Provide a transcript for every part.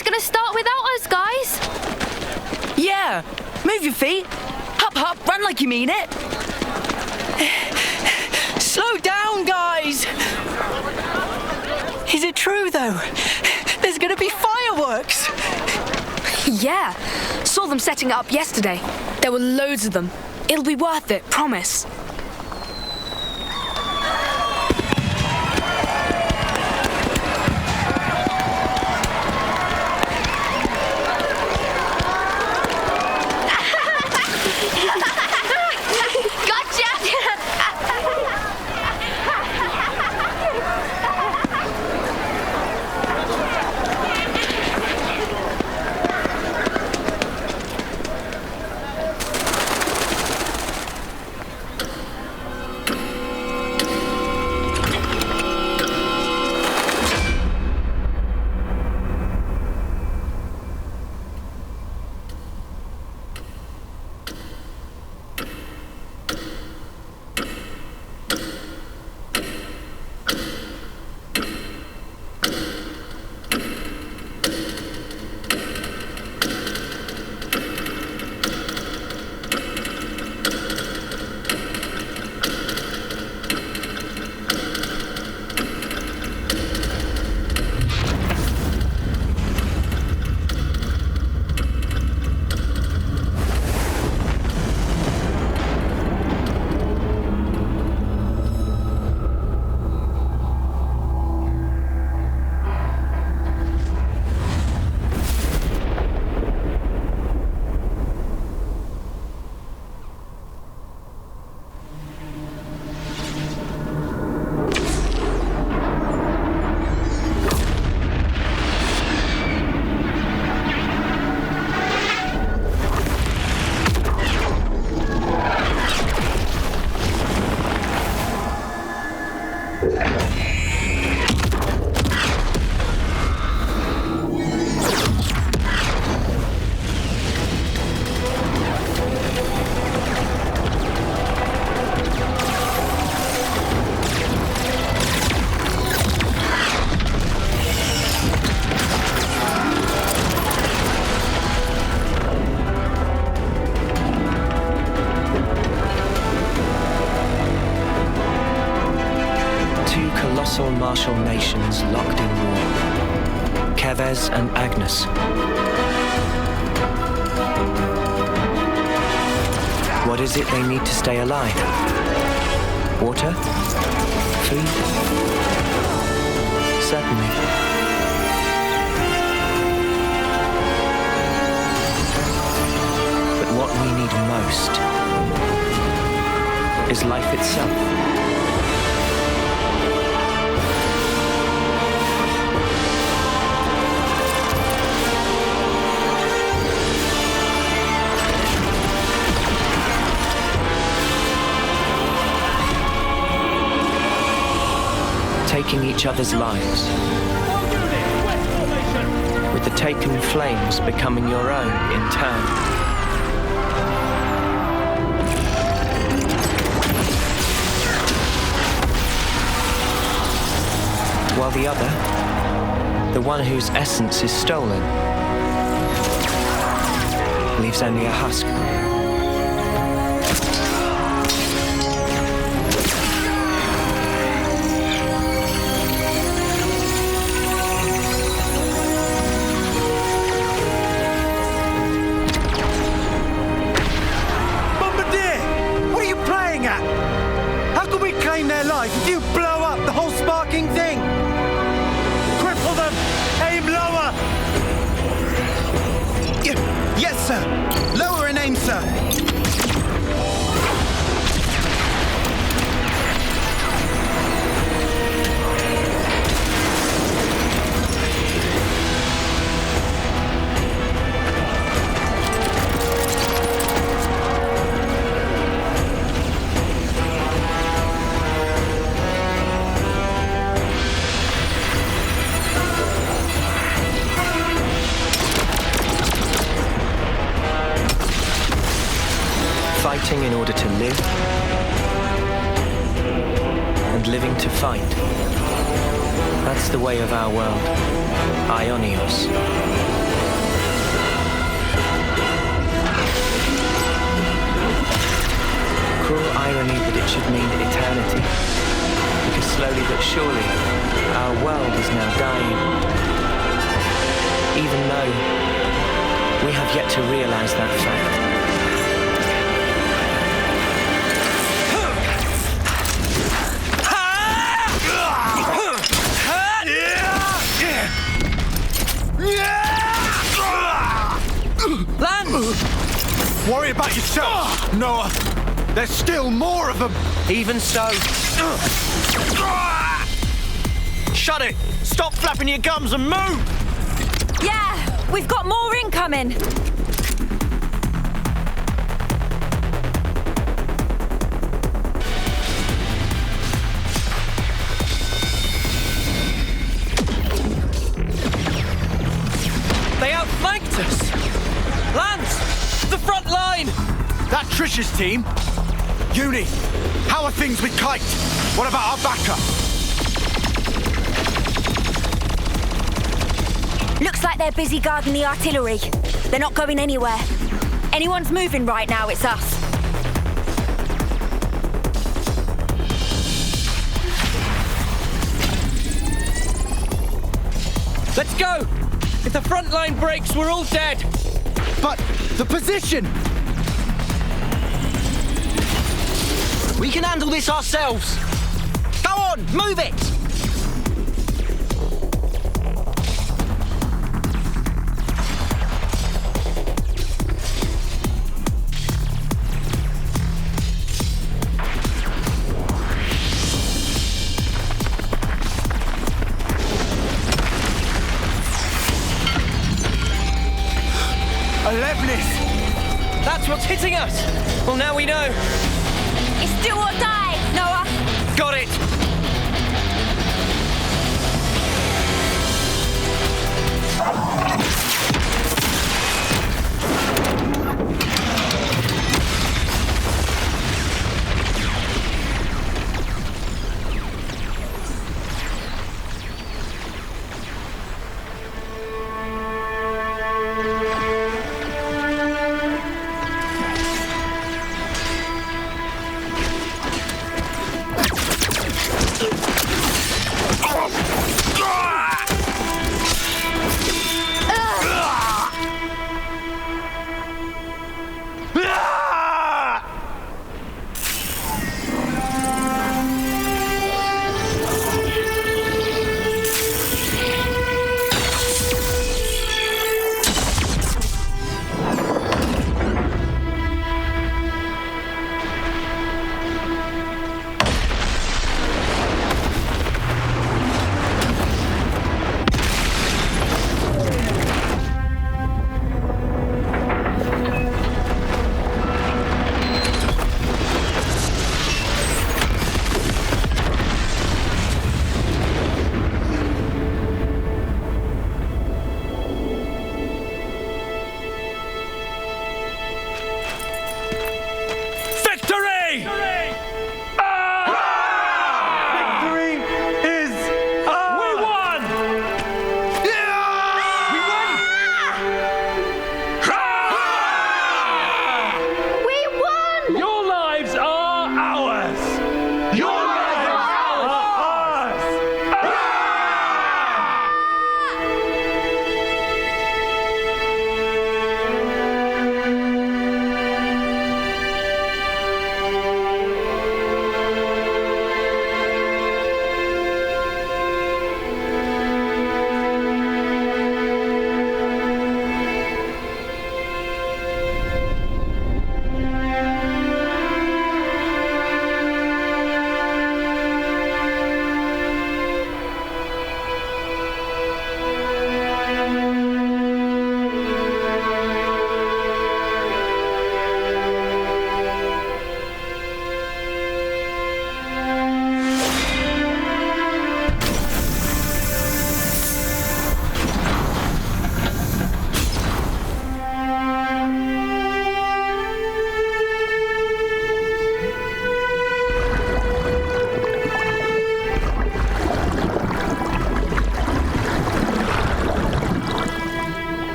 just gonna start without us, guys? Yeah, move your feet. Hop, hop, run like you mean it. Slow down, guys. Is it true, though? There's gonna be fireworks. Yeah, saw them setting it up yesterday. There were loads of them. It'll be worth it, promise. Martial nations locked in war. Kevez and Agnes. What is it they need to stay alive? Water? Food? Certainly. But what we need most is life itself. Taking each other's lives, with the taken flames becoming your own in turn. While the other, the one whose essence is stolen, leaves only a husk. If you blow up the whole sparking thing! Cripple them! Aim lower! Yes, sir! Lower and aim, sir! Fighting in order to live, and living to fight. That's the way of our world, Ionios. irony that it should mean eternity. Because slowly but surely, our world is now dying. Even though we have yet to realize that fact. Worry about yourself, Noah. There's still more of them. Even so. Shut it! Stop flapping your gums and move! Yeah, we've got more incoming. They outflanked us! Lance! The front line! That Trish's team? Uni, how are things with Kite? What about our backup? Looks like they're busy guarding the artillery. They're not going anywhere. Anyone's moving right now, it's us. Let's go! If the front line breaks, we're all dead! But the position! We can handle this ourselves! Go on, move it! That's what's hitting us! Well, now we know. It's do or die, Noah. Got it!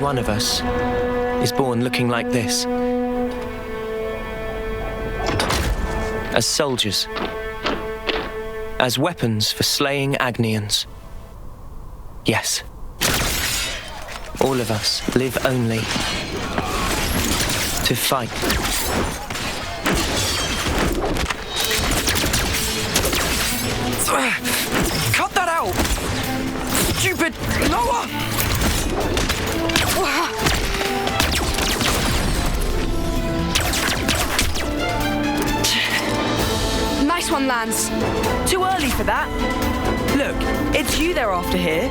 one of us is born looking like this. As soldiers. As weapons for slaying Agnians. Yes. All of us live only to fight. Cut that out! Stupid Noah! Nice one, Lance. Too early for that. Look, it's you they're after here.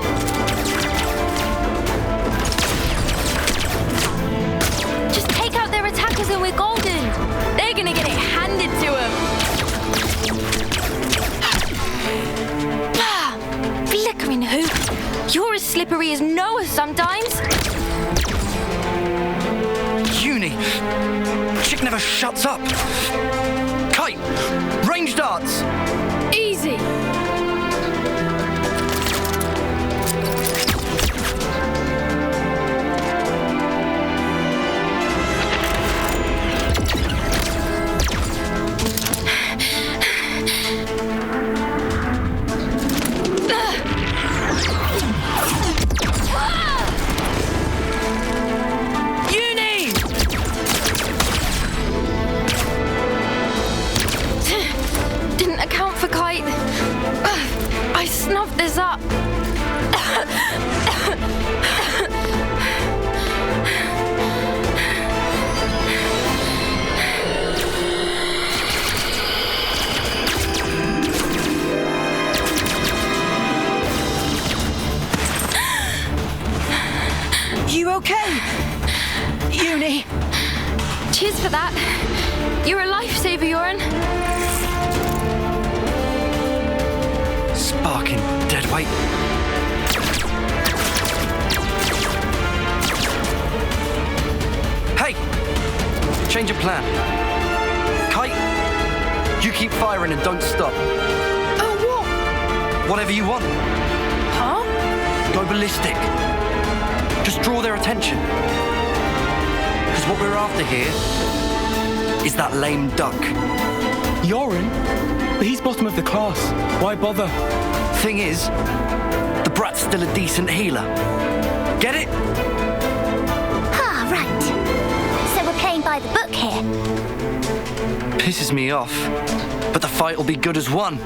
Just take out their attackers and we're golden. They're gonna get it handed to them. Flickering hoop. You're as slippery as Noah sometimes. Uni. Chick never shuts up. Kite. Range darts. Easy. Snuff this up. You okay? Uni. Cheers for that. You're a lifesaver, Yoren. Sparking deadweight. Hey! Change of plan. Kite, you keep firing and don't stop. Oh, what? Whatever you want. Huh? Go ballistic. Just draw their attention. Because what we're after here is that lame duck. Yoren? But he's bottom of the class. Why bother? Thing is, the brat's still a decent healer. Get it? Ah, right. So we're playing by the book here. Pisses me off. But the fight will be good as one.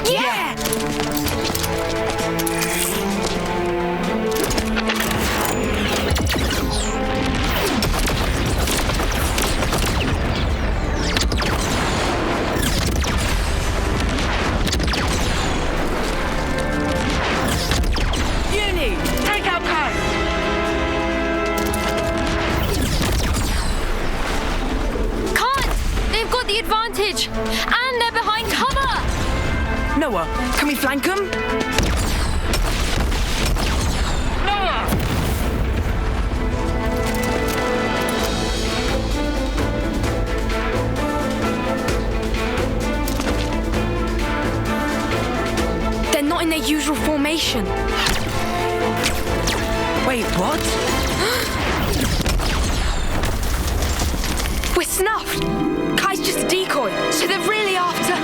Yeah! Advantage, and they're behind cover. Noah, can we flank them? Noah! They're not in their usual formation. Wait, what? We're snuffed. Kai's just a decoy, so they're really after...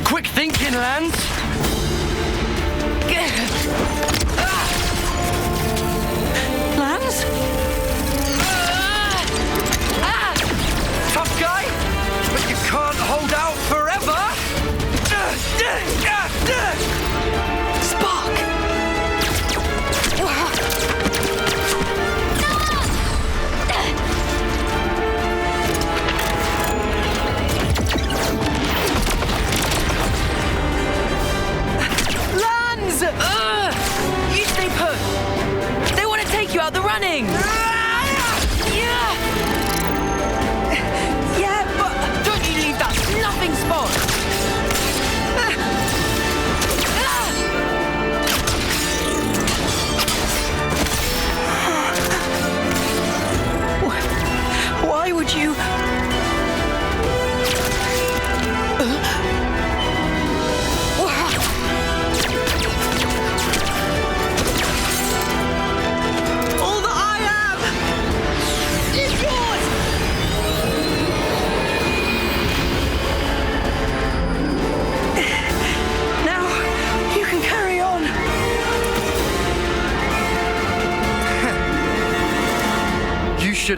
Quick thinking, Lance. Lance? Tough guy, but you can't hold out forever. Spark!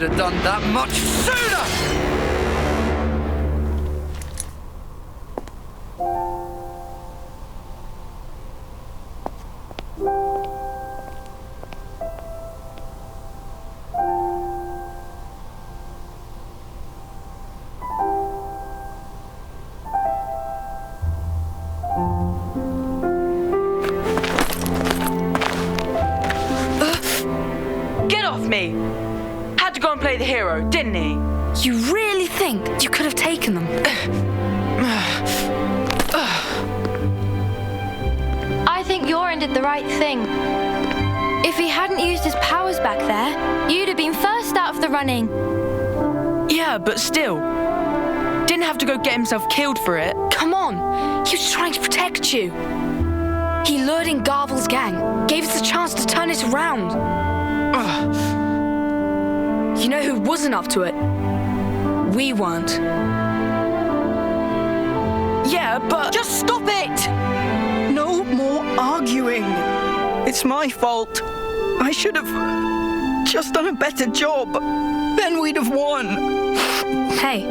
have done that much sooner! Get off me! Had to go and play the hero, didn't he? You really think you could have taken them? I think Yoren did the right thing. If he hadn't used his powers back there, you'd have been first out of the running. Yeah, but still. Didn't have to go get himself killed for it. Come on, he was trying to protect you. He lured in Garvel's gang, gave us a chance to turn it around. You know who wasn't up to it? We weren't. Yeah, but just stop it! No more arguing. It's my fault. I should have just done a better job. Then we'd have won. Hey.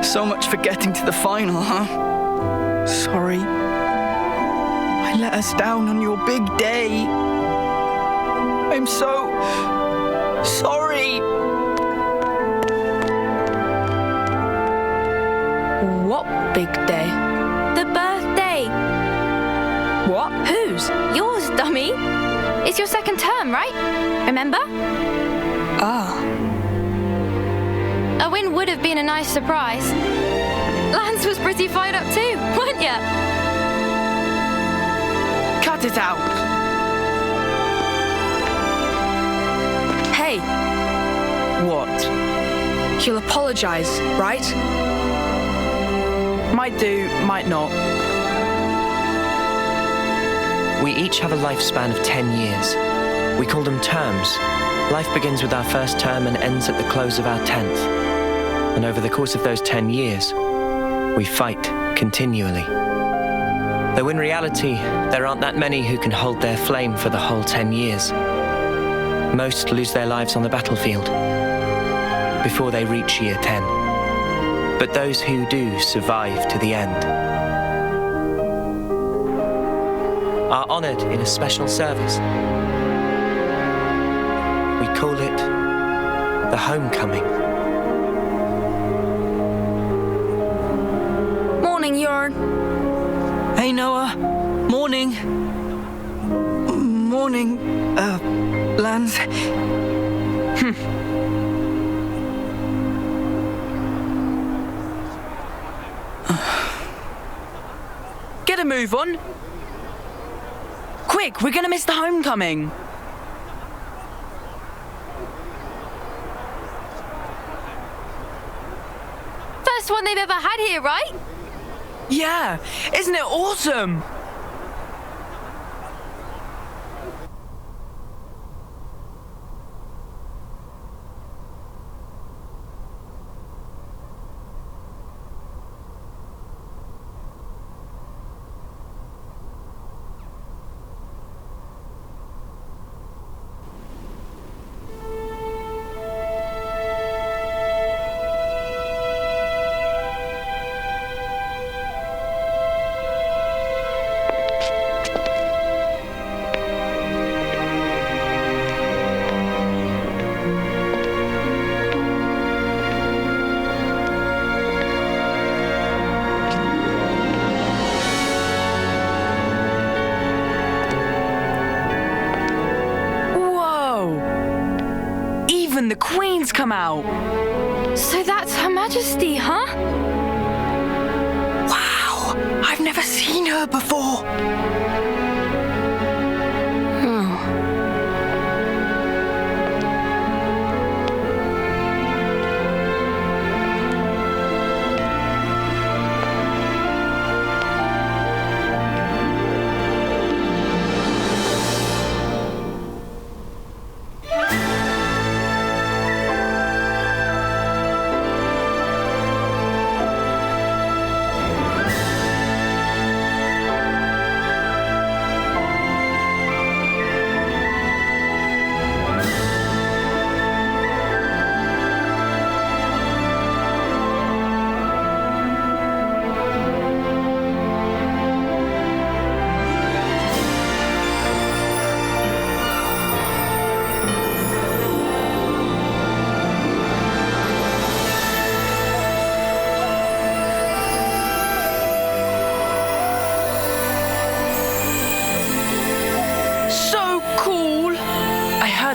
So much for getting to the final, huh? Sorry. I let us down on your big day. I'm so sorry. What big day? The birthday. What? Whose? Yours, dummy. It's your second term, right? Remember? Ah. A win would have been a nice surprise. Lance was pretty fired up too, weren't ya? Cut it out! Hey, What? you'll apologize, right? Might do, might not. We each have a lifespan of 10 years. We call them terms. Life begins with our first term and ends at the close of our 10th. And over the course of those 10 years, we fight continually. Though in reality, there aren't that many who can hold their flame for the whole 10 years. Most lose their lives on the battlefield before they reach year 10. But those who do survive to the end are honored in a special service. We call it the homecoming. Morning, Yoren. Hey, Noah. Morning. Morning, Lance. Get a move on. Quick, we're gonna miss the homecoming. First one they've ever had here, right? Yeah, isn't it awesome? Even the Queen's come out. So that's Her Majesty, huh? Wow, I've never seen her before.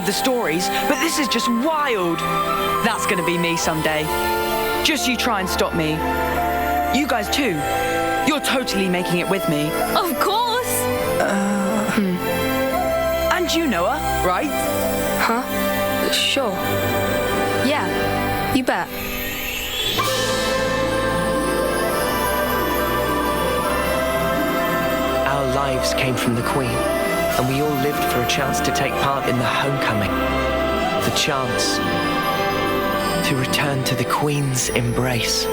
the stories, but this is just wild. That's gonna be me someday. Just you try and stop me. You guys too. You're totally making it with me. Of course! And you, Noah, right? Huh? Sure. Yeah, you bet. Our lives came from the Queen, and we all lived for a chance to take part in the homecoming. The chance to return to the Queen's embrace,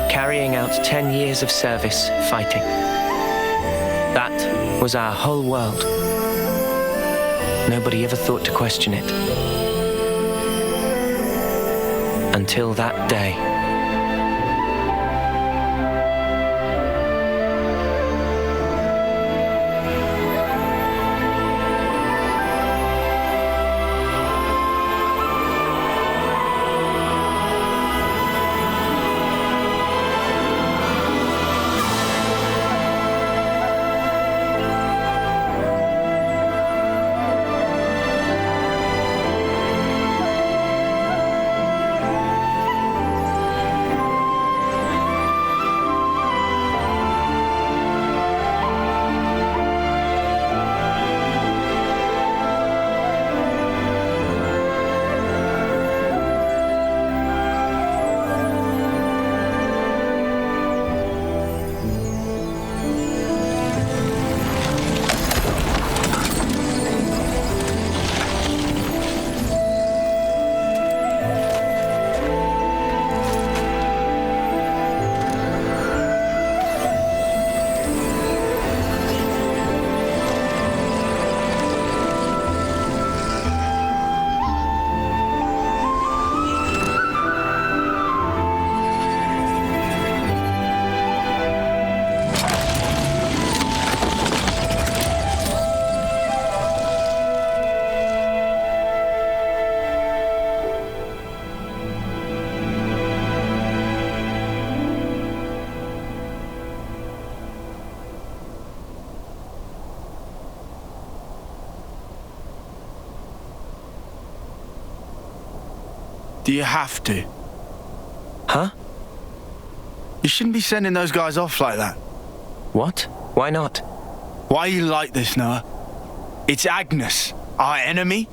carrying out 10 years of service fighting. That was our whole world. Nobody ever thought to question it. Until that day. Do you have to? Huh? You shouldn't be sending those guys off like that. What? Why not? Why are you like this, Noah? It's Agnes, our enemy.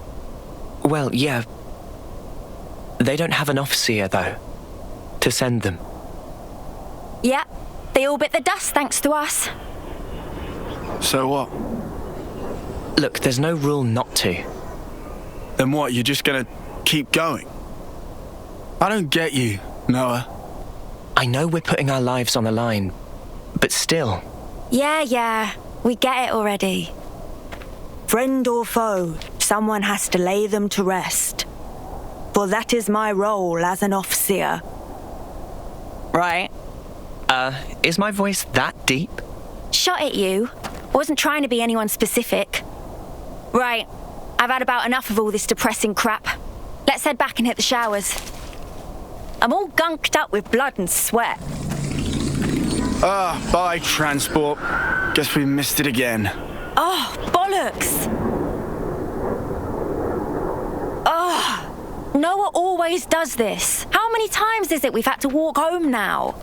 Well, yeah. They don't have an officer, though, to send them. Yeah, they all bit the dust thanks to us. So what? Look, there's no rule not to. Then what, you're just gonna keep going? I don't get you, Noah. I know we're putting our lives on the line, but still. Yeah, we get it already. Friend or foe, someone has to lay them to rest. For that is my role as an officer. Right? Is my voice that deep? Shot at you. I wasn't trying to be anyone specific. Right, I've had about enough of all this depressing crap. Let's head back and hit the showers. I'm all gunked up with blood and sweat. Bye, transport. Guess we missed it again. Oh, bollocks! Noah always does this. How many times is it we've had to walk home now?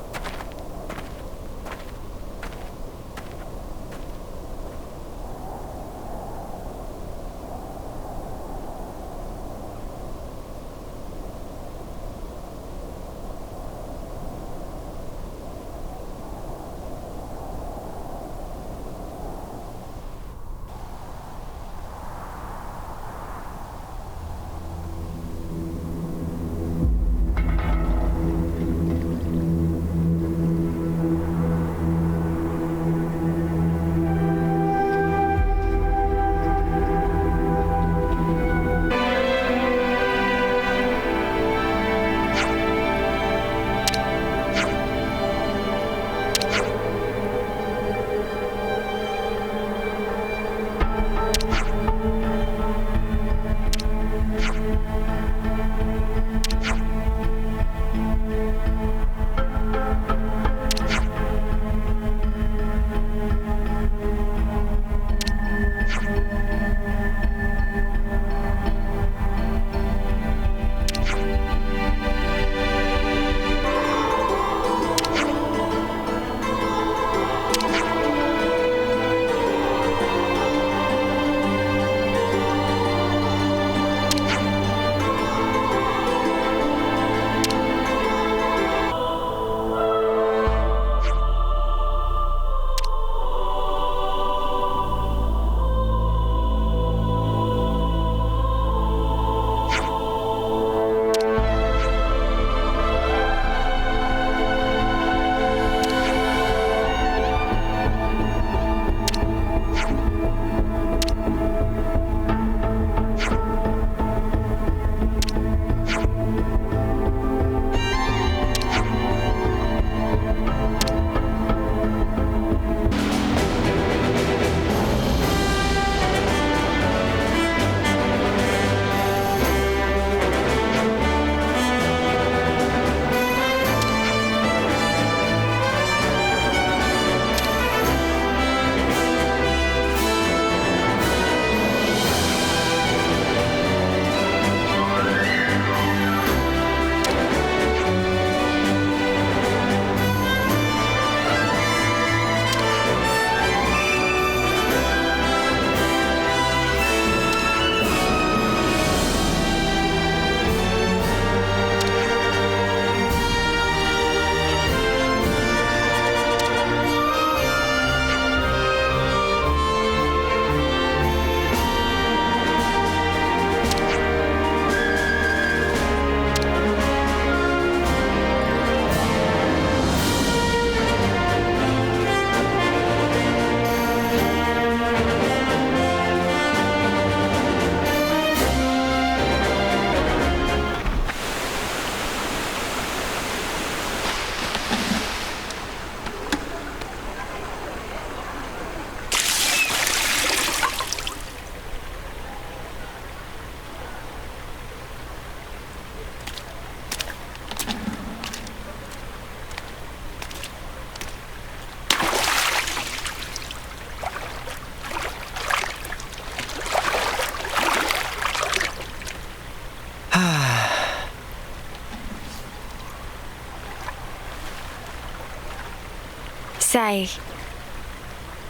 say,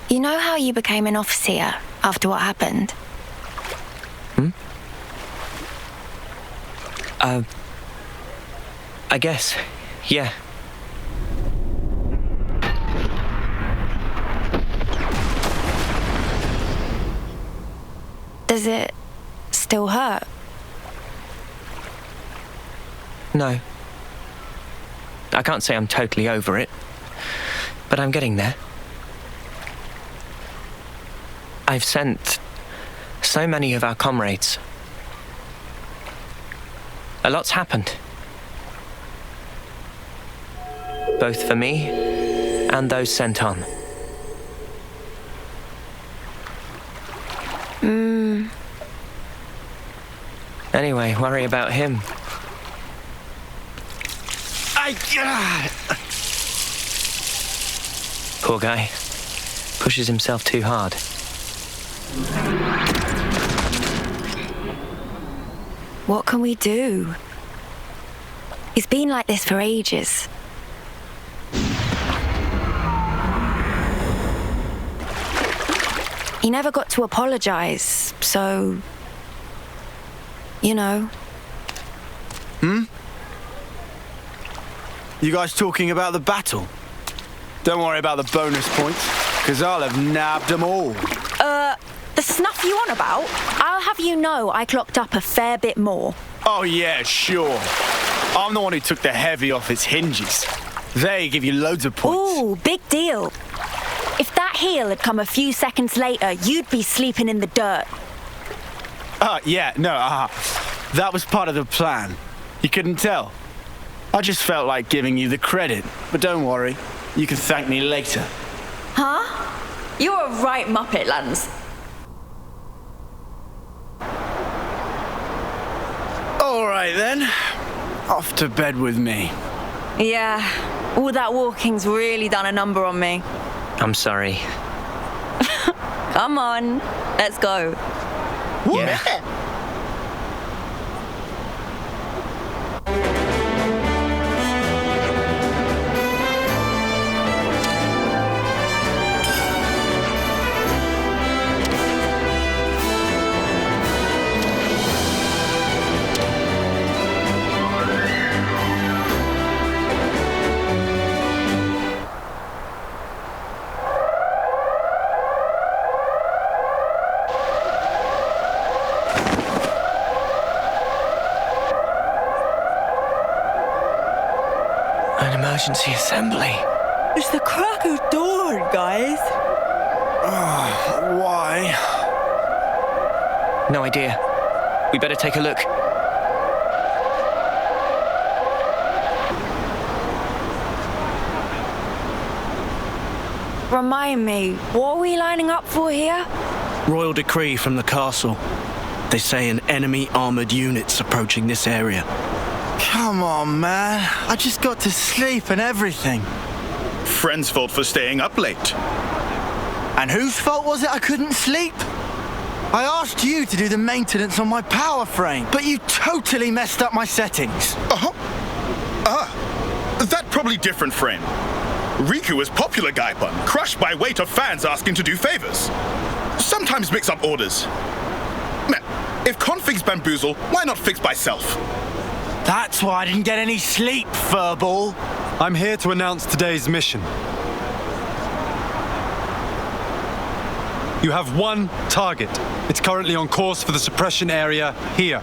you know how you became an officer after what happened? I guess, yeah. Does it still hurt? No. I can't say I'm totally over it, but I'm getting there. I've sent so many of our comrades. A lot's happened. Both for me and those sent on. Anyway, worry about him. Poor guy. Pushes himself too hard. What can we do? He's been like this for ages. He never got to apologize, so... you know. You guys talking about the battle? Don't worry about the bonus points, because I'll have nabbed them all. The snuff you on about? I'll have you know I clocked up a fair bit more. Oh yeah, sure. I'm the one who took the heavy off its hinges. They give you loads of points. Ooh, big deal. If that heel had come a few seconds later, you'd be sleeping in the dirt. That was part of the plan. You couldn't tell. I just felt like giving you the credit, but don't worry. You can thank me later. Huh? You're a right muppet, Lance. All right then. Off to bed with me. Yeah, all that walking's really done a number on me. I'm sorry. Come on, let's go. Yeah. Emergency assembly. It's the crack of dawn, guys. Why? No idea. We better take a look. Remind me, what are we lining up for here? Royal decree from the castle. They say an enemy armored unit's approaching this area. Come on, man. I just got to sleep and everything. Friend's fault for staying up late. And whose fault was it I couldn't sleep? I asked you to do the maintenance on my power frame, but you totally messed up my settings. That probably different frame. Riku is popular Gaipon, crushed by weight of fans asking to do favors. Sometimes mix up orders. If configs bamboozle, why not fix by self? That's why I didn't get any sleep, furball. I'm here to announce today's mission. You have one target. It's currently on course for the suppression area here.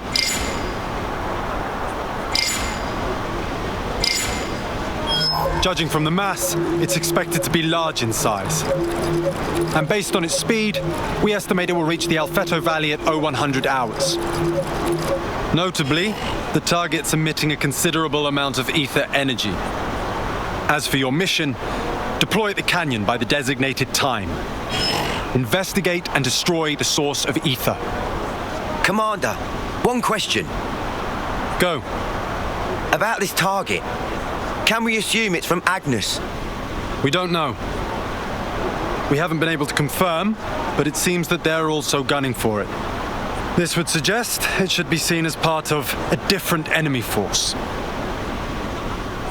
Judging from the mass, it's expected to be large in size. And based on its speed, we estimate it will reach the Alfeto Valley at 0100 hours. Notably, the target's emitting a considerable amount of ether energy. As for your mission, deploy at the canyon by the designated time. Investigate and destroy the source of ether. Commander, one question. Go. About this target. Can we assume it's from Agnes? We don't know. We haven't been able to confirm, but it seems that they're also gunning for it. This would suggest it should be seen as part of a different enemy force.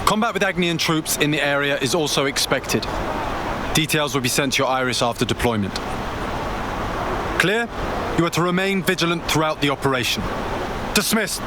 Combat with Agnian troops in the area is also expected. Details will be sent to your iris after deployment. Clear? You are to remain vigilant throughout the operation. Dismissed.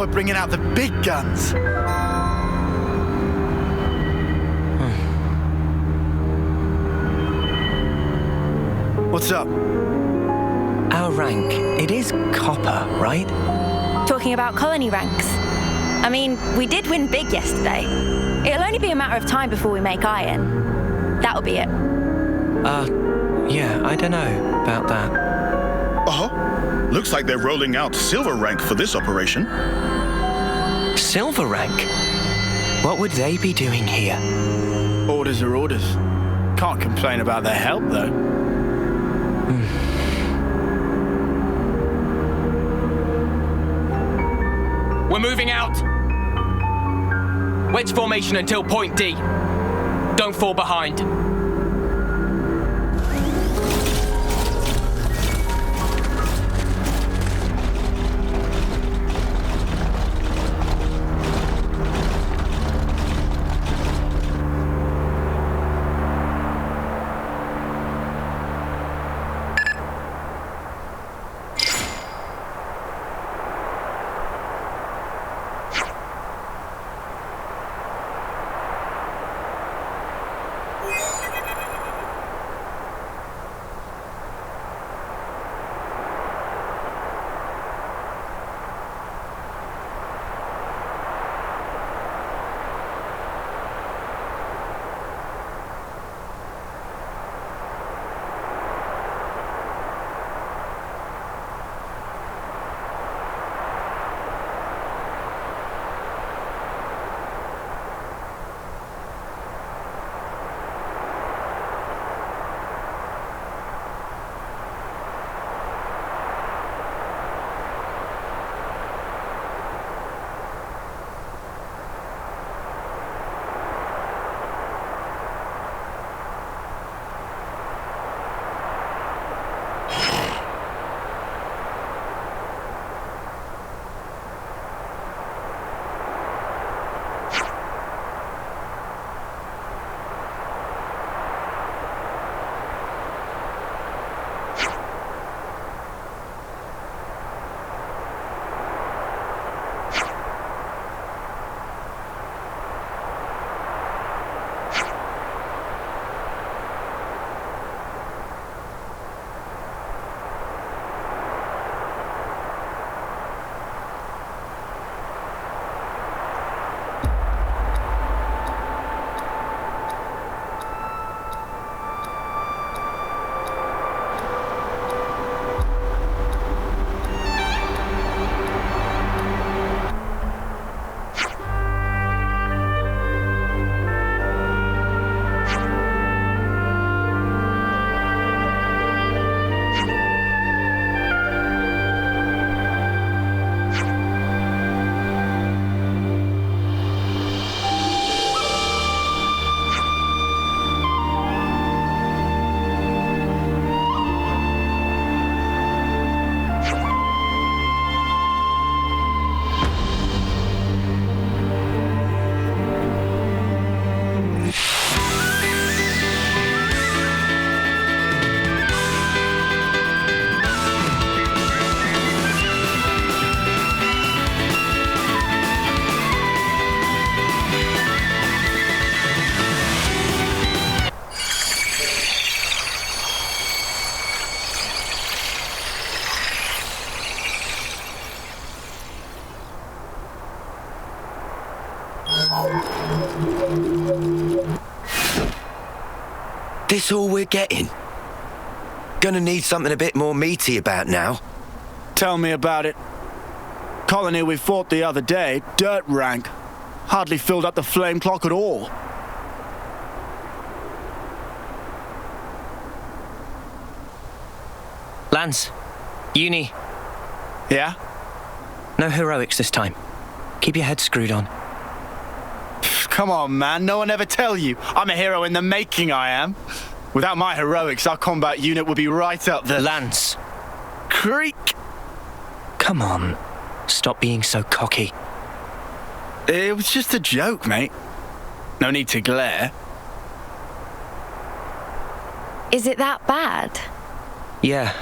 we're bringing out the big guns. What's up? Our rank, it is copper, right? Talking about colony ranks. I mean, we did win big yesterday. It'll only be a matter of time before we make iron. That'll be it. Yeah, I don't know about that. Uh-huh. Looks like they're rolling out silver rank for this operation. Silver rank? What would they be doing here? Orders are orders. Can't complain about their help, though. We're moving out. Wedge formation until point D. Don't fall behind. This all we're getting? Gonna need something a bit more meaty about now. Tell me about it. Colony we fought the other day, dirt rank. Hardly filled up the flame clock at all. Lance, Uni. Yeah? No heroics this time. Keep your head screwed on. Come on, man. No one ever tell you. I'm a hero in the making, I am. Without my heroics, our combat unit would be right up there. Lance. Creak. Come on. Stop being so cocky. It was just a joke, mate. No need to glare. Is it that bad? Yeah.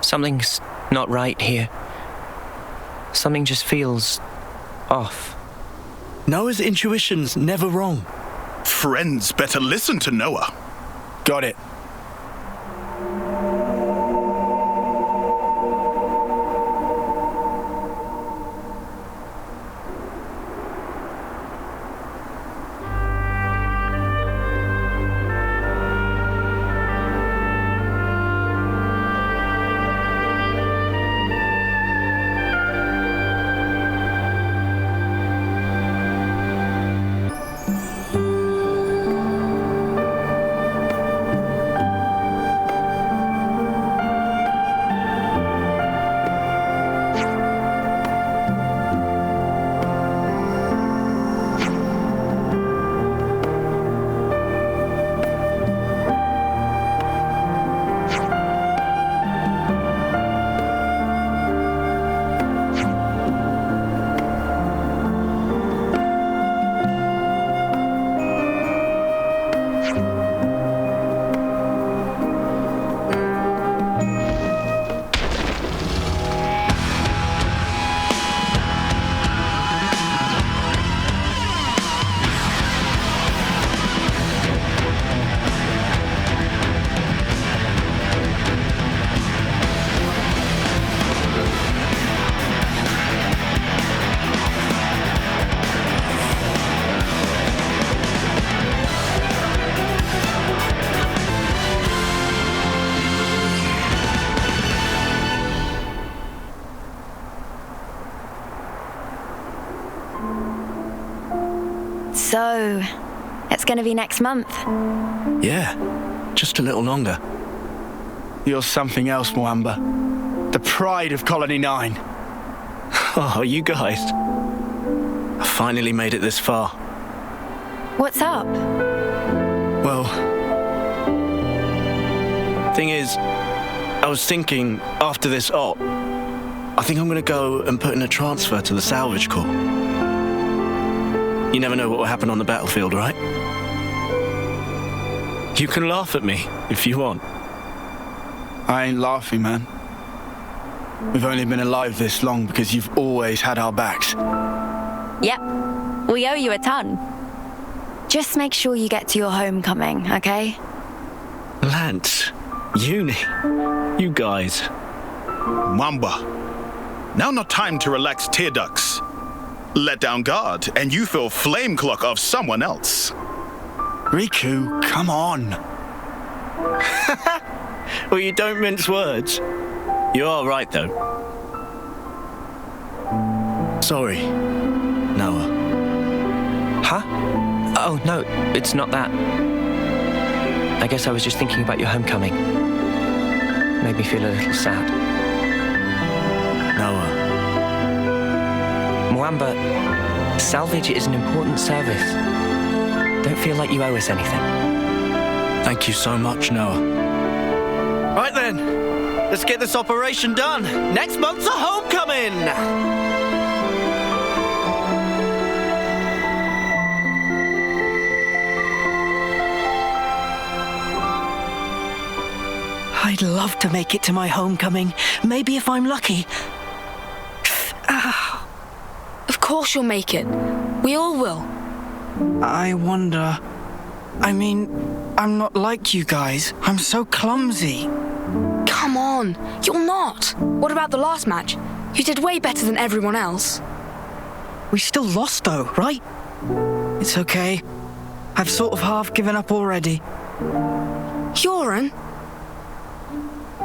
Something's not right here. Something just feels off. Noah's intuition's never wrong. Friends better listen to Noah. Got it. So, it's gonna be next month. Yeah, just a little longer. You're something else, Mwamba. The pride of Colony 9. Oh, you guys. I finally made it this far. What's up? Well, thing is, I was thinking after this op, I think I'm gonna go and put in a transfer to the salvage corps. You never know what will happen on the battlefield, right? You can laugh at me if you want. I ain't laughing, man. We've only been alive this long because you've always had our backs. Yep, we owe you a ton. Just make sure you get to your homecoming, okay? Lance, Uni, you guys. Mwamba, now not time to relax tear ducts. Let down guard, and you feel flame clock of someone else. Riku, come on. Well, you don't mince words. You are right, though. Sorry, Noah. Huh? Oh, no, it's not that. I guess I was just thinking about your homecoming. Made me feel a little sad. Noah. Mwamba, salvage is an important service. Don't feel like you owe us anything. Thank you so much, Noah. Right then, let's get this operation done. Next month's a homecoming! I'd love to make it to my homecoming. Maybe if I'm lucky. Of course you'll make it. We all will. I wonder... I mean, I'm not like you guys. I'm so clumsy. Come on, you're not. What about the last match? You did way better than everyone else. We still lost though, right? It's okay. I've sort of half given up already. Yoran?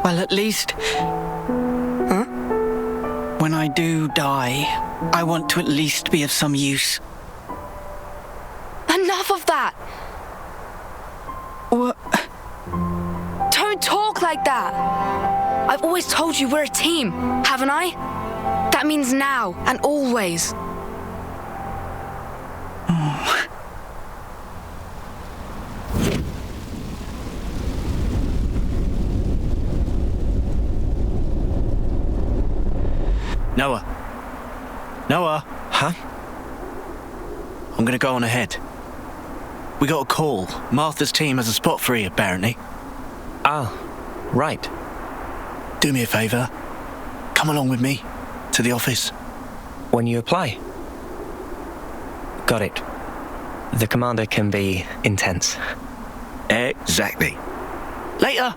Well, at least... Huh? When I do die, I want to at least be of some use. Enough of that! What? Don't talk like that! I've always told you we're a team, haven't I? That means now and always. Noah. Noah. Huh? I'm gonna go on ahead. We got a call. Martha's team has a spot free, apparently. Ah, right. Do me a favor. Come along with me to the office. When you apply? Got it. The commander can be intense. Exactly. Later.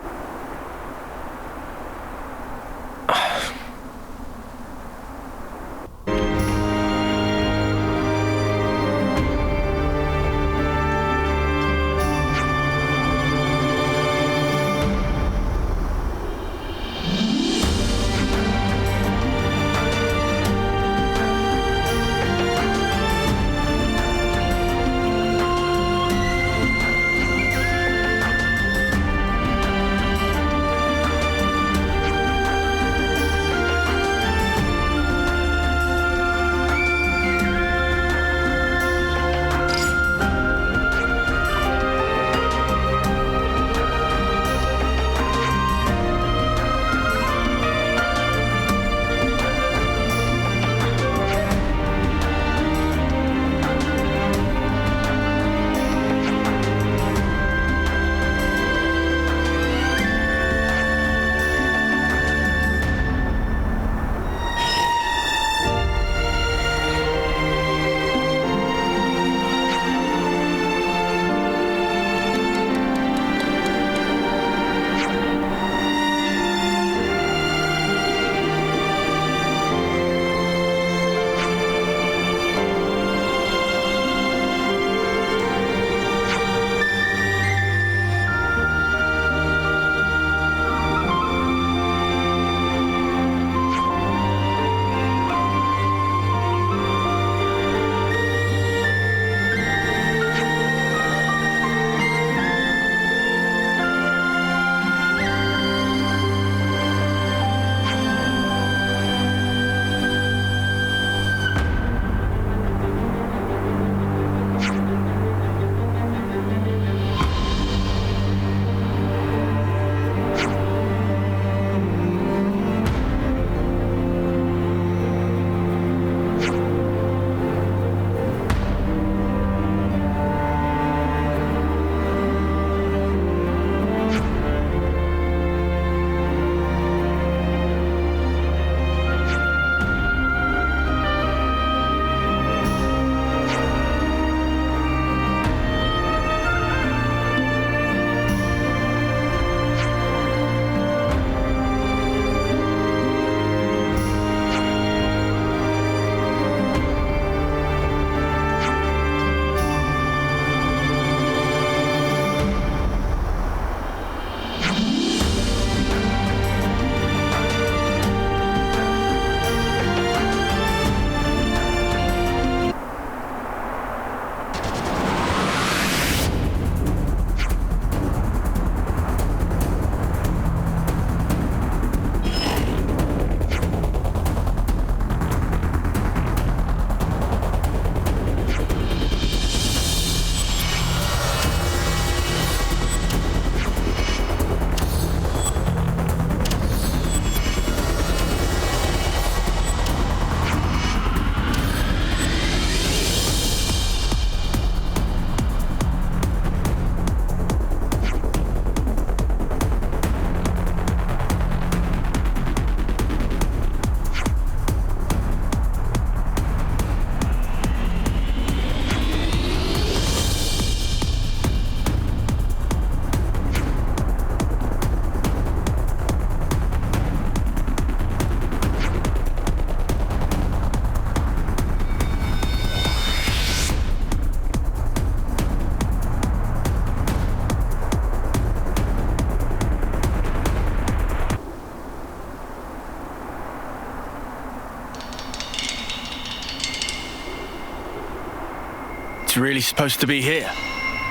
It's really supposed to be here.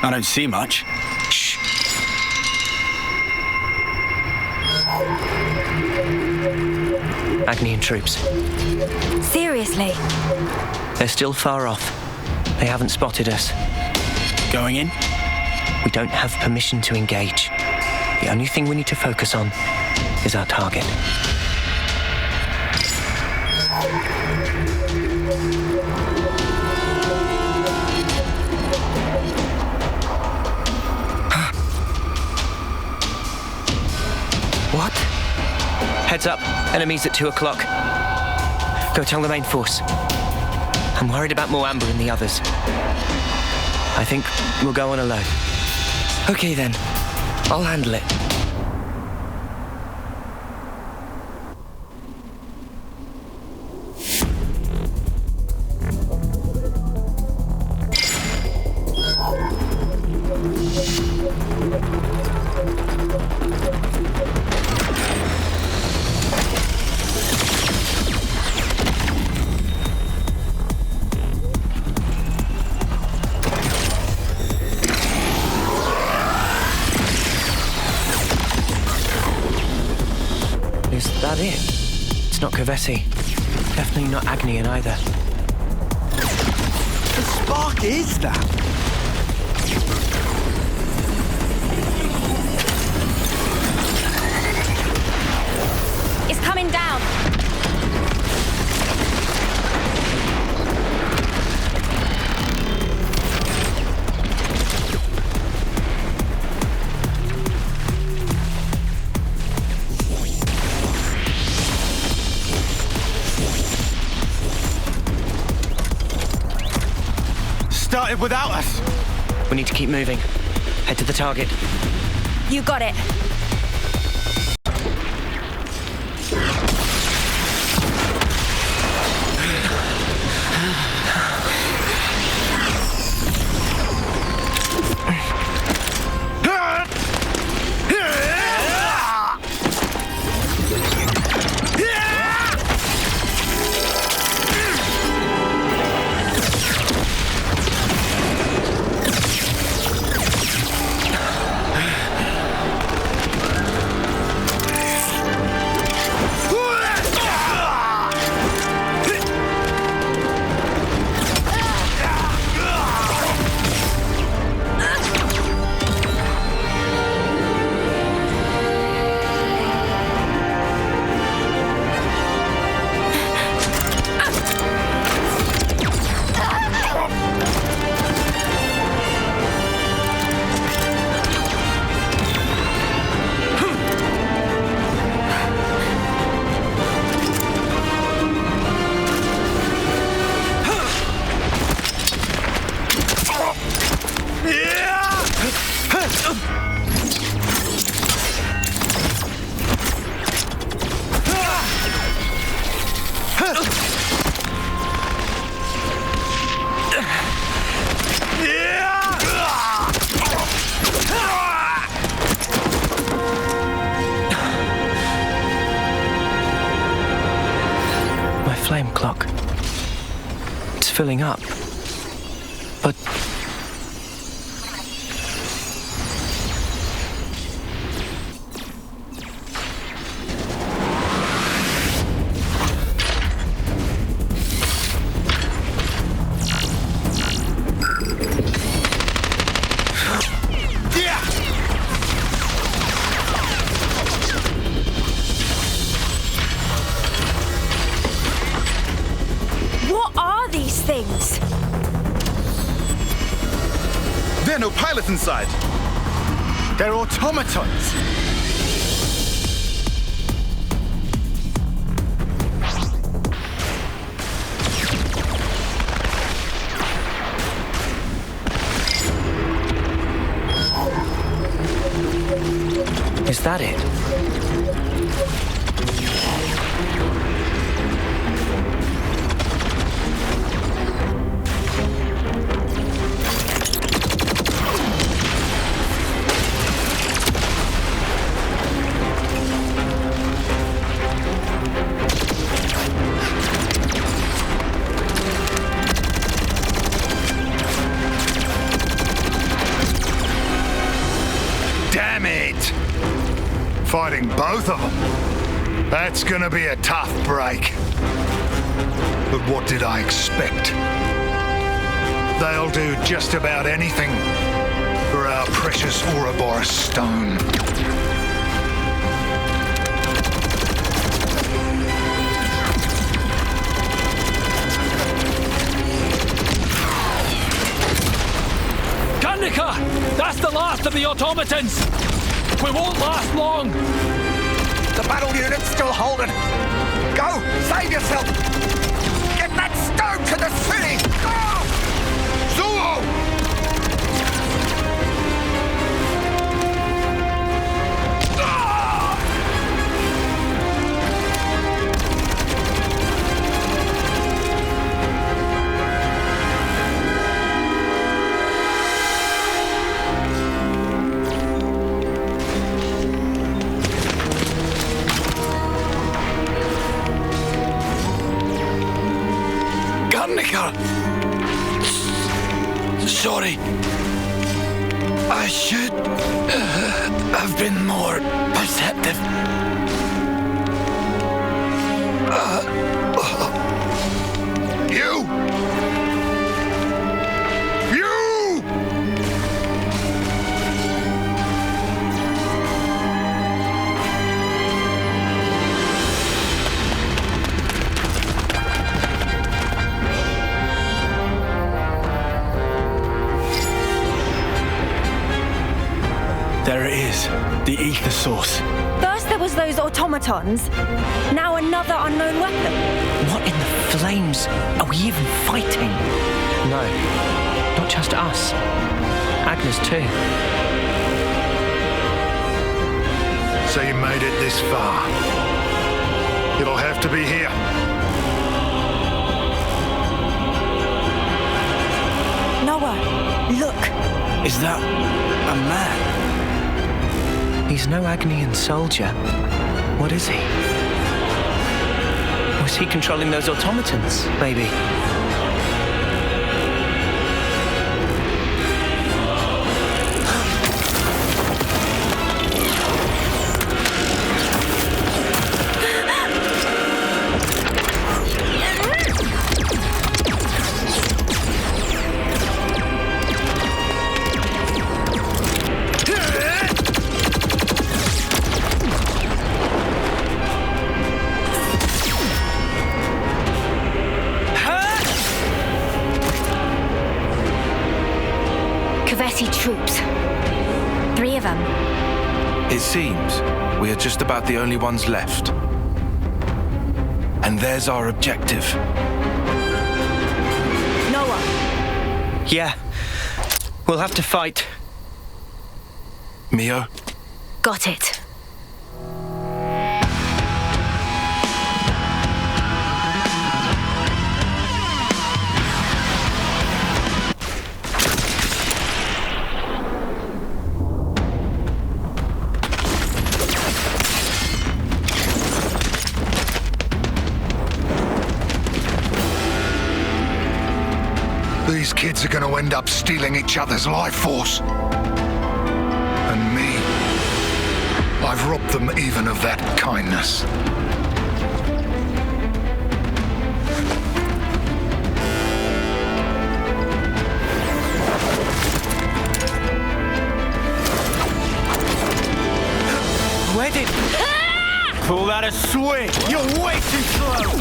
I don't see much. Shh. Agnian troops. Seriously? They're still far off. They haven't spotted us. Going in? We don't have permission to engage. The only thing we need to focus on is our target. What? Heads up. Enemies at 2 o'clock. Go tell the main force. I'm worried about Moamba and the others. I think we'll go on alone. Okay then. I'll handle it. Is that it? It's not Kavesi. Definitely not Agnian either. The spark is that? It's coming down. Started without us. We need to keep moving. Head to the target. You got it. Flame clock. It's filling up. But... Things. There are no pilots inside. They're automatons. Is that it? Damn it! Fighting both of them. That's gonna be a tough break. But what did I expect? They'll do just about anything for our precious Ouroboros stone. Kandika! That's the last of the automatons! We won't last long! The battle unit's still holding. Go! Save yourself! Get that Go to the city! Zulu! Sorry. I should have been more perceptive. You! There it is, the ether source. First there was those automatons, now another unknown weapon. What in the flames are we even fighting? No, not just us. Agnes too. So you made it this far. It'll have to be here. Noah, look. Is that a man? He's no Agnian soldier. What is he? Was he controlling those automatons, maybe? Troops. 3 of them. It seems we are just about the only ones left. And there's our objective. Noah. Yeah. We'll have to fight. Mio? Got it. These kids are going to end up stealing each other's life force. And me, I've robbed them even of that kindness. Where did... Call that a swing! You're way too slow!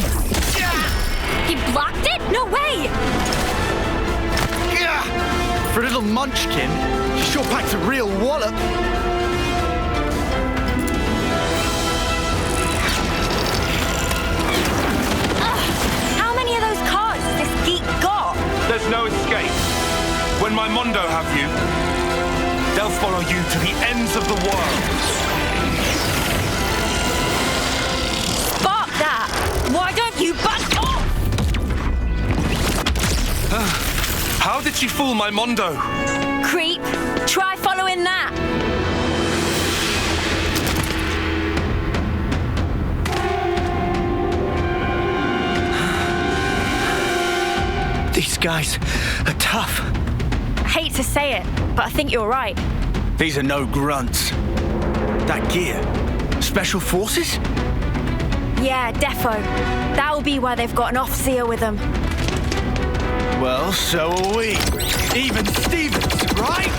He blocked it? No way! For a little munchkin, she sure packs a real wallop. How many of those cars has this geek got? There's no escape. When my Mondo have you, they'll follow you to the ends of the world. Spark that! Why don't you back off? How did she fool my Mondo? Creep. Try following that. These guys are tough. Hate to say it, but I think you're right. These are no grunts. That gear, special forces? Yeah, defo. That'll be why they've got an off-seer with them. Well, so are we. Even Stevens, right?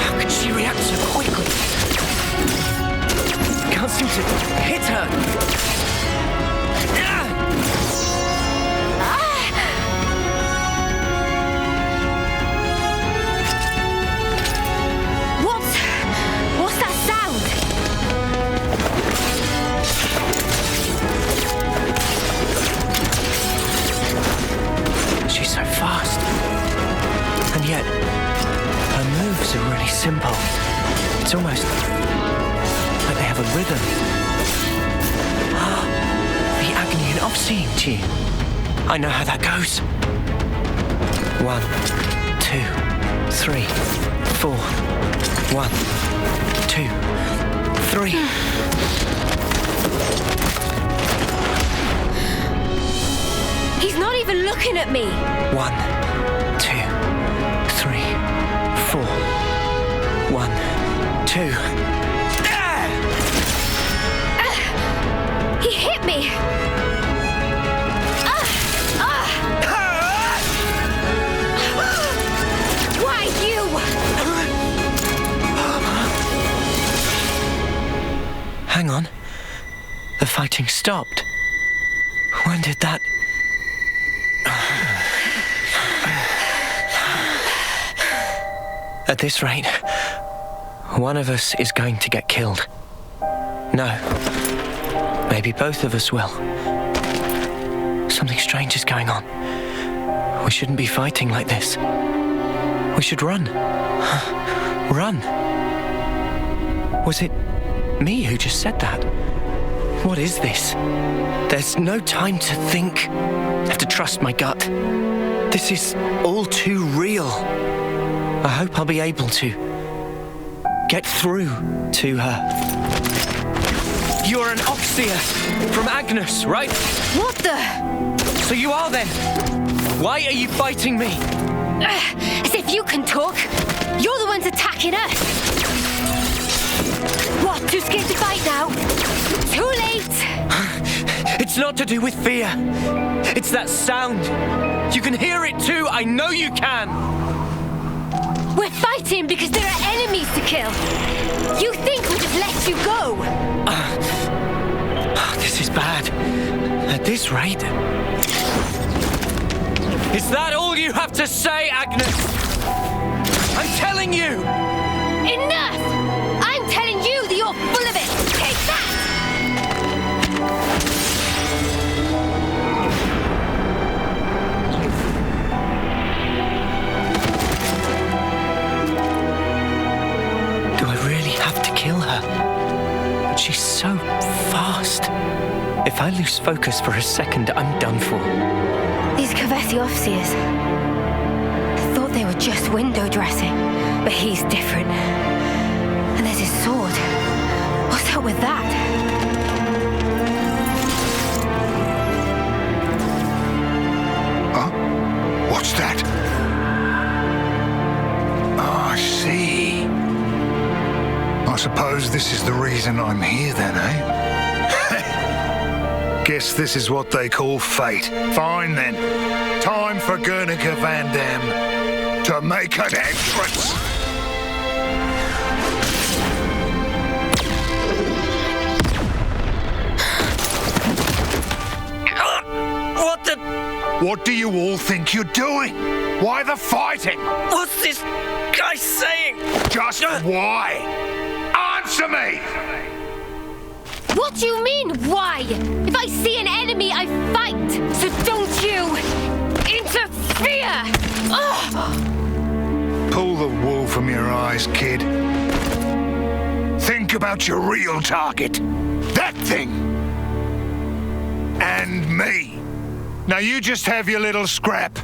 How could she react so quickly? Can't seem to hit her. simple. It's almost like they have a rhythm. The agony and off-seeing tune. I know how that goes. 1, 2, 3, 4. 1, 2, 3. He's not even looking at me. 1, 2, 3, 4. 1, 2. He hit me. Why you? Hang on. The fighting stopped. When did that... At this rate, one of us is going to get killed. No. Maybe both of us will. Something strange is going on. We shouldn't be fighting like this. We should run. Run. Was it me who just said that? What is this? There's no time to think. I have to trust my gut. This is all too real. I hope I'll be able to get through to her. You're an Oxia from Agnus, right? What the? So you are then? Why are you fighting me? As if you can talk. You're the ones attacking us. What, too scared to fight now? Too late! It's not to do with fear. It's that sound. You can hear it too. I know you can. We're fighting because there are enemies to kill. You think we'll just let you go? This is bad. At this rate. Is that all you have to say, Agnes? I'm telling you! Enough! I'm telling you that you're full of it! Take that! Do I really have to kill her? But she's so fast. If I lose focus for a second, I'm done for. These Kavesi officers. I thought they were just window dressing, but he's different. And there's his sword. What's up with that? Huh? What's that? Oh, I see. I suppose this is the reason I'm here then, eh? Guess this is what they call fate. Fine then. Time for Guernica Van Dam to make an entrance. What the... What do you all think you're doing? Why the fighting? What's this guy saying? Just why? Answer me! What do you mean, why? If I see an enemy, I fight. So don't you interfere! Ugh. Pull the wool from your eyes, kid. Think about your real target. That thing. And me. Now you just have your little scrap.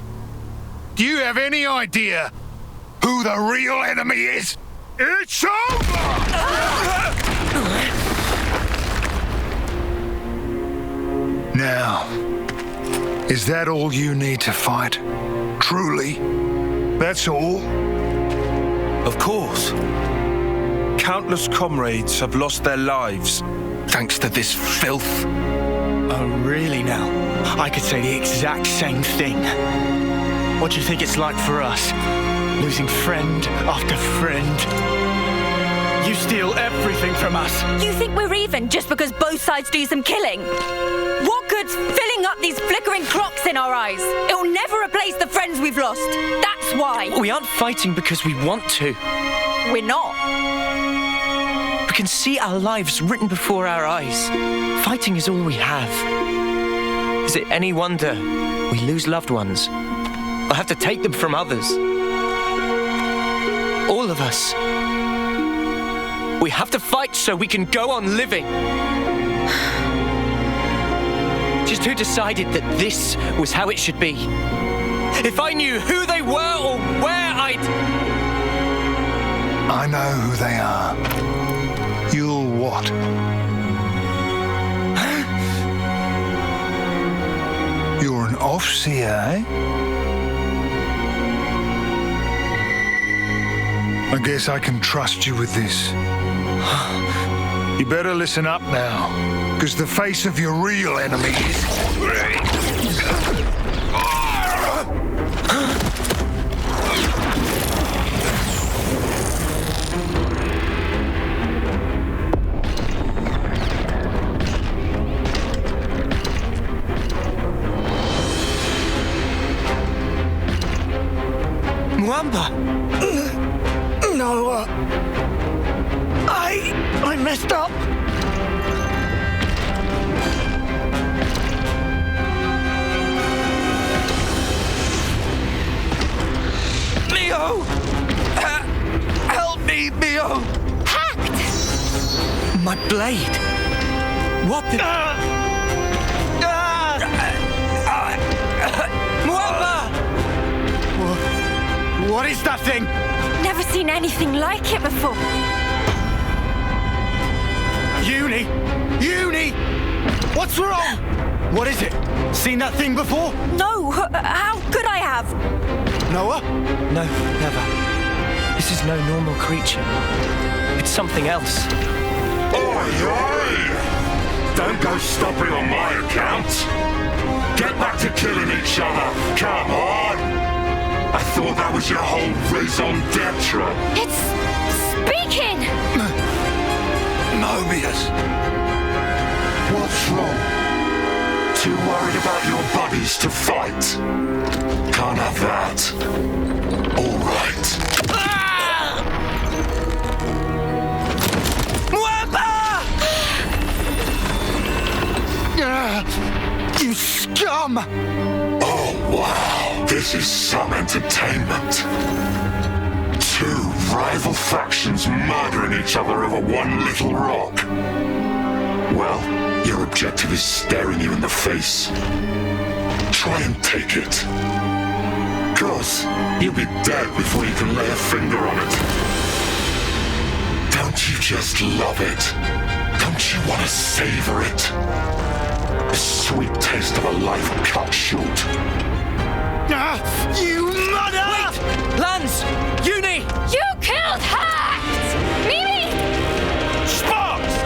Do you have any idea who the real enemy is? It's over! Now, is that all you need to fight? Truly? That's all? Of course. Countless comrades have lost their lives thanks to this filth. Oh, really now? I could say the exact same thing. What do you think it's like for us? Losing friend after friend. You steal everything from us. You think we're even just because both sides do some killing? What good's filling up these flickering clocks in our eyes? It'll never replace the friends we've lost. That's why. We aren't fighting because we want to. We're not. We can see our lives written before our eyes. Fighting is all we have. Is it any wonder we lose loved ones or have to take them from others? All of us We have to fight so we can go on living. Just who decided that this was how it should be? If I knew who they were or where I'd... I know who they are. You'll what? You're an off-seer, eh? I guess I can trust you with this. You better listen up now, because the face of your real enemy is... Mwamba! No, I messed up. Mio! Help me, Mio! Hacked! My blade! What the... Mwamba! What is that thing? Never seen anything like it before. Uni! Uni! What's wrong? What is it? Seen that thing before? No, how could I have? Noah? No, never. This is no normal creature. It's something else. Oi, oi! Don't go stopping on my account. Get back to killing each other. Come on! I thought that was your whole raison d'etre. It's speaking! Mobius! What's wrong? Too worried about your bodies to fight? Can't have that. All right. Mwamba! You scum! Oh, wow. This is some entertainment. Two rival factions murdering each other over one little rock. Well, your objective is staring you in the face. Try and take it. 'Cause you'll be dead before you can lay a finger on it. Don't you just love it? Don't you want to savor it? The sweet taste of a life cut short. You mother! Wait! Lance! Uni! You killed Hacked! Mimi! Sparks!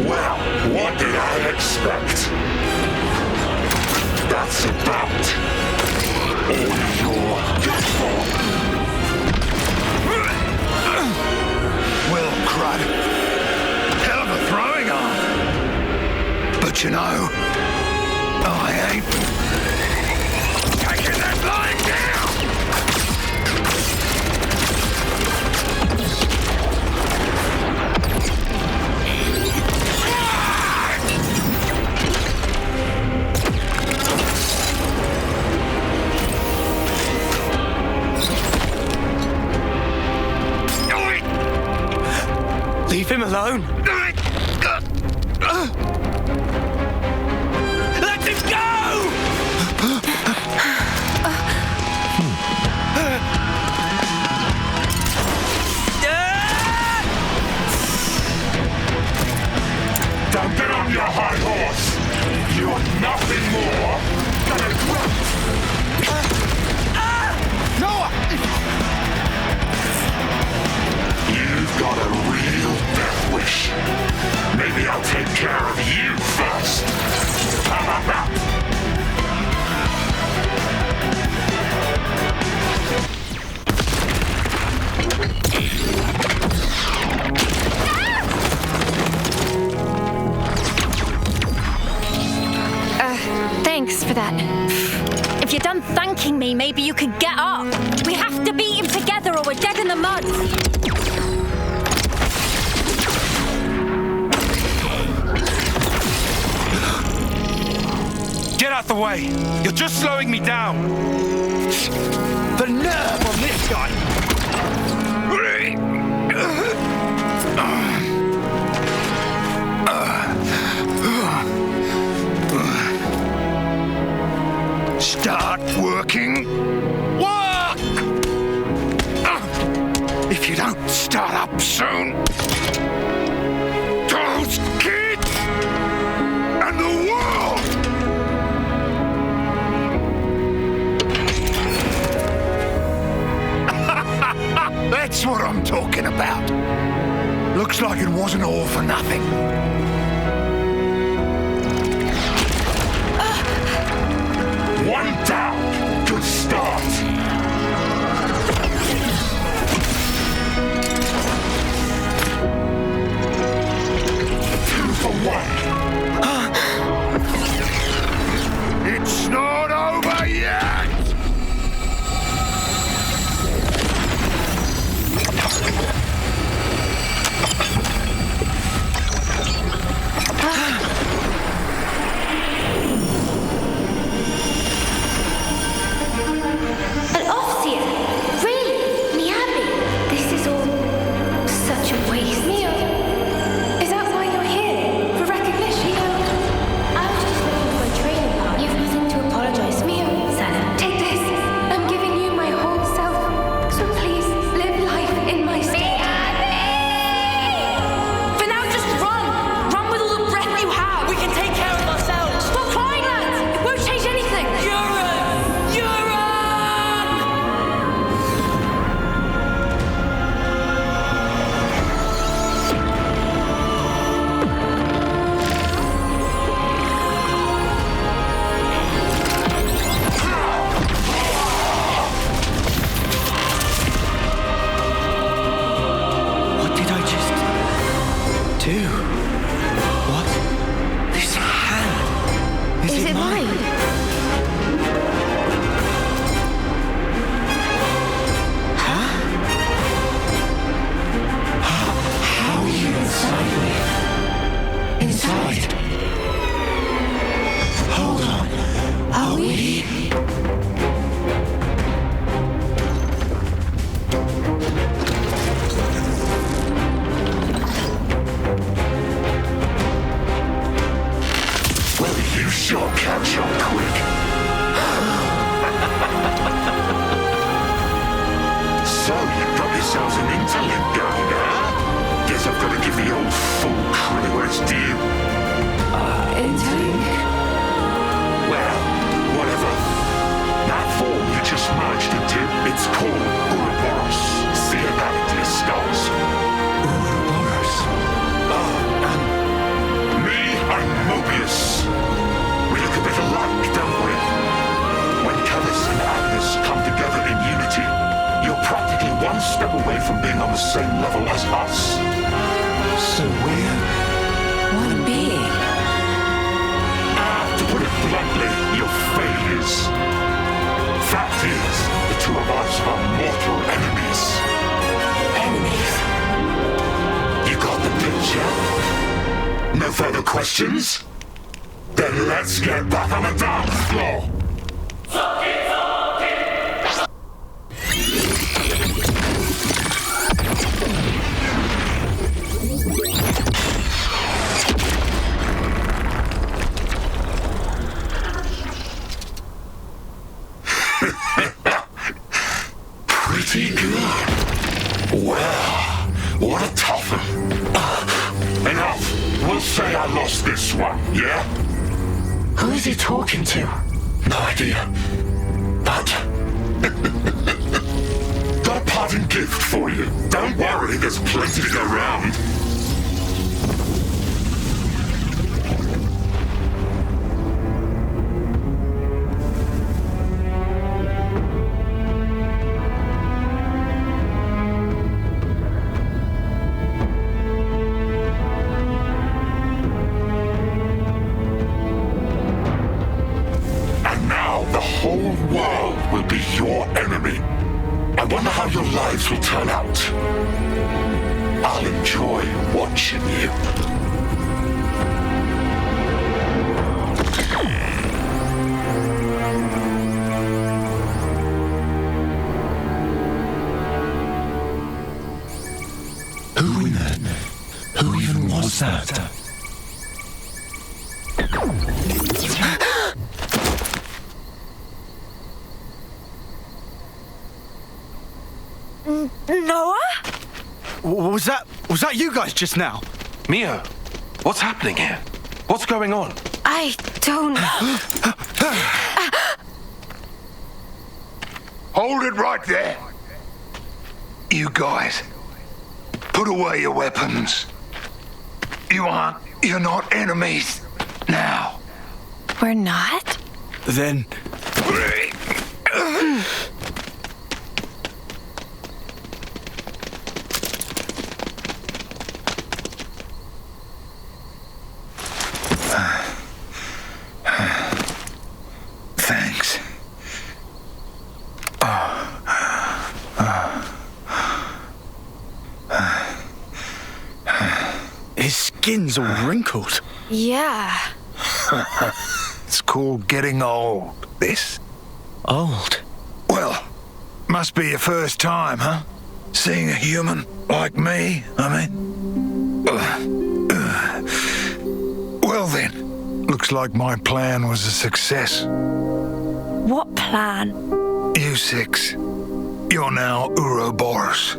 Well, what did I expect? That's about all you're good for. Well, crud. Hell of a throwing arm. But you know, I ain't taking that line down! Leave him alone. Let him go! Don't get on your high horse. You're nothing more than a grunt. Noah! You've got a real death wish. Maybe I'll take care of you first. How about that? for that. If you're done thanking me, maybe you could get up. We have to beat him together or we're dead in the mud. Get out the way! You're just slowing me down! The nerve on this guy! Start working. Work! If you don't start up soon, those kids and the world. That's what I'm talking about. Looks like it wasn't all for nothing. One down. Good start. Two for one. It's not over yet. An officer? Really? Miyabi? This is all such a waste. Mio, is that why you're here? For recognition? Mio, I was just looking for a training partner. You've nothing to apologize. Mio, Sana, take this. I'm giving you my whole self. So please, live life in my stead. For now, just run! Run with all the breath you have! We can take care of ourselves! Stop crying, lads! It won't change anything! What did I just do? What? This hand. Is it mine? Huh? How are you inside me? Inside? Hold on. Are we? Well, you sure catch on quick. So, you've got yourselves an interlink going, huh? Guess I've got to give the old fool crew its due. Interlink? Well, whatever. That form you just merged into, it's called Ouroboros. See about it, dear skulls. Ouroboros. Me, I'm Mobius. We look a bit alike, don't we? When Callus and Agnes come together in unity, you're practically one step away from being on the same level as us. So we're one being. To put it bluntly, you're failures. Fact is, the two of us are mortal enemies. Enemies? You got the picture? No further questions? Then let's get back on the dance floor. Pretty good. Well, what a tough one. Enough. We'll say I lost this one, yeah? Who is he talking to? No idea. But got a parting gift for you. Don't worry, there's plenty to go round. I wonder how your lives will turn out. I'll enjoy watching you. Who even was that? Noah? Was that you guys just now? Mio, what's happening here? What's going on? I don't... Hold it right there. You guys, put away your weapons. You're not enemies now. We're not? Then... Thanks. His skin's all wrinkled. Yeah. It's called getting old, this. Old? Well, must be your first time, huh? Seeing a human like me, I mean. Well then, looks like my plan was a success. What plan? You six, you're now Ouroboros.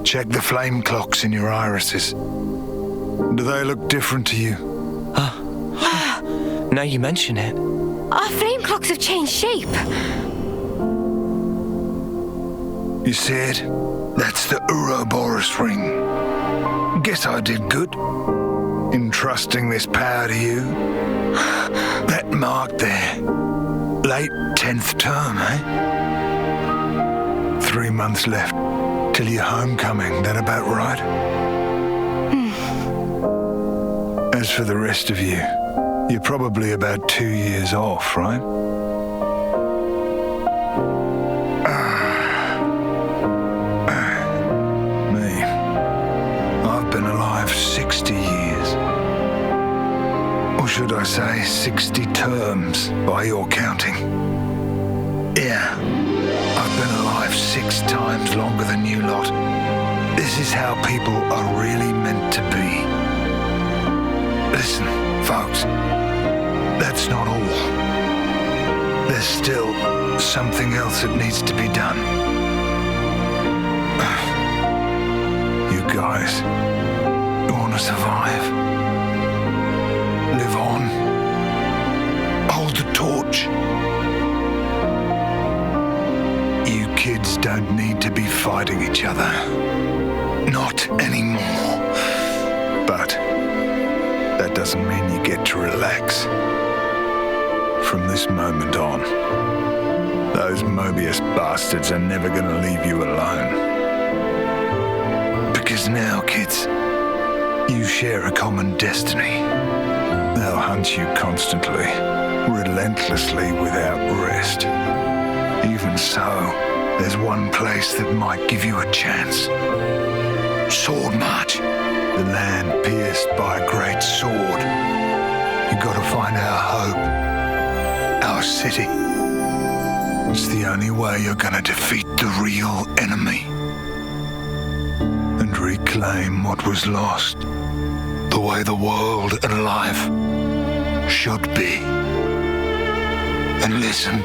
Check the flame clocks in your irises. Do they look different to you? Now you mention it. Our flame clocks have changed shape. You see it? That's the Ouroboros ring. Guess I did good. Entrusting this power to you. That mark there. Late 10th term, eh? 3 months left till your homecoming. That about right? As for the rest of you, you're probably about 2 years off, right? Me. I've been alive 60 years. Or should I say 60 terms by your counting? Yeah, I've been alive 6 times longer than you lot. This is how people are really meant to be. Listen, folks, that's not all. There's still something else that needs to be done. You guys, you want to survive? Live on? Hold the torch? You kids don't need to be fighting each other. Not anymore. But that doesn't mean you get to relax. From this moment on, those Mobius bastards are never gonna leave you alone. Because now, kids, you share a common destiny. They'll hunt you constantly, relentlessly, without rest. Even so, there's one place that might give you a chance. Sword March. The land pierced by a great sword. You gotta find our hope. Our city. It's the only way you're gonna defeat the real enemy. And reclaim what was lost. The way the world and life should be. And listen,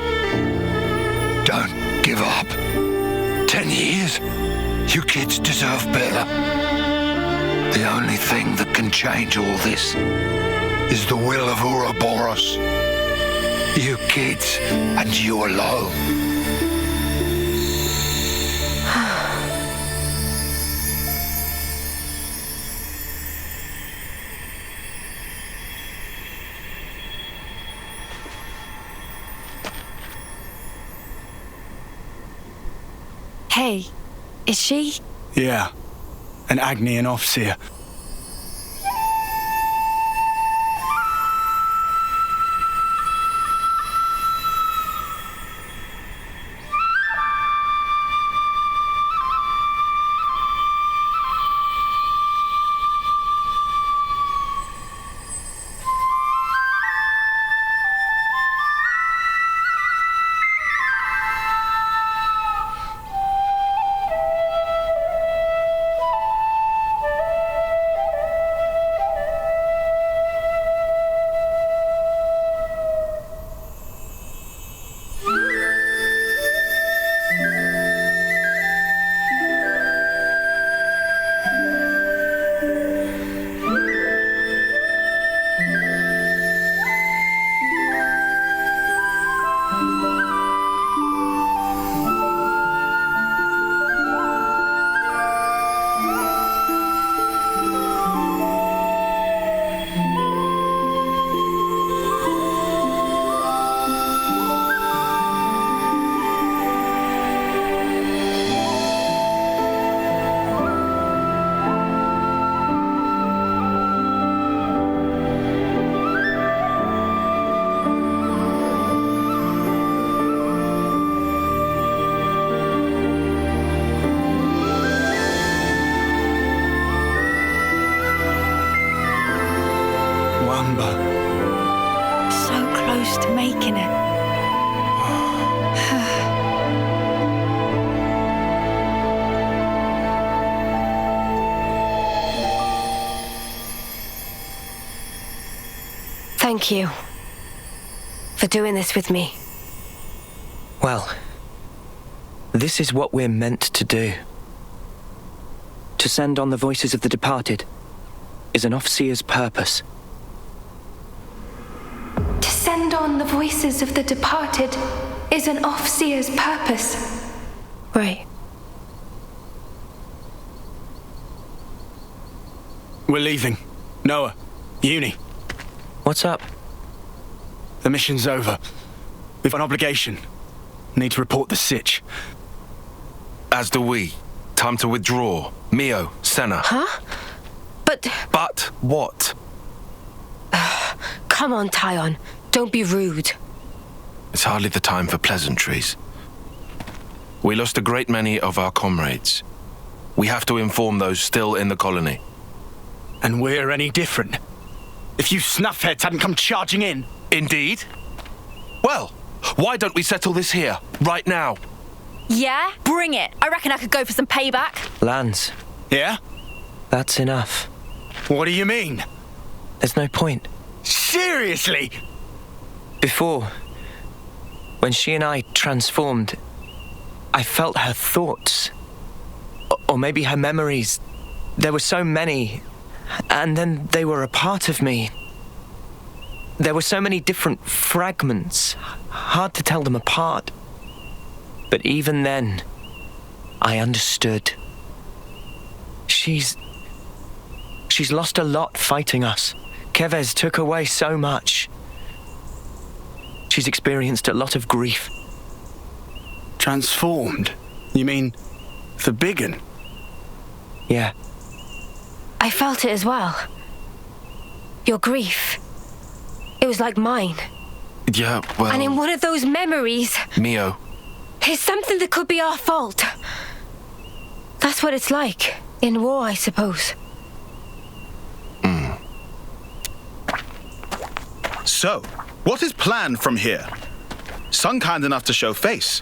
don't give up. 10 years? You kids deserve better. The only thing that can change all this is the will of Ouroboros. You kids, and you alone. Hey, is she? Yeah, an Agnian Offseer. making it. Thank you for doing this with me. Well, this is what we're meant to do. To send on the voices of the departed is an Offseer's purpose. To send on the voices of the departed is an Offseer's purpose. Right. We're leaving. Noah, Uni. What's up? The mission's over. We've an obligation. Need to report the sitch. As do we. Time to withdraw. Mio, Senna. Huh? But what? Come on, Tyon. Don't be rude. It's hardly the time for pleasantries. We lost a great many of our comrades. We have to inform those still in the colony. And we're any different? If you snuffheads hadn't come charging in. Indeed. Well, why don't we settle this here, right now? Yeah? Bring it. I reckon I could go for some payback. Lance. Yeah? That's enough. What do you mean? There's no point. Seriously? Before, when she and I transformed, I felt her thoughts. Or maybe her memories. There were so many, and then they were a part of me. There were so many different fragments, hard to tell them apart. But even then, I understood. She's lost a lot fighting us. Kevez took away so much. She's experienced a lot of grief. Transformed? You mean the big un? Yeah. I felt it as well. Your grief. It was like mine. Yeah, well... And in one of those memories... Mio. It's something that could be our fault. That's what it's like. In war, I suppose. So, what is planned from here? Some kind enough to show face,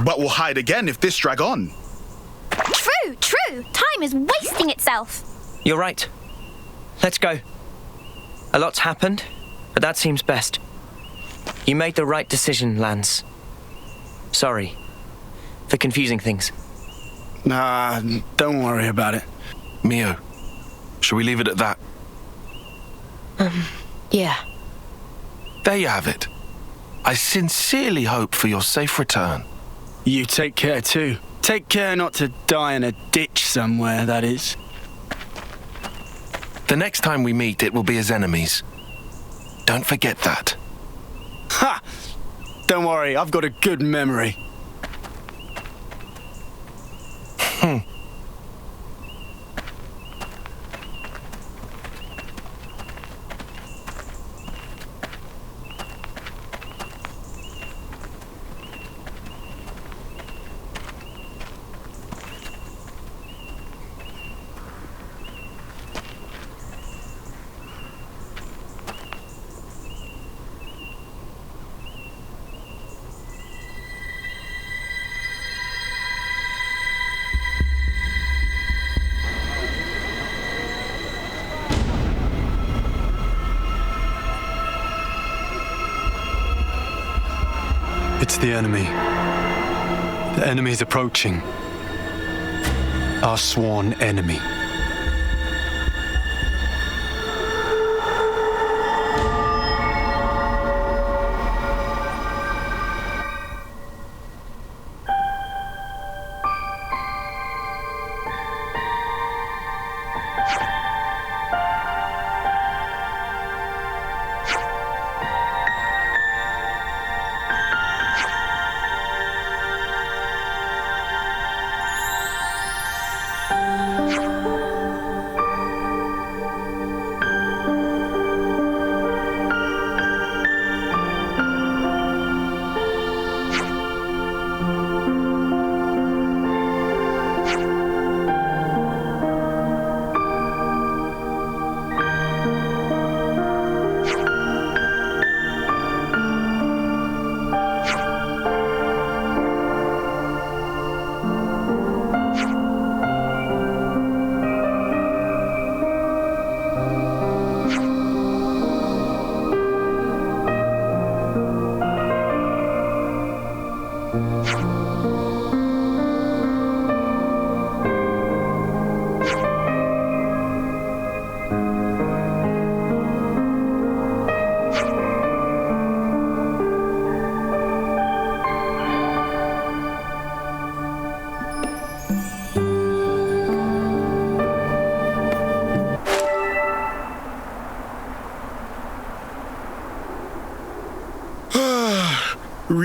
but will hide again if this drag on. True. Time is wasting itself. You're right. Let's go. A lot's happened, but that seems best. You made the right decision, Lance. Sorry for confusing things. Nah, don't worry about it. Mio, shall we leave it at that? Yeah. There you have it. I sincerely hope for your safe return. You take care too. Take care not to die in a ditch somewhere, that is. The next time we meet, it will be as enemies. Don't forget that. Ha! Don't worry, I've got a good memory. It's the enemy. The enemy's approaching. Our sworn enemy.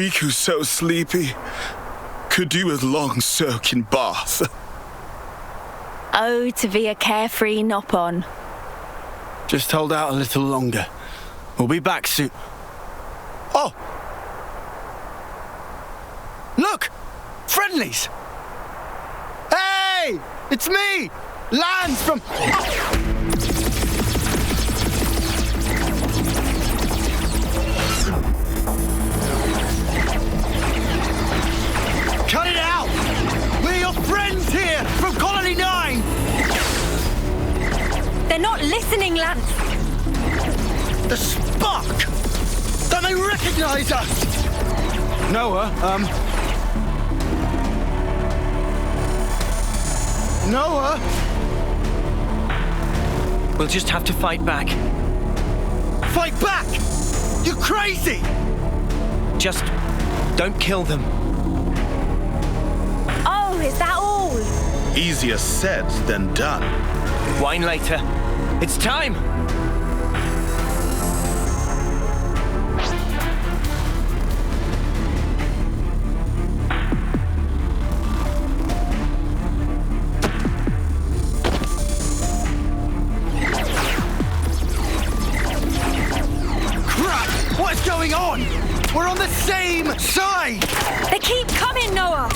Riku's so sleepy. Could do with long soaking bath. Oh, to be a carefree nop-on. Just hold out a little longer. We'll be back soon. Oh! Look! Friendlies! Hey! It's me! Lance from... Cut it out! We're your friends here from Colony 9! They're not listening, Lance! The spark! Don't they recognize us? Noah, Noah? We'll just have to fight back. Fight back! You're crazy! Just don't kill them. Oh, is that all? Easier said than done. Wine later. It's time! Crap! What's going on? We're on the same side! They keep coming, Noah!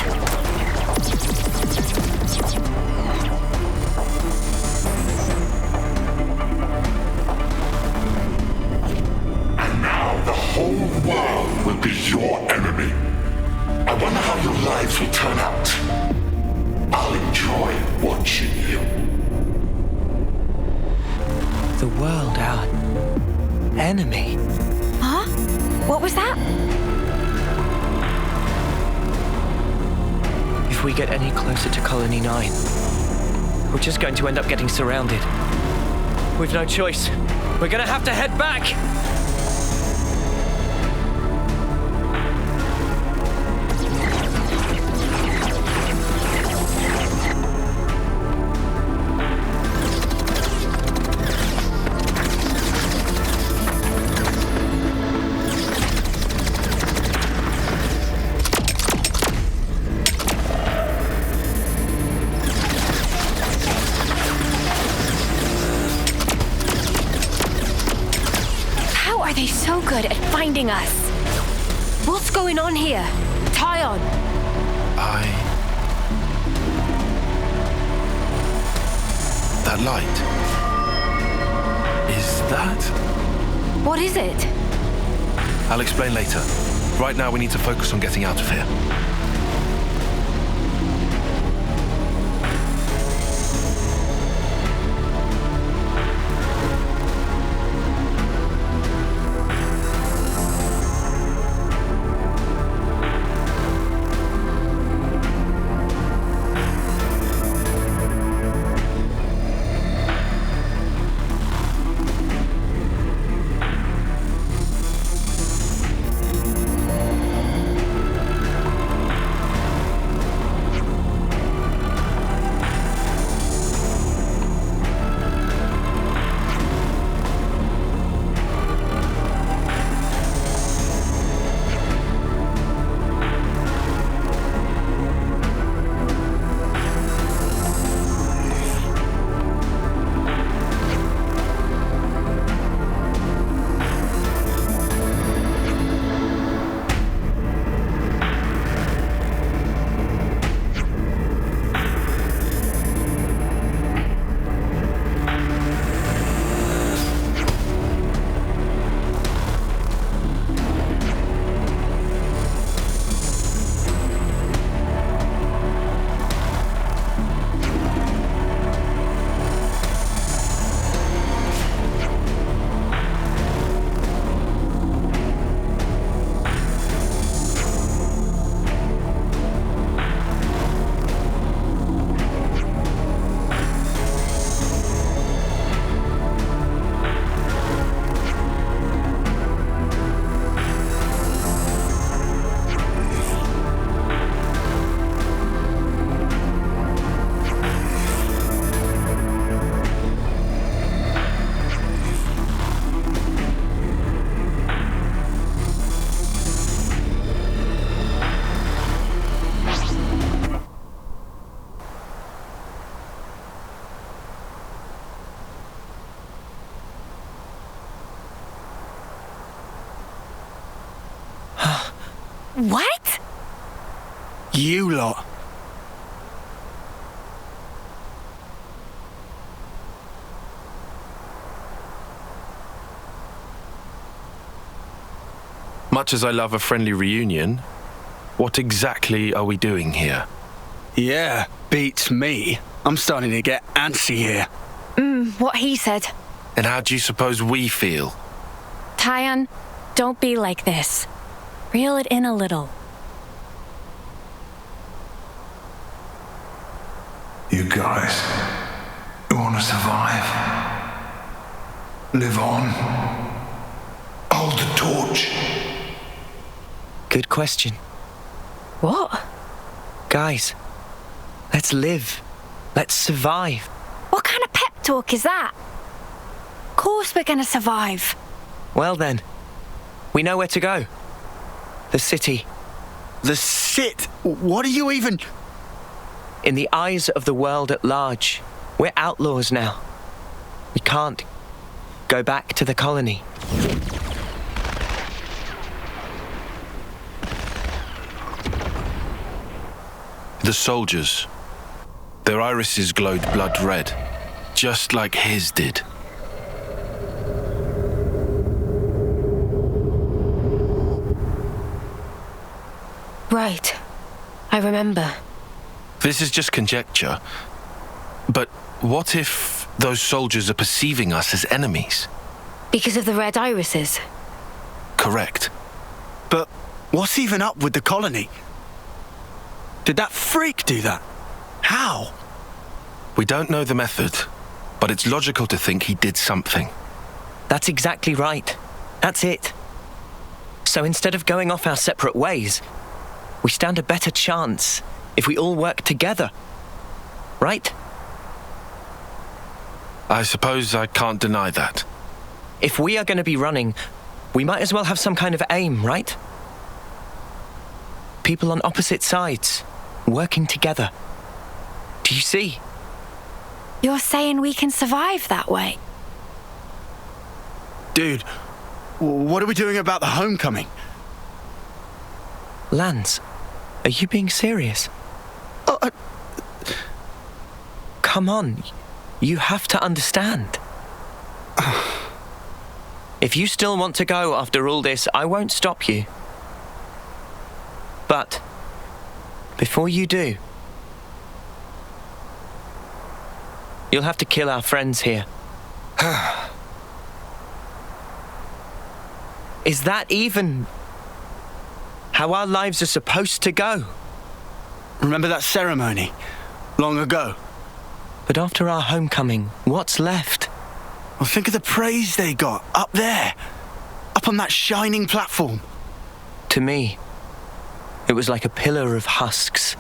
The whole world will be your enemy. I wonder how your lives will turn out. I'll enjoy watching you. The world, our enemy. Huh? What was that? If we get any closer to Colony 9, we're just going to end up getting surrounded. We've no choice. We're gonna have to head back! So good at finding us. What's going on here? Tyon. That light. Is that? What is it? I'll explain later. Right now we need to focus on getting out of here. What? You lot. Much as I love a friendly reunion, what exactly are we doing here? Yeah, beats me. I'm starting to get antsy here. What he said. And how do you suppose we feel? Tyan, don't be like this. Reel it in a little. You guys who want to survive, live on, hold the torch. Good question. What? Guys, let's live. Let's survive. What kind of pep talk is that? Of course we're gonna survive. Well then, we know where to go. The city. The sit? What are you even... In the eyes of the world at large, we're outlaws now. We can't go back to the colony. The soldiers. Their irises glowed blood red, just like his did. Right. I remember. This is just conjecture. But what if those soldiers are perceiving us as enemies? Because of the red irises? Correct. But what's even up with the colony? Did that freak do that? How? We don't know the method, but it's logical to think he did something. That's exactly right. That's it. So instead of going off our separate ways, we stand a better chance if we all work together. Right? I suppose I can't deny that. If we are going to be running, we might as well have some kind of aim, right? People on opposite sides, working together. Do you see? You're saying we can survive that way? Dude, what are we doing about the homecoming? Lance, are you being serious? Come on, you have to understand. If you still want to go after all this, I won't stop you. But before you do, you'll have to kill our friends here. Is that even how our lives are supposed to go? Remember that ceremony long ago? But after our homecoming, what's left? Well, think of the praise they got up there, up on that shining platform. To me, it was like a pillar of husks.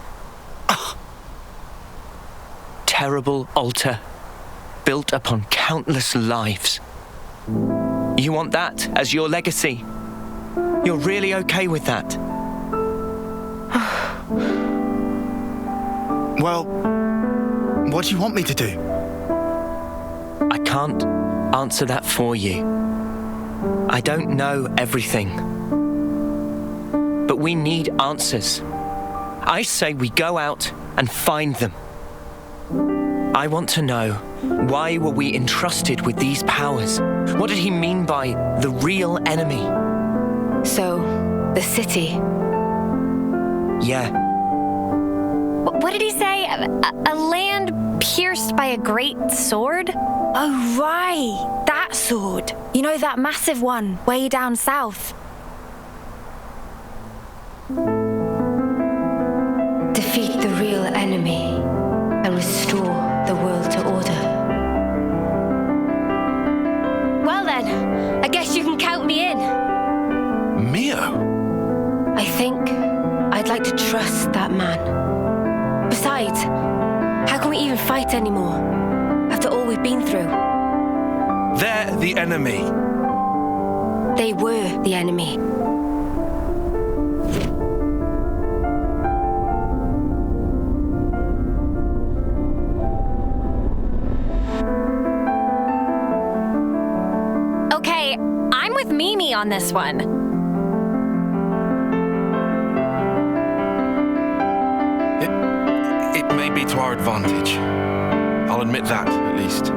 Terrible altar, built upon countless lives. You want that as your legacy? You're really okay with that? Well, what do you want me to do? I can't answer that for you. I don't know everything. But we need answers. I say we go out and find them. I want to know, why were we entrusted with these powers? What did he mean by the real enemy? So, the city? Yeah. What did he say? A land pierced by a great sword? Oh, right. That sword. You know, that massive one, way down south. Defeat the real enemy and restore the world to order. Well then, I guess you can count me in. Mio? I think I'd like to trust that man. Besides, how can we even fight anymore after all we've been through? They're the enemy. They were the enemy. Okay, I'm with Mimi on this one. be to our advantage. I'll admit that, at least.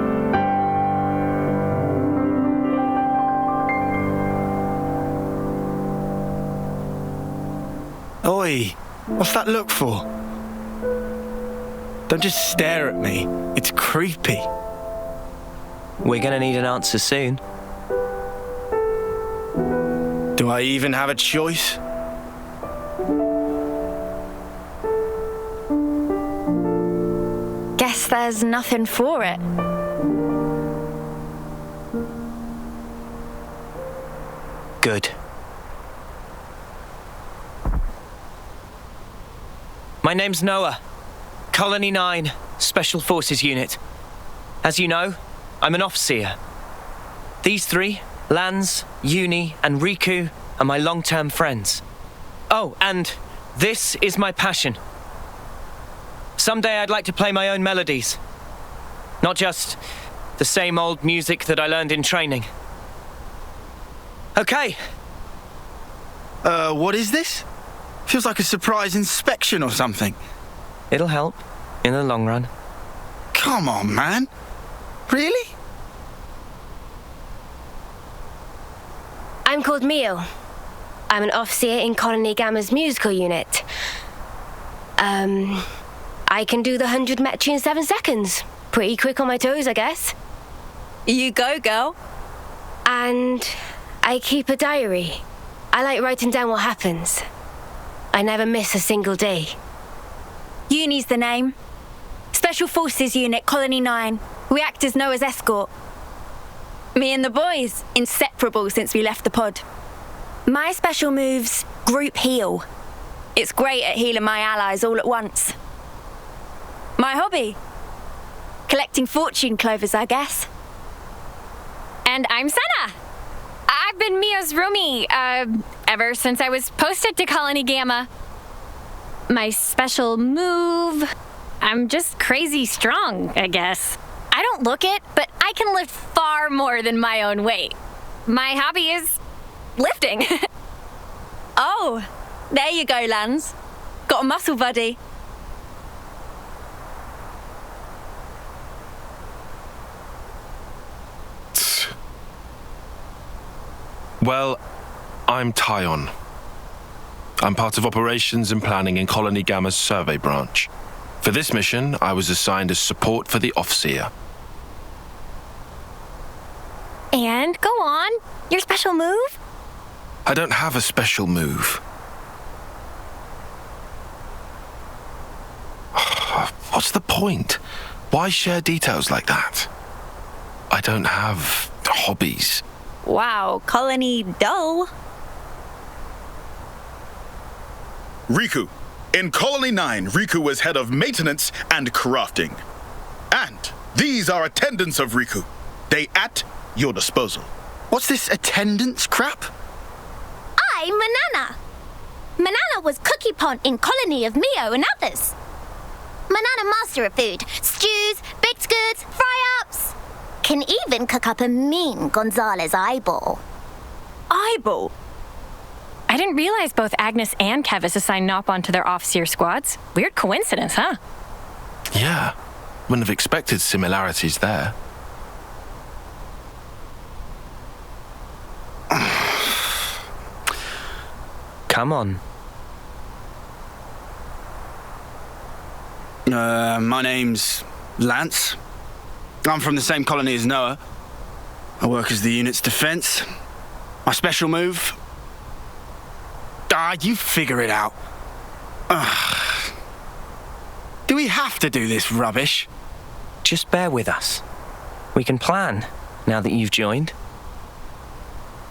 Oi, what's that look for? Don't just stare at me. It's creepy. We're gonna need an answer soon. Do I even have a choice? Guess there's nothing for it. Good. My name's Noah. Colony 9, Special Forces Unit. As you know, I'm an officer. These three, Lance, Uni, and Riku, are my long-term friends. Oh, and this is my passion. Someday I'd like to play my own melodies. Not just the same old music that I learned in training. Okay. What is this? Feels like a surprise inspection or something. It'll help in the long run. Come on, man. Really? I'm called Mio. I'm an officer in Colony Gamma's musical unit. I can do the 100 metri in 7 seconds. Pretty quick on my toes, I guess. You go, girl. And I keep a diary. I like writing down what happens. I never miss a single day. Uni's the name. Special Forces Unit, Colony 9. We act as Noah's escort. Me and the boys, inseparable since we left the pod. My special move's Group Heal. It's great at healing my allies all at once. My hobby? Collecting fortune clovers, I guess. And I'm Senna. I've been Mio's roomie, ever since I was posted to Colony Gamma. My special move... I'm just crazy strong, I guess. I don't look it, but I can lift far more than my own weight. My hobby is... lifting. Oh, there you go, Lance. Got a muscle buddy. Well, I'm Tyon. I'm part of operations and planning in Colony Gamma's survey branch. For this mission, I was assigned as support for the officer. And go on. Your special move? I don't have a special move. What's the point? Why share details like that? I don't have hobbies. Wow, Colony dull. Riku. In Colony 9, Riku was head of maintenance and crafting. And these are attendants of Riku. They at your disposal. What's this attendance crap? I'm Manana. Manana was cookie pond in Colony of Mio and others. Manana master of food, stews, baked goods, fry-ups. Can even cook up a mean Gonzalez eyeball. Eyeball? I didn't realize both Agnes and Kevis assigned Nop onto their officer squads. Weird coincidence, huh? Yeah, wouldn't have expected similarities there. Come on. My name's Lance. I'm from the same colony as Noah. I work as the unit's defense. My special move... you figure it out. Do we have to do this rubbish? Just bear with us. We can plan, now that you've joined.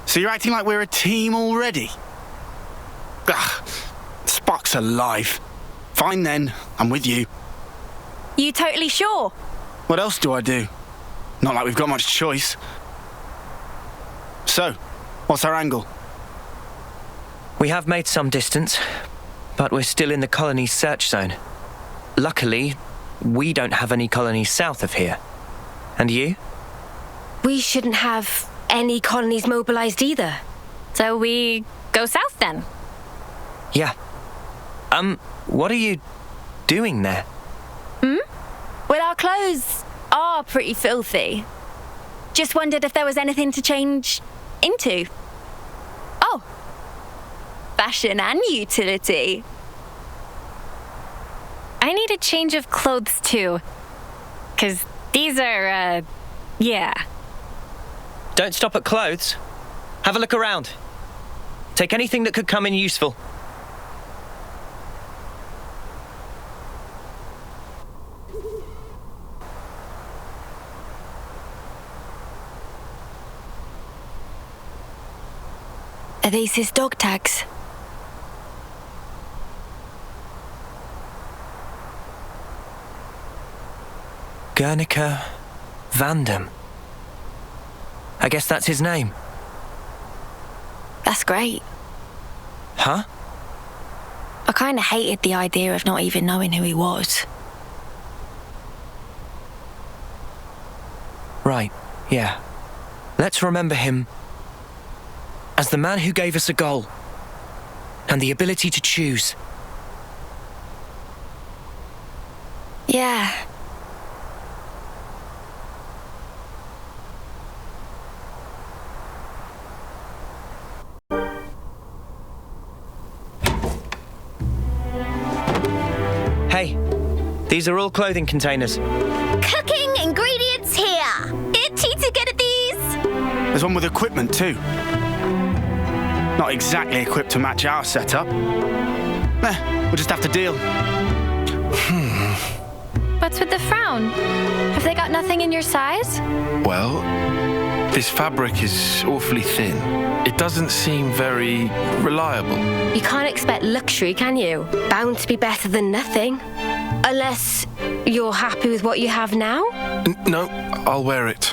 So you're acting like we're a team already? Spock's alive. Fine then, I'm with you. You totally sure? What else do I do? Not like we've got much choice. So, what's our angle? We have made some distance, but we're still in the colony's search zone. Luckily, we don't have any colonies south of here. And you? We shouldn't have any colonies mobilized either. So we go south then? Yeah. What are you doing there? Well, our clothes are pretty filthy. Just wondered if there was anything to change into. Oh. Fashion and utility. I need a change of clothes too. 'Cause these are, yeah. Don't stop at clothes. Have a look around. Take anything that could come in useful. Are these his dog tags? Guernica Vandam. I guess that's his name. That's great. Huh? I kind of hated the idea of not even knowing who he was. Right, yeah. Let's remember him as the man who gave us a goal and the ability to choose. Yeah. Hey, these are all clothing containers. Cooking ingredients here. Itchy to get at these. There's one with equipment too. Not exactly equipped to match our setup. We'll just have to deal. What's with the frown? Have they got nothing in your size? Well, this fabric is awfully thin. It doesn't seem very reliable. You can't expect luxury, can you? Bound to be better than nothing. Unless you're happy with what you have now? No, I'll wear it.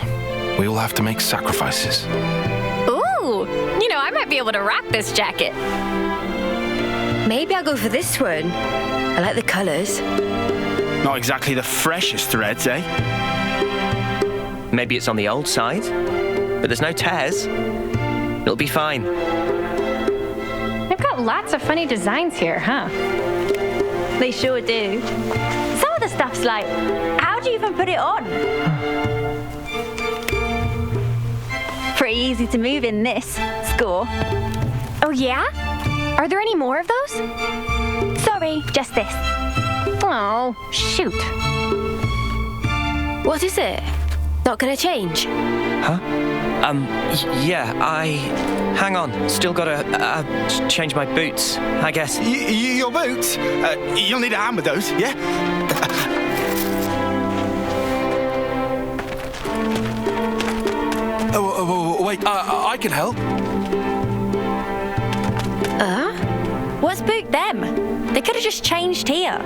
We all have to make sacrifices. Ooh, I might be able to rock this jacket. Maybe I'll go for this one. I like the colours. Not exactly the freshest threads, eh? Maybe it's on the old side, but there's no tears. It'll be fine. They've got lots of funny designs here, huh? They sure do. Some of the stuff's like, how do you even put it on? Pretty easy to move in this. Score. Oh, yeah? Are there any more of those? Sorry, just this. Oh, shoot. What is it? Not gonna change? Huh? Yeah, hang on. Still gotta, change my boots, I guess. Your boots? You'll need a hand with those, yeah? Wait, I can help. What's booked them? They could have just changed here.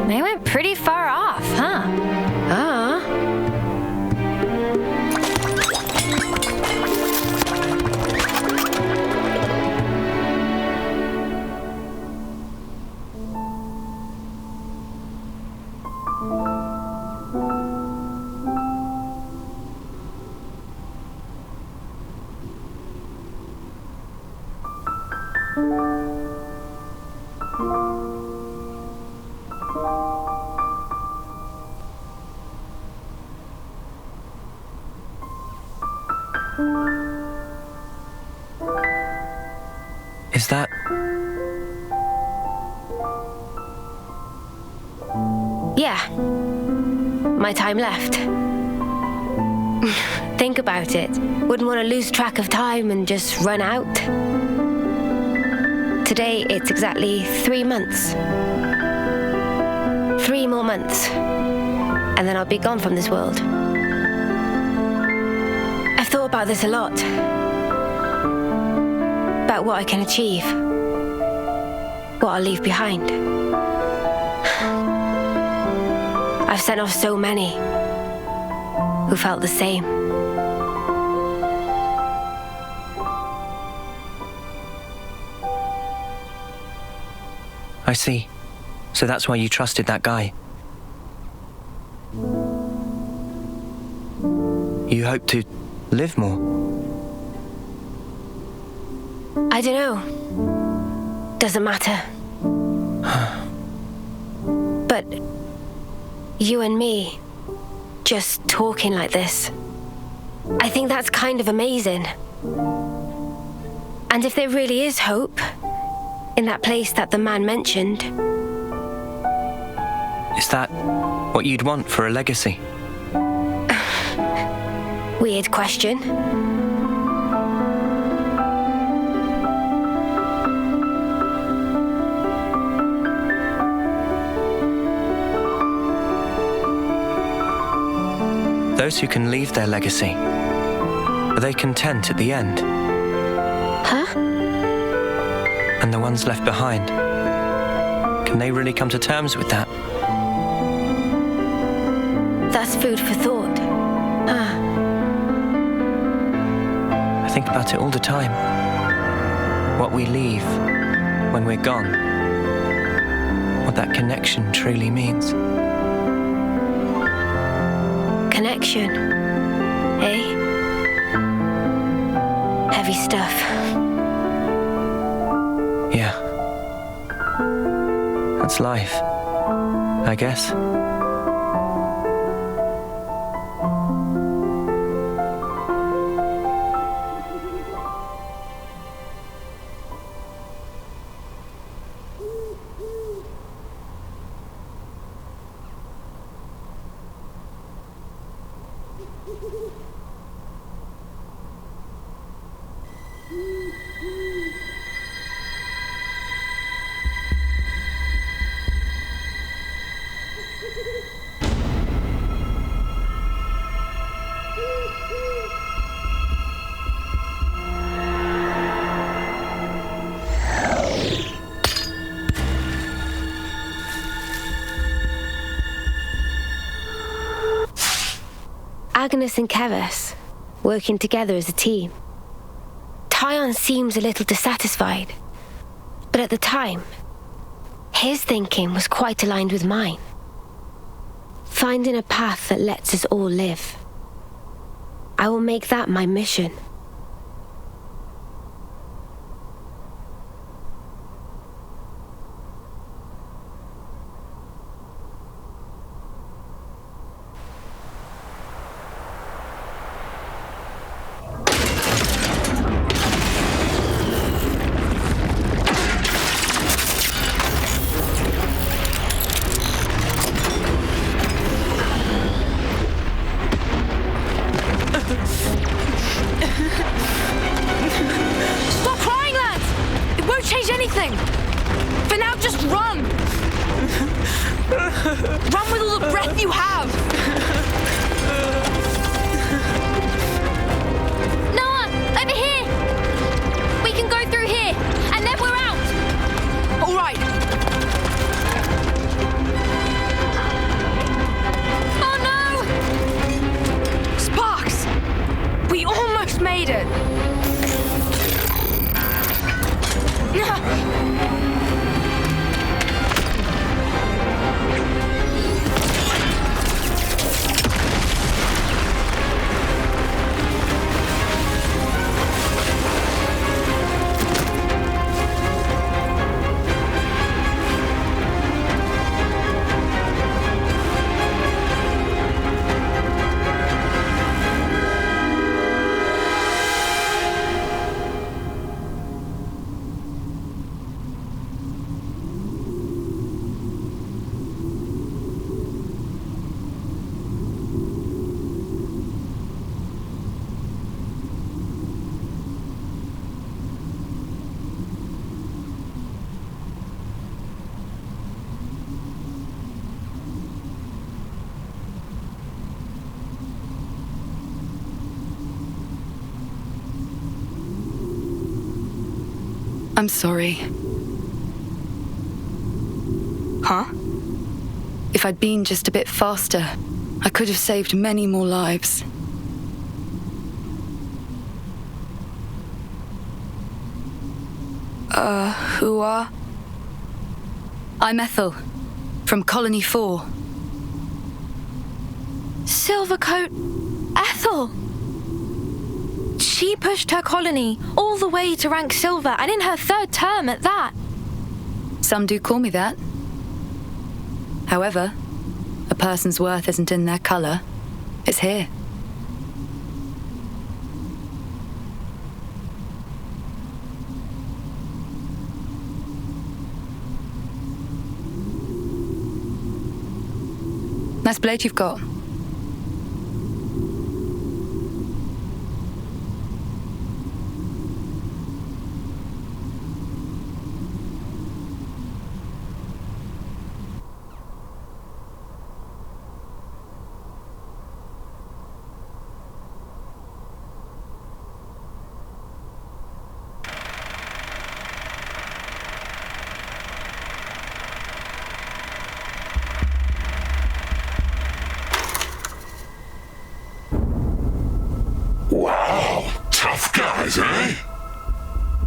They went pretty far off, huh? Is that... Yeah. My time left. Think about it. Wouldn't want to lose track of time and just run out. Today, it's exactly 3 months. 3 more months. And then I'll be gone from this world. I've thought about this a lot. About what I can achieve. What I'll leave behind. I've sent off so many who felt the same. I see. So that's why you trusted that guy. You hope to live more. I don't know. Doesn't matter. But You and me, just talking like this. I think that's kind of amazing. And if there really is hope, in that place that the man mentioned... Is that what you'd want for a legacy? Weird question. Those who can leave their legacy, are they content at the end? Huh? And the ones left behind, can they really come to terms with that? That's food for thought. I think about it all the time. What we leave when we're gone. What that connection truly means. Connection, eh? Heavy stuff. Yeah. That's life, I guess. Agnes and Keves, working together as a team. Tyon seems a little dissatisfied, but at the time, his thinking was quite aligned with mine. Finding a path that lets us all live. I will make that my mission. Stop crying, lads! It won't change anything! For now, just run! Run with all the breath you have! Noah, over here! We can go through here, and then we're out! All right. Oh no! Sparks! We almost made it! I'm sorry. Huh? If I'd been just a bit faster, I could have saved many more lives. Who are? I'm Ethel, from Colony 4. Silvercoat Ethel! She pushed her colony all the way to rank silver, and in her third term at that. Some do call me that. However, a person's worth isn't in their colour. It's here. Nice blade you've got. Wow, tough guys, eh?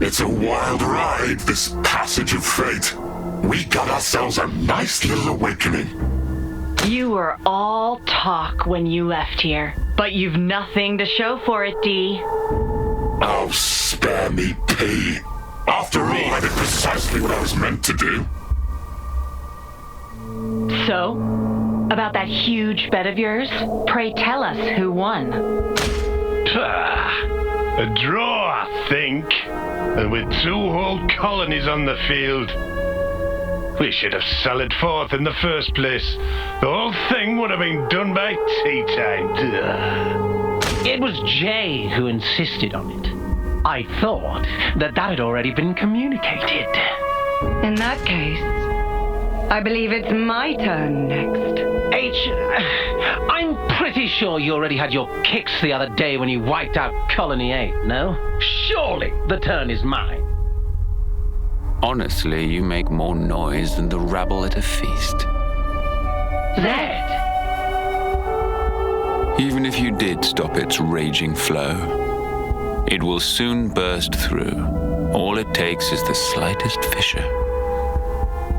It's a wild ride, this passage of fate. We got ourselves a nice little awakening. You were all talk when you left here, but you've nothing to show for it, Dee. Oh, spare me, P. After all, I did precisely what I was meant to do. So, about that huge bet of yours, pray tell us who won. A draw, I think. And with 2 whole colonies on the field. We should have sallied forth in the first place. The whole thing would have been done by tea time. It was Jay who insisted on it. I thought that had already been communicated. In that case, I believe it's my turn next. I'm pretty sure you already had your kicks the other day when you wiped out Colony 8, no? Surely the turn is mine. Honestly, you make more noise than the rabble at a feast. Zed! Even if you did stop its raging flow, it will soon burst through. All it takes is the slightest fissure.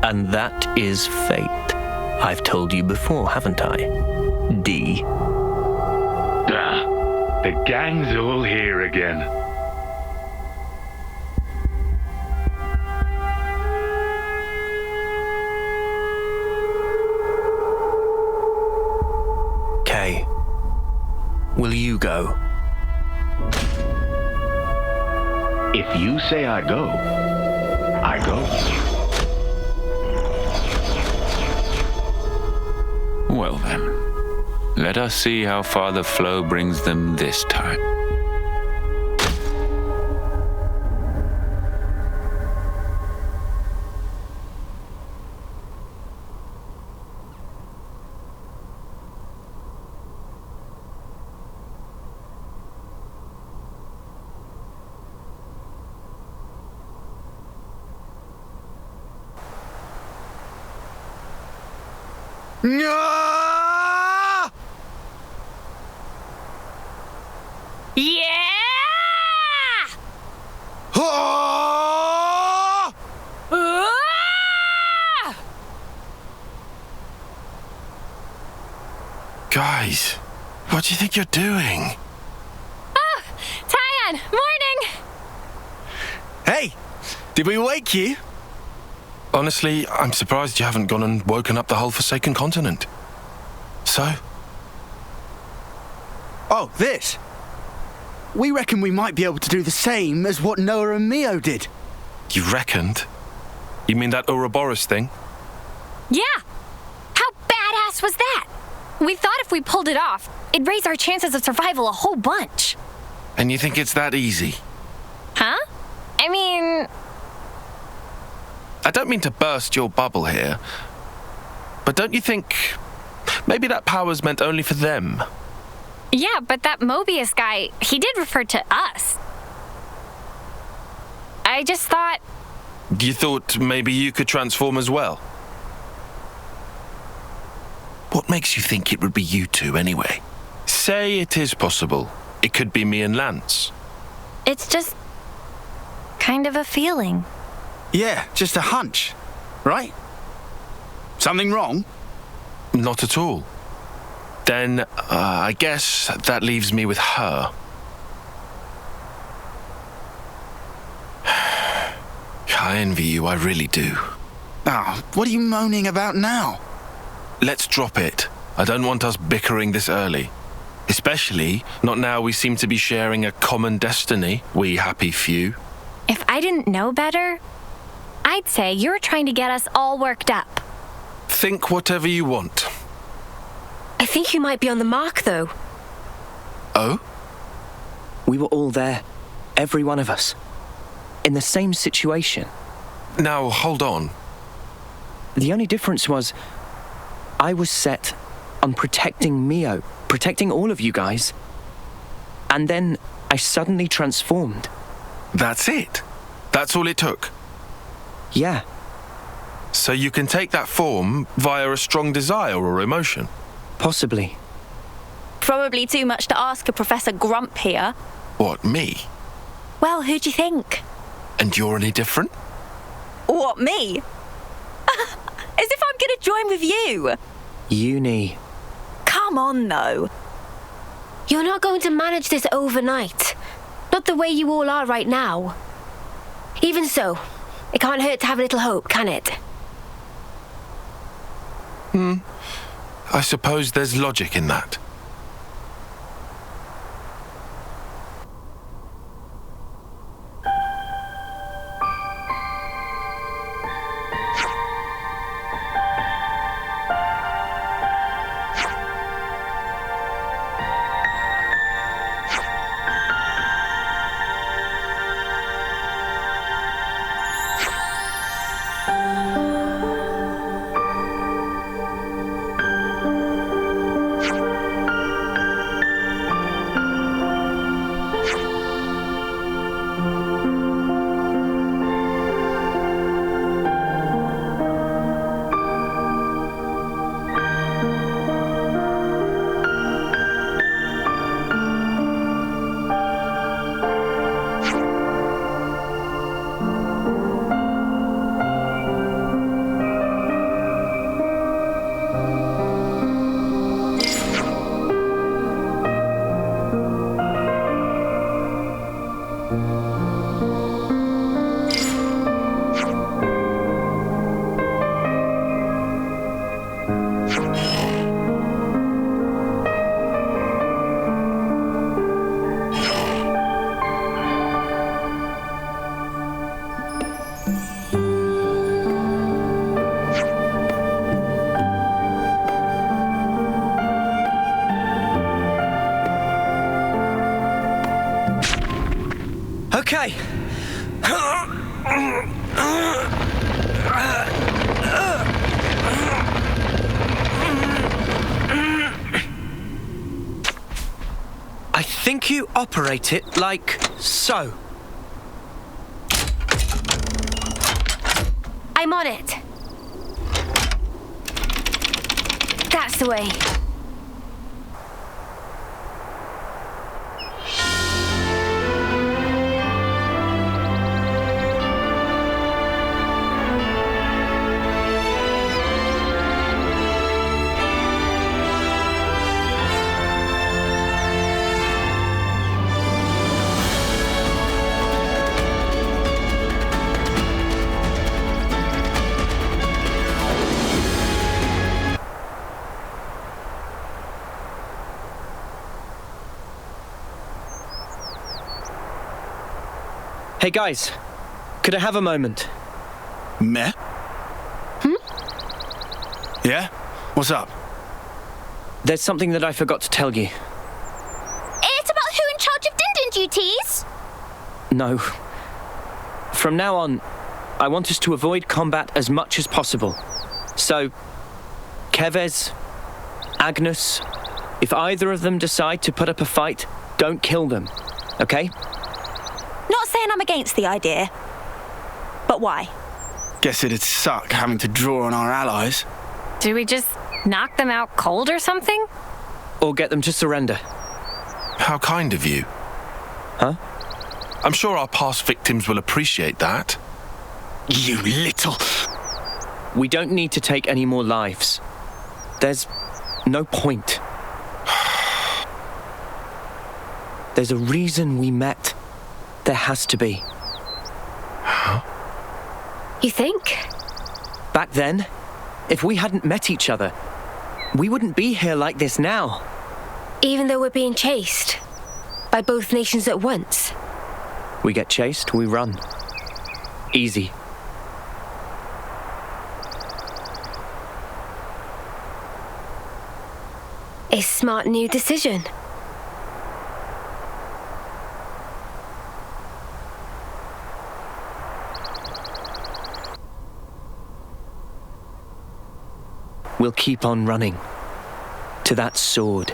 And that is fate. I've told you before, haven't I? D. The gang's all here again. Kay, will you go? If you say I go, I go. Well then, let us see how far the flow brings them this time. Guys, what do you think you're doing? Oh, Tyan, morning! Hey, did we wake you? Honestly, I'm surprised you haven't gone and woken up the whole Forsaken Continent. So? Oh, this? We reckon we might be able to do the same as what Noah and Mio did. You reckoned? You mean that Ouroboros thing? Yeah! How badass was that? We thought if we pulled it off, it'd raise our chances of survival a whole bunch. And you think it's that easy? Huh? I mean... I don't mean to burst your bubble here, but don't you think maybe that power's meant only for them? Yeah, but that Mobius guy, he did refer to us. I just thought... You thought maybe you could transform as well? What makes you think it would be you two anyway? Say it is possible. It could be me and Lance. It's just... kind of a feeling. Yeah, just a hunch, right? Something wrong? Not at all. Then, I guess that leaves me with her. I envy you, I really do. Oh, what are you moaning about now? Let's drop it. I don't want us bickering this early. Especially not now we seem to be sharing a common destiny, we happy few. If I didn't know better, I'd say you're trying to get us all worked up. Think whatever you want. I think you might be on the mark, though. Oh? We were all there, every one of us, in the same situation. Now, hold on. The only difference was, I was set on protecting Mio, protecting all of you guys. And then I suddenly transformed. That's it? That's all it took? Yeah. So you can take that form via a strong desire or emotion? Possibly. Probably too much to ask a Professor Grump here. What, me? Well, who do you think? And you're any different? What, me? As if I'm gonna join with you. Uni. Come on, though. You're not going to manage this overnight. Not the way you all are right now. Even so, it can't hurt to have a little hope, can it? I suppose there's logic in that. Okay. I think you operate it like so. I'm on it. That's the way. Hey guys, could I have a moment? Meh? Yeah? What's up? There's something that I forgot to tell you. It's about who in charge of Din duties? No. From now on, I want us to avoid combat as much as possible. So, Kevez, Agnes, if either of them decide to put up a fight, don't kill them, okay? Not saying I'm against the idea. But why? Guess it'd suck having to draw on our allies. Do we just knock them out cold or something? Or get them to surrender. How kind of you. Huh? I'm sure our past victims will appreciate that. You little... We don't need to take any more lives. There's no point. There's a reason we met. There has to be. Huh? You think? Back then, if we hadn't met each other, we wouldn't be here like this now. Even though we're being chased by both nations at once. We get chased, we run. Easy. A smart new decision. We'll keep on running. To that sword.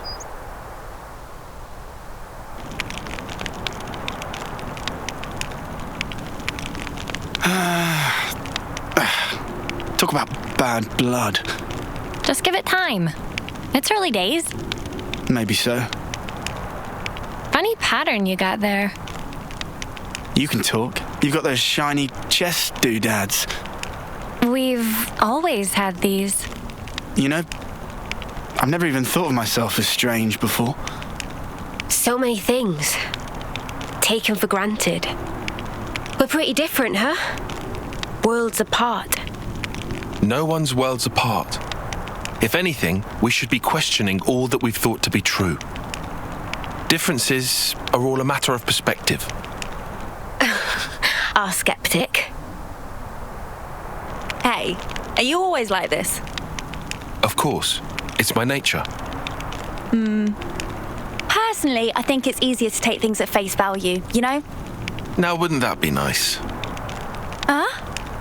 Talk about bad blood. Just give it time. It's early days. Maybe so. Funny pattern you got there. You can talk. You've got those shiny chest doodads. We've always had these. You know, I've never even thought of myself as strange before. So many things. Taken for granted. We're pretty different, huh? Worlds apart. No one's worlds apart. If anything, we should be questioning all that we've thought to be true. Differences are all a matter of perspective. Our skeptic. Hey, are you always like this? Of course. It's my nature. Personally, I think it's easier to take things at face value, you know? Now, wouldn't that be nice? Huh?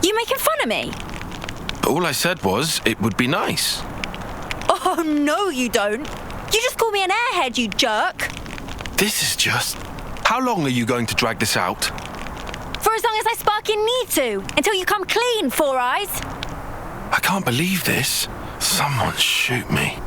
You making fun of me? All I said was, it would be nice. Oh, no, you don't. You just call me an airhead, you jerk. This is just... How long are you going to drag this out? For as long as I sparking need to, until you come clean, Four Eyes. I can't believe this. Someone shoot me.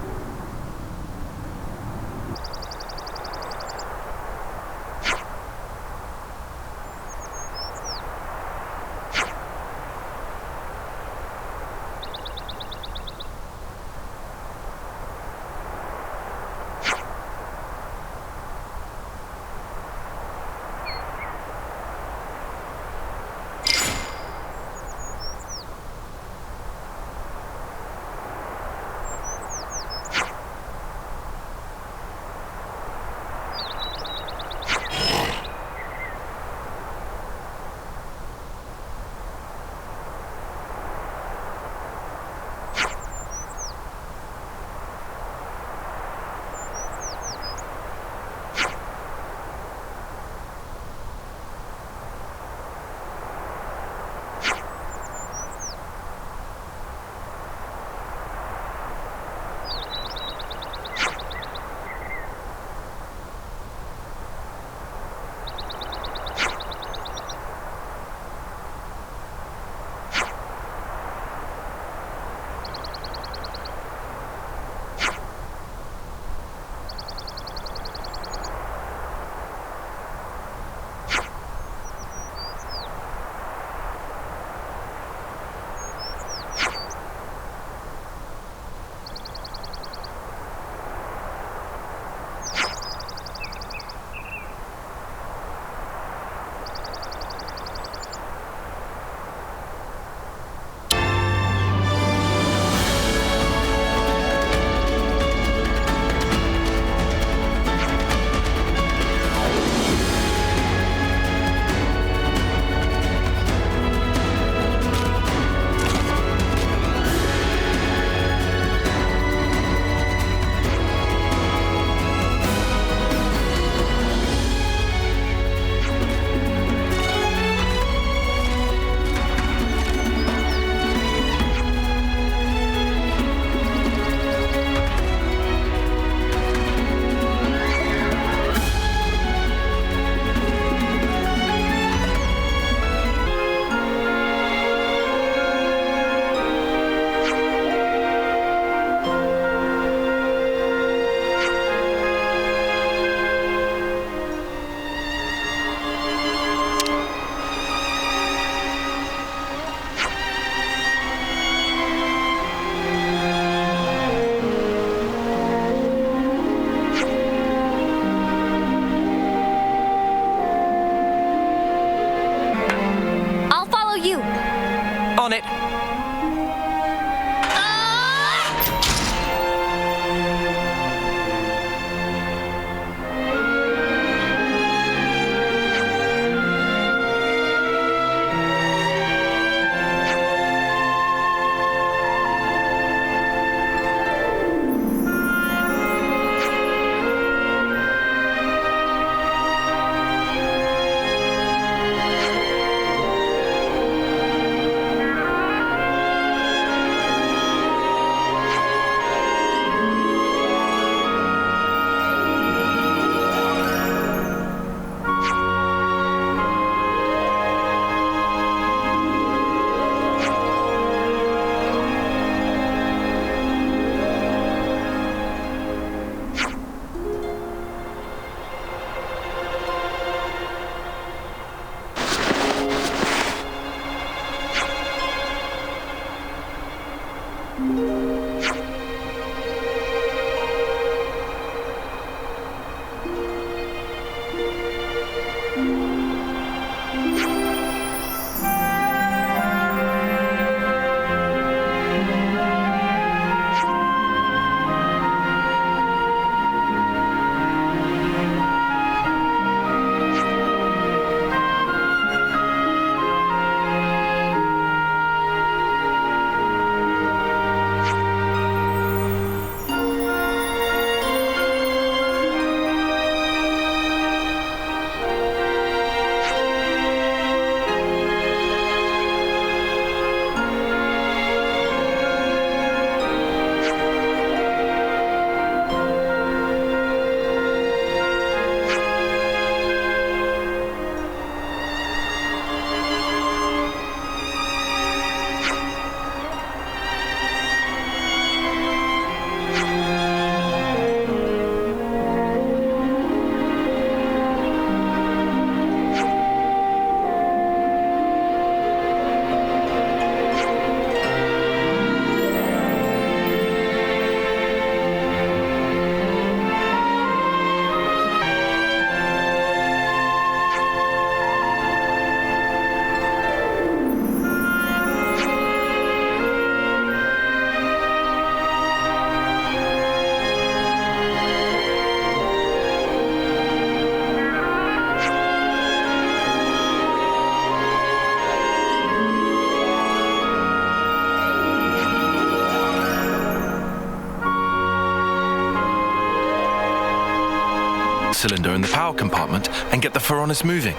cylinder in the power compartment and get the Pharaonis moving.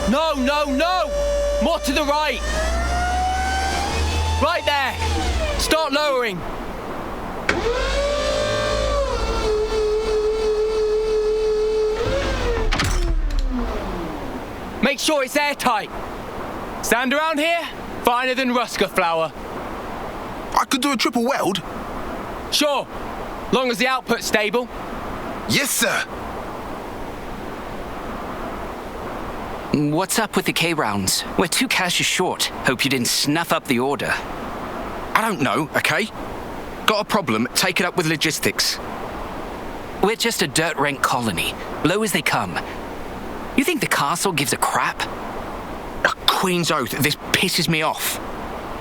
No, no, no! More to the right! Right there! Start lowering! Make sure it's airtight. Sand around here? Finer than Rusker flour. I could do a triple weld. Sure, long as the output's stable. Yes, sir. What's up with the K-rounds? We're 2 caches short. Hope you didn't snuff up the order. I don't know, okay? Got a problem, take it up with logistics. We're just a dirt rank colony, low as they come. You think the castle gives a crap? Queen's oath, this pisses me off.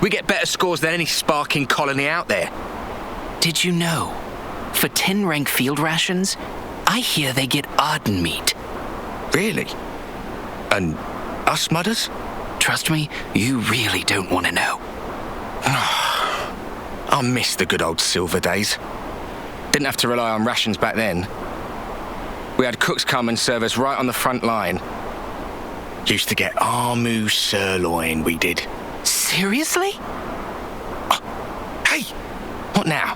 We get better scores than any sparking colony out there. Did you know? For 10 rank field rations, I hear they get Arden meat. Really? And us mudders? Trust me, you really don't want to know. I miss the good old silver days. Didn't have to rely on rations back then. We had cooks come and serve us right on the front line. Used to get Armu sirloin, we did. Seriously? Hey! What now?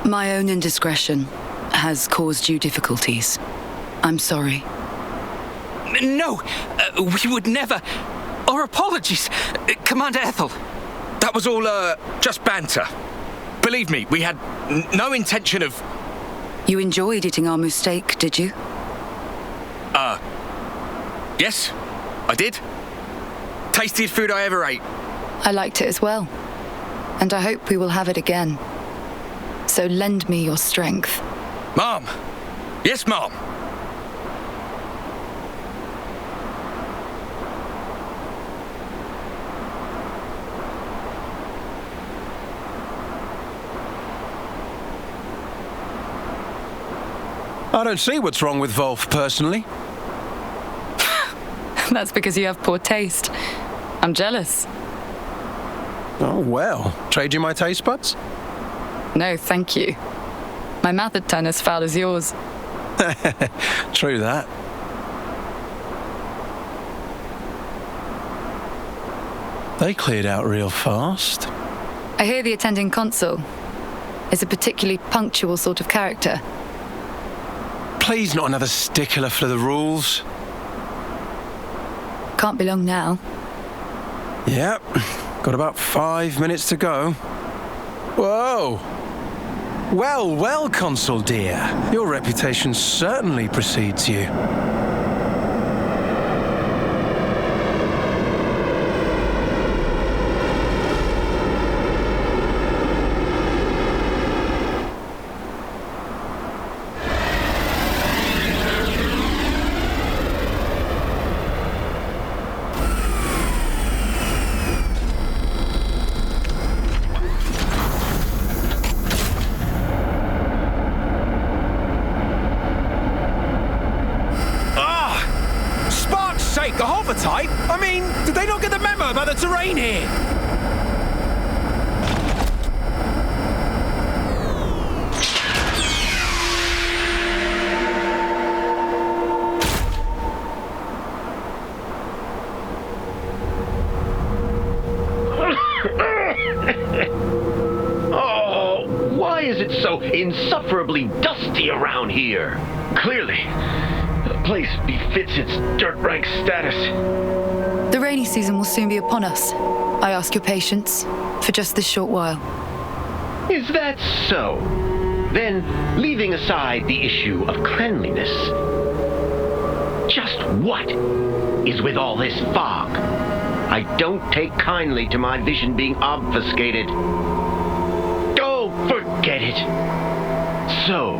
My own indiscretion has caused you difficulties. I'm sorry. No! We would never... Our apologies, Commander Ethel. That was all, just banter. Believe me, we had no intention of... You enjoyed eating Armu steak, did you? Yes, I did. Tastiest food I ever ate. I liked it as well. And I hope we will have it again. So lend me your strength. Mom! Yes, Mom! I don't see what's wrong with Wolf, personally. That's because you have poor taste. I'm jealous. Oh, well. Trade you my taste buds? No, thank you. My mouth would turn as foul as yours. True that. They cleared out real fast. I hear the attending consul is a particularly punctual sort of character. Please, not another stickler for the rules. Can't be long now. Yep. Got about 5 minutes to go. Whoa! Well, well, Consul dear. Your reputation certainly precedes you. A hover-type? I mean, did they not get the memo about the terrain here? Oh, why is it so insufferably dusty around here? Clearly, the place befits its dirt rank status. The rainy season will soon be upon us. I ask your patience for just this short while. Is that so? Then, leaving aside the issue of cleanliness, just what is with all this fog? I don't take kindly to my vision being obfuscated. Oh, forget it. So,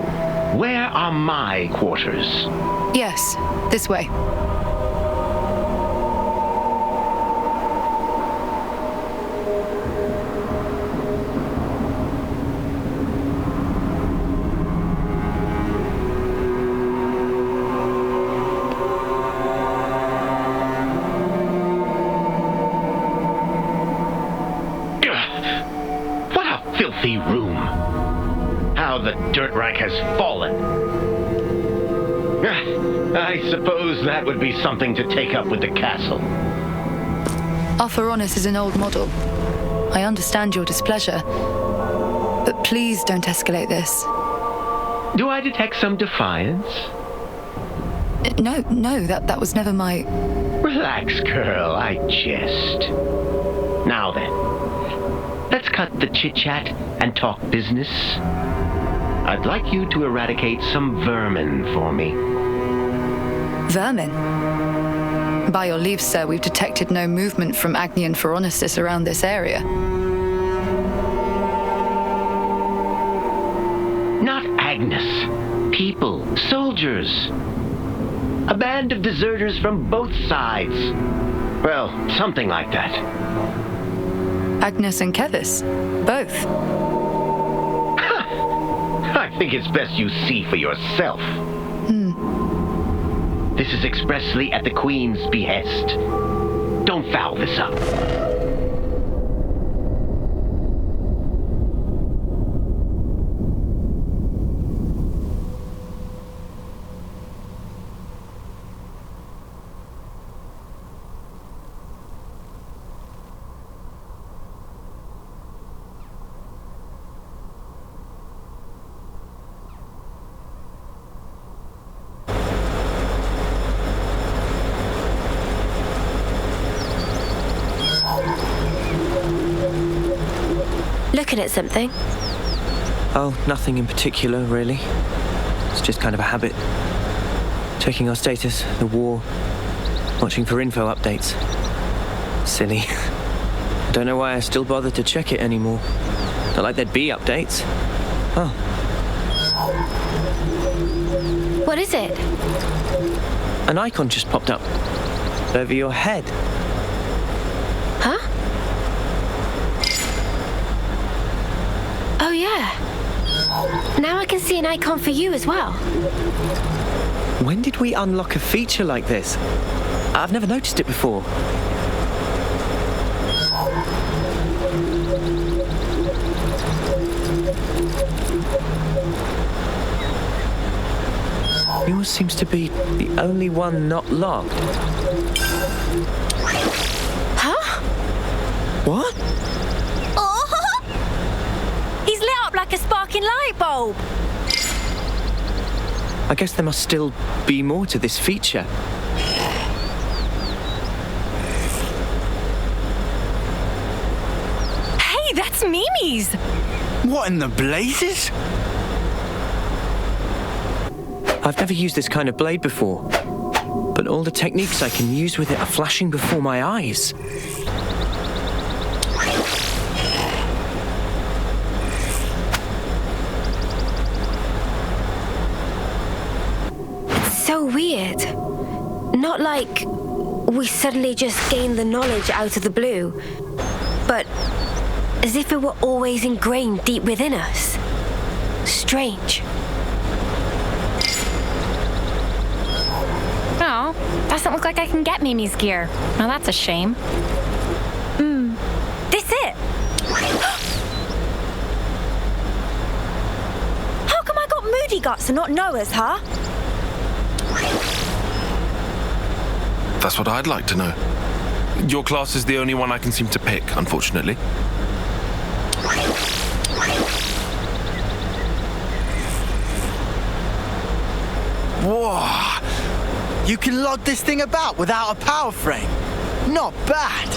where are my quarters? Yes, this way. What a filthy room. how the dirt rank has fallen. I suppose that would be something to take up with the castle. Our Feronis is an old model. I understand your displeasure, but please don't escalate this. Do I detect some defiance? No, that was never my... Relax, girl, I jest. Now then, let's cut the chit-chat and talk business. I'd like you to eradicate some vermin for me. Vermin? By your leave, sir, we've detected no movement from Agnian Feronicis around this area. Not Agnes. People, soldiers. A band of deserters from both sides. Well, something like that. Agnes and Kevis? Both? I think it's best you see for yourself. This is expressly at the Queen's behest. Don't foul this up. Looking at something? Oh, nothing in particular, really. It's just kind of a habit. Checking our status, the war, watching for info updates. Silly. I don't know why I still bother to check it anymore. Not like there'd be updates. Oh. What is it? An icon just popped up. Over your head. Huh? Oh, yeah. Now I can see an icon for you as well. When did we unlock a feature like this? I've never noticed it before. Yours seems to be the only one not locked. Huh? What? He's lit up like a sparking light bulb. I guess there must still be more to this feature. Hey, that's Mimi's! What in the blazes? I've never used this kind of blade before, but all the techniques I can use with it are flashing before my eyes. So weird. Not like we suddenly just gained the knowledge out of the blue, but as if it were always ingrained deep within us. Strange. Oh, doesn't look like I can get Mimi's gear. Now that's a shame. This it! How come I got moody guts and not Noah's, huh? That's what I'd like to know. Your class is the only one I can seem to pick, unfortunately. Whoa! You can log this thing about without a power frame. Not bad.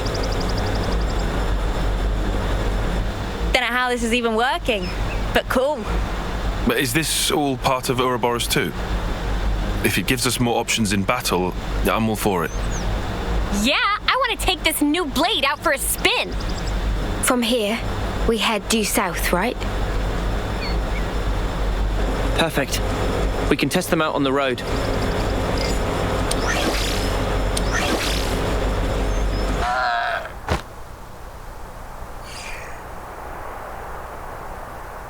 Don't know how this is even working, but cool. But is this all part of Ouroboros too? If it gives us more options in battle, I'm all for it. Yeah, I want to take this new blade out for a spin. From here, we head due south, right? Perfect. We can test them out on the road.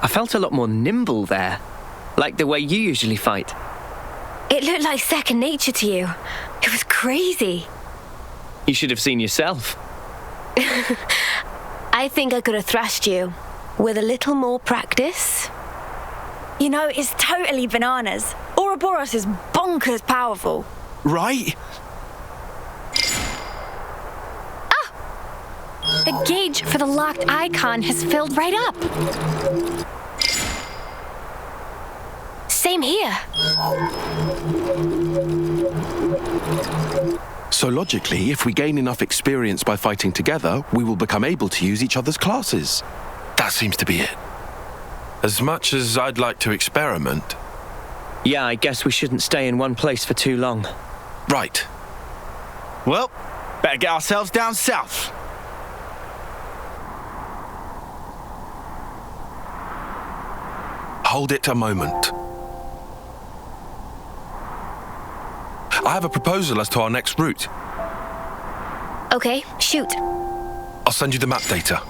I felt a lot more nimble there, like the way you usually fight. It looked like second nature to you. It was crazy. You should have seen yourself. I think I could have thrashed you with a little more practice. You know, it's totally bananas. Ouroboros is bonkers powerful. Right? The gauge for the locked icon has filled right up. Same here. So logically, if we gain enough experience by fighting together, we will become able to use each other's classes. That seems to be it. As much as I'd like to experiment. Yeah, I guess we shouldn't stay in one place for too long. Right. Well, better get ourselves down south. Hold it a moment. I have a proposal as to our next route. Okay, shoot. I'll send you the map data.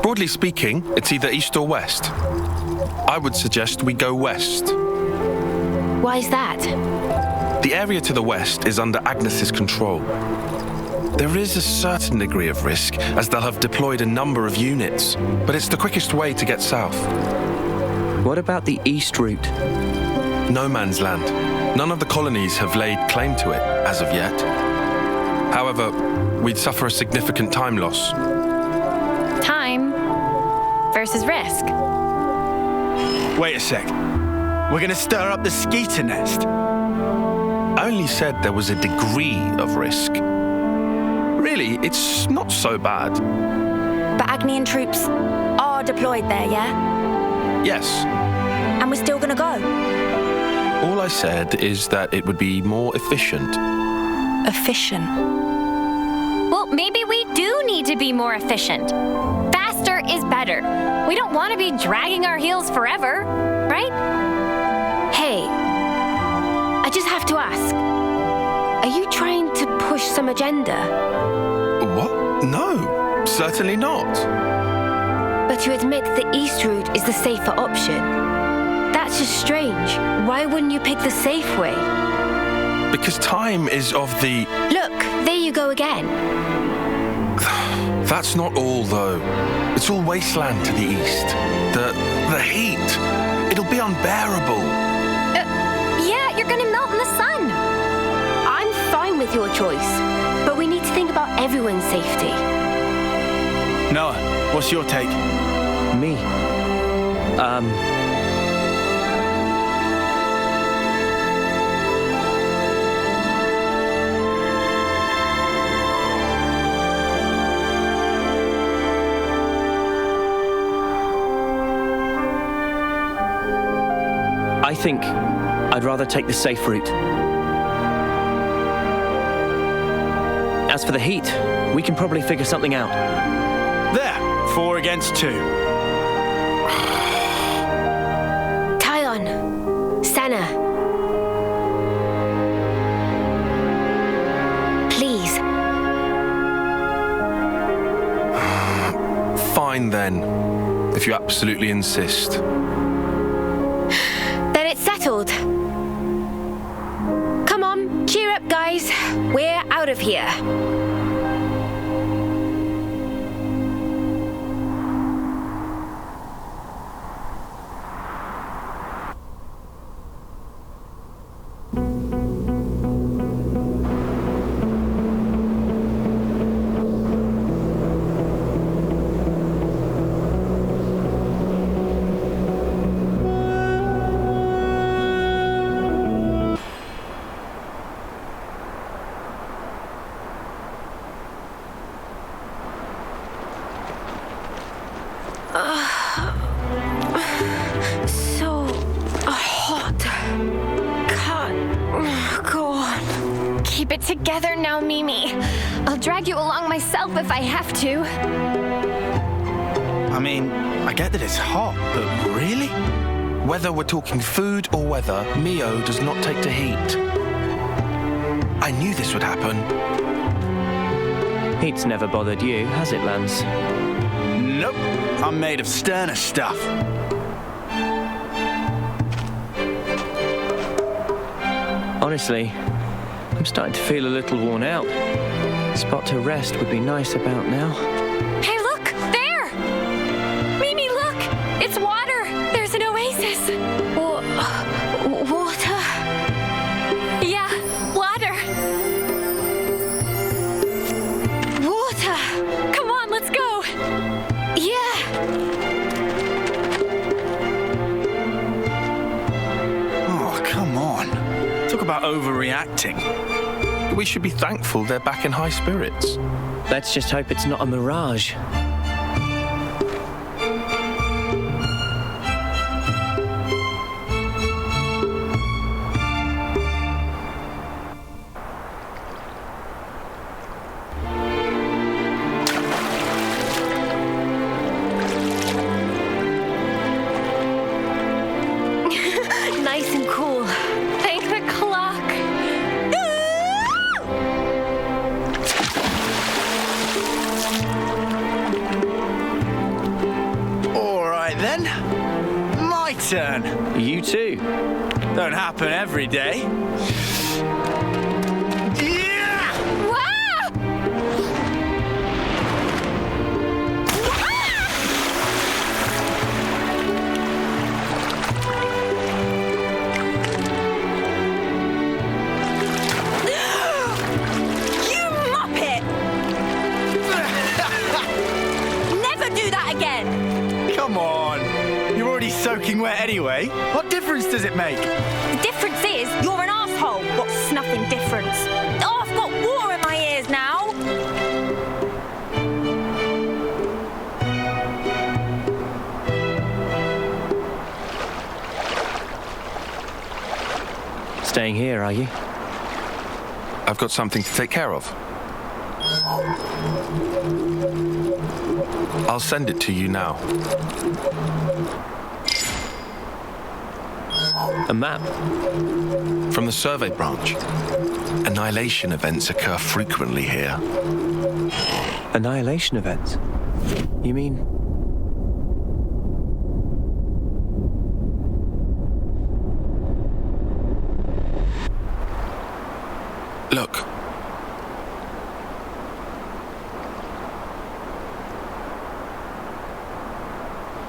Broadly speaking, it's either east or west. I would suggest we go west. Why is that? The area to the west is under Agnes's control. There is a certain degree of risk, as they'll have deployed a number of units, but it's the quickest way to get south. What about the east route? No man's land. None of the colonies have laid claim to it, as of yet. However, we'd suffer a significant time loss. Time versus risk. Wait a sec. We're gonna stir up the skeeter nest. I only said there was a degree of risk. Really, it's not so bad. But Agnian troops are deployed there, yeah? Yes. And we're still gonna go? All I said is that it would be more efficient. Efficient? Well, maybe we do need to be more efficient. Faster is better. We don't want to be dragging our heels forever, right? Hey, I just have to ask. Are you trying to push some agenda? What? No, certainly not. But you admit the east route is the safer option. That's just strange. Why wouldn't you pick the safe way? Because time is of the... Look, there you go again. That's not all, though. It's all wasteland to the east. The heat. It'll be unbearable. Yeah, you're gonna melt in the sun. I'm fine with your choice, but we need to think about everyone's safety. Noah, what's your take? Me? I think I'd rather take the safe route. As for the heat, we can probably figure something out. There, 4 against 2. Tyon, Senna. Please. Fine then, if you absolutely insist. Then it's settled. Come on, cheer up, guys. We're out of here. So hot. Can't go on. Keep it together now, Mimi. I'll drag you along myself if I have to. I mean, I get that it's hot, but really? Whether we're talking food or weather, Mio does not take to heat. I knew this would happen. Heat's never bothered you, has it, Lance? Nope. I'm made of sterner stuff. Honestly, I'm starting to feel a little worn out. A spot to rest would be nice about now. Hey, look! There! Mimi, look! It's water! There's an oasis! Water? Yeah, water! Water! Come on, let's go! Yeah! Oh, come on. Talk about overreacting. We should be thankful they're back in high spirits. Let's just hope it's not a mirage. Nice and cool. Thank the clock! All right then. My turn. You too. Don't happen every day. Come on. You're already soaking wet anyway. What difference does it make? The difference is you're an asshole. What's nothing difference? Oh, I've got water in my ears now. Staying here, are you? I've got something to take care of. I'll send it to you now. A map? From the survey branch. Annihilation events occur frequently here. Annihilation events? You mean... Look.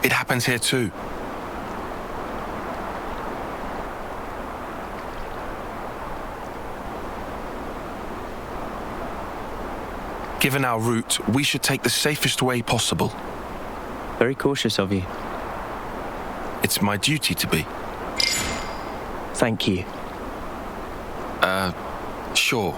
It happens here too. Given our route, we should take the safest way possible. Very cautious of you. It's my duty to be. Thank you. Sure.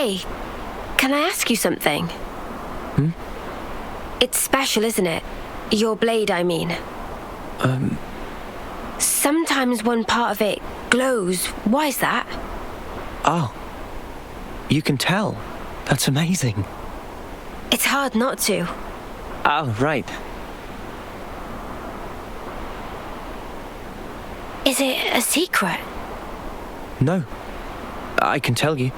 Hey, can I ask you something? It's special, isn't it? Your blade, I mean. Sometimes one part of it glows. Why is that? Oh. You can tell. That's amazing. It's hard not to. Oh, right. Is it a secret? No. I can tell you.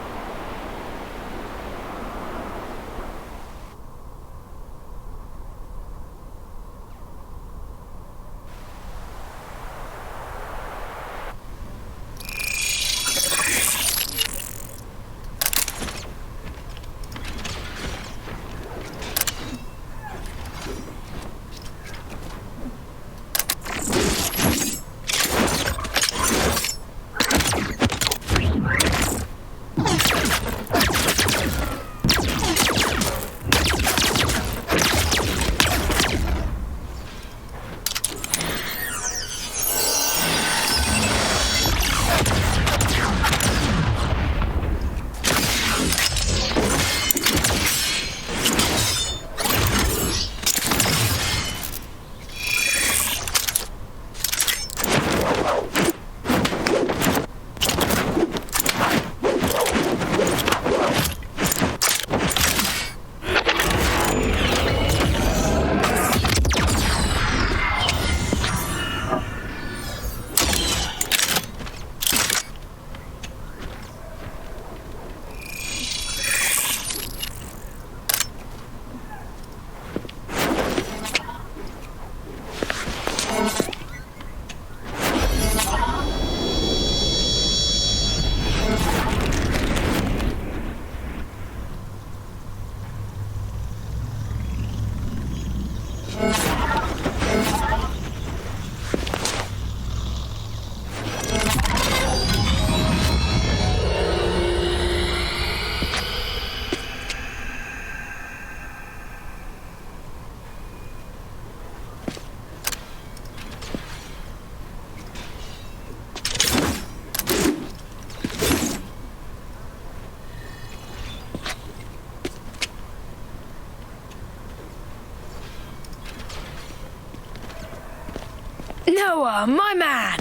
Noah, my man!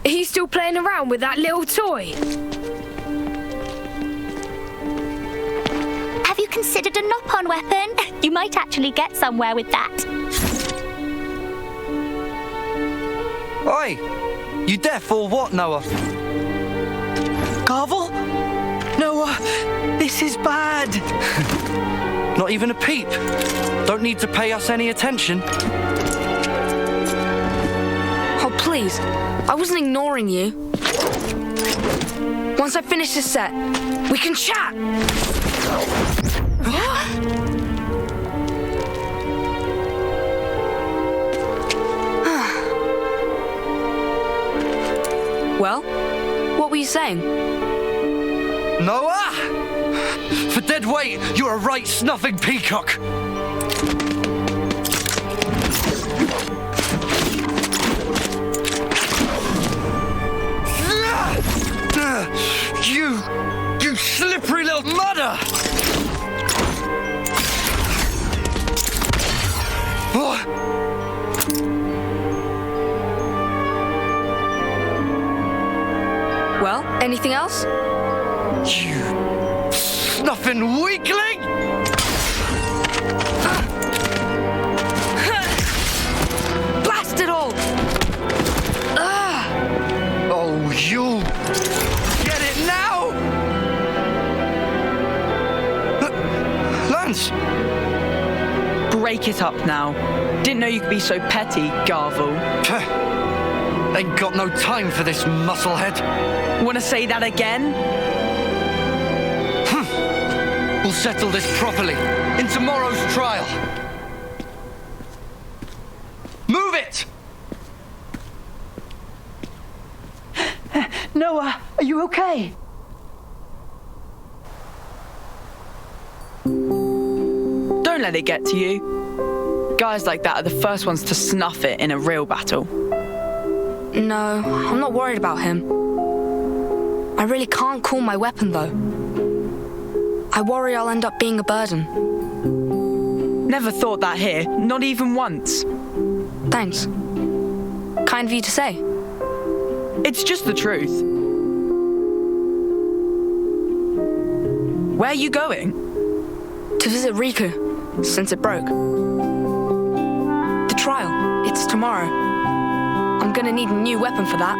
Are you still playing around with that little toy? Have you considered a knock-on weapon? You might actually get somewhere with that. Oi! You deaf or what, Noah? Garvel? Noah, this is bad. Not even a peep. Don't need to pay us any attention. Oh, please. I wasn't ignoring you. Once I finish this set, we can chat! Well, what were you saying? Noah! For dead weight, you're a right snuffing peacock. You slippery little mudder! Well, anything else? You snuffing weakling! Blast it all! Oh, you get it now! Lance! Break it up now. Didn't know you could be so petty, Garvel. Ain't got no time for this musclehead. Wanna say that again? We'll settle this properly in tomorrow's trial. Move it! Noah, are you okay? Don't let it get to you. Guys like that are the first ones to snuff it in a real battle. No, I'm not worried about him. I really can't cool my weapon, though. I worry I'll end up being a burden. Never thought that here, not even once. Thanks. Kind of you to say. It's just the truth. Where are you going? To visit Riku, since it broke. The trial, it's tomorrow. I'm gonna need a new weapon for that.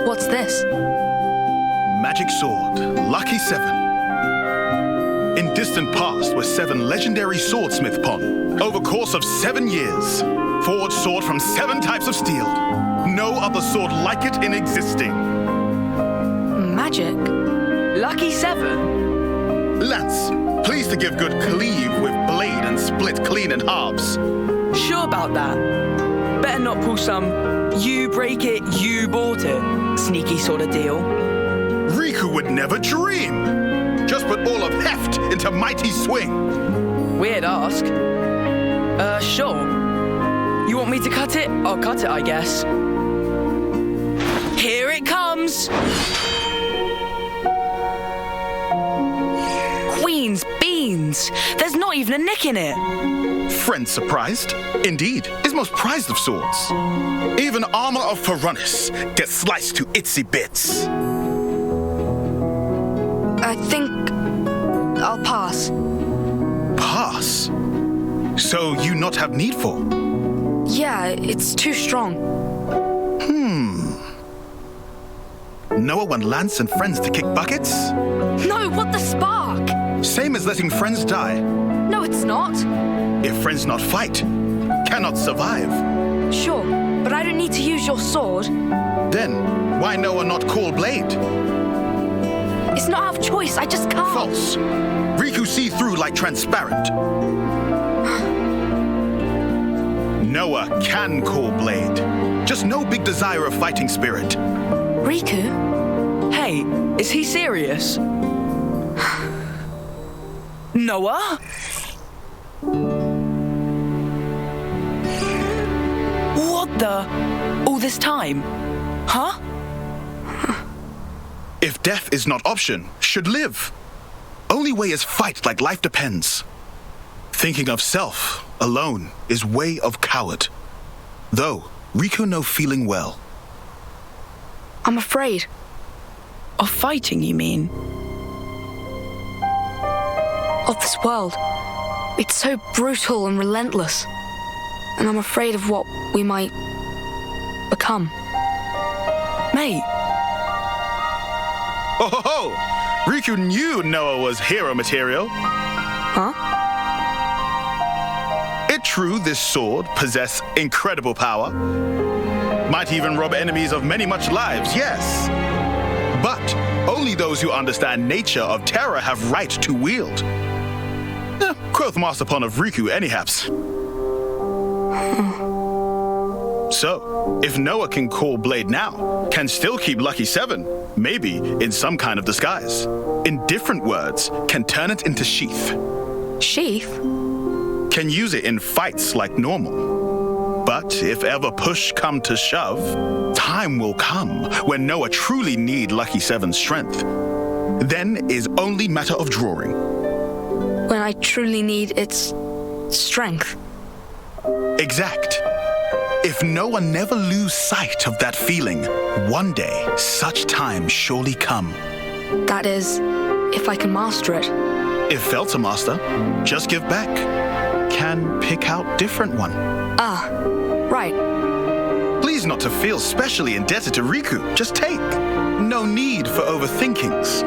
What's this? Magic sword, Lucky 7. In distant past were 7 legendary swordsmith pon. Over course of 7 years, forged sword from 7 types of steel. No other sword like it in existing. Magic? Lucky 7? Lance, pleased to give good cleave with blade and split clean in halves. Sure about that. Better not pull some you break it, you bought it sneaky sort of deal. Riku would never dream. Just put all of heft into mighty swing. Weird ask. Sure. You want me to cut it? I'll cut it, I guess. Here it comes! Queen's beans! There's not even a nick in it! Friend surprised? Indeed, is most prized of swords. Even armor of Ferronis gets sliced to itsy bits. I think I'll pass. Pass? So you not have need for? Yeah, it's too strong. Noah want Lance and friends to kick buckets? No, what the spark? Same as letting friends die. No, it's not. If friends not fight, cannot survive. Sure, but I don't need to use your sword. Then, why Noah not call blade? It's not out of choice, I just can't. False. Riku see through like transparent. Noah can call blade. Just no big desire of fighting spirit. Riku? Hey, is he serious? Noah? What the? All this time? Huh? If death is not option, should live. Only way is fight like life depends. Thinking of self alone is way of coward. Though Riku no feeling well. I'm afraid. Of fighting, you mean? Of this world. It's so brutal and relentless. And I'm afraid of what we might become. Mate. Oh ho ho! Riku knew Noah was hero material. Huh? It true this sword possess incredible power. Might even rob enemies of many much lives, yes. But only those who understand nature of terror have right to wield. Quoth Masterpon of Riku anyhaps. So, if Noah can call blade now, can still keep Lucky 7, maybe in some kind of disguise. In different words, can turn it into sheath. Sheath? Can use it in fights like normal. But if ever push come to shove, time will come when Noah truly need Lucky 7's strength. Then is only matter of drawing. When I truly need its strength. Exact. If Noah never lose sight of that feeling, one day such time surely come. That is, if I can master it. If fail to master, just give back. Can pick out different one. Ah, right. Please not to feel specially indebted to Riku. Just take. No need for overthinkings.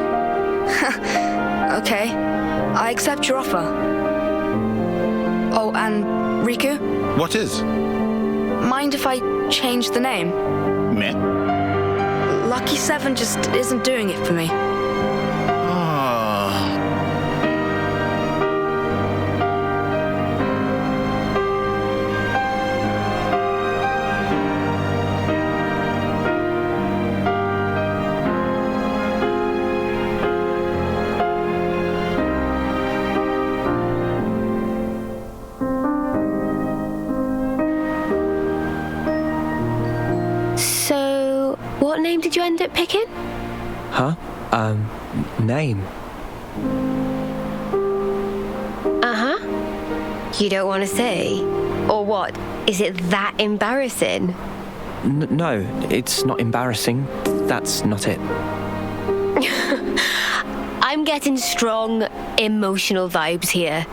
Okay, I accept your offer. Oh, and Riku? What is? Mind if I change the name? Meh. Lucky 7 just isn't doing it for me. name did you end up picking? Huh? Name? Uh-huh. You don't want to say? Or what? Is it that embarrassing? No, it's not embarrassing. That's not it. I'm getting strong emotional vibes here.